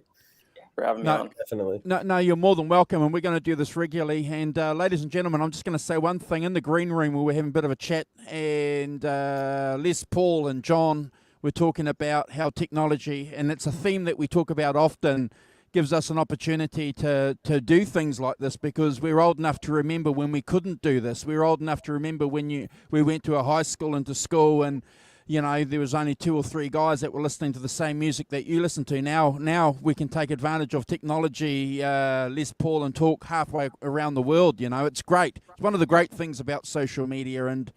E: for having me on.
F: Definitely.
B: No, you're more than welcome, and we're going to do this regularly. And ladies and gentlemen, I'm just going to say one thing. In the green room, we were having a bit of a chat, and Les Paul and John were talking about how technology, and it's a theme that we talk about often, gives us an opportunity to do things like this, because we're old enough to remember when we couldn't do this. We're old enough to remember when we went to a high school and to school, and there was only 2 or 3 guys that were listening to the same music that you listen to. Now we can take advantage of technology, Les Paul, and talk halfway around the world. It's great. It's one of the great things about social media. And,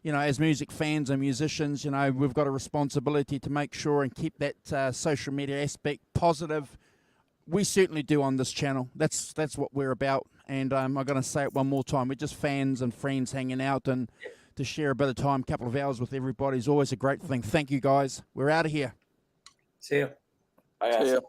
B: as music fans and musicians, we've got a responsibility to make sure and keep that social media aspect positive. We certainly do on this channel. That's what we're about. And I'm going to say it one more time. We're just fans and friends hanging out, and to share a bit of time, a couple of hours with everybody is always a great thing. Thank you, guys. We're out of here.
C: See you.
E: See you.